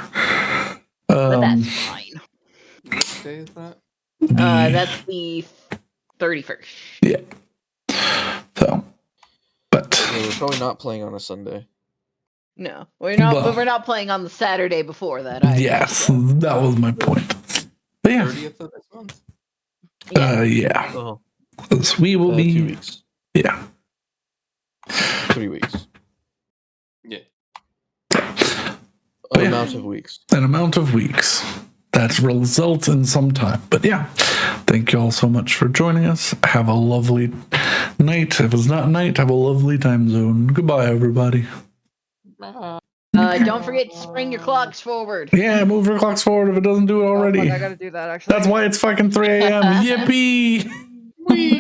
But that's fine. What day is that? That's the 31st. Yeah. So, but Yeah, we're probably not playing on a Sunday. No, we're not. Well- But we're not playing on the Saturday before that either. yes, so. that was my point. But yeah, 30th of this month. yeah. Oh, 'Cause we will 2 be, weeks. yeah. 3 weeks. Yeah. An yeah. amount of weeks. An amount of weeks that results in some time. But yeah, thank you all so much for joining us. Have a lovely night. If it's not night, have a lovely time zone. Goodbye, everybody. Don't forget to spring your clocks forward. Yeah, move your clocks forward if it doesn't do it Oh, already. fuck, I gotta do that actually. That's why it's fucking 3 a.m. Yippee! Whee!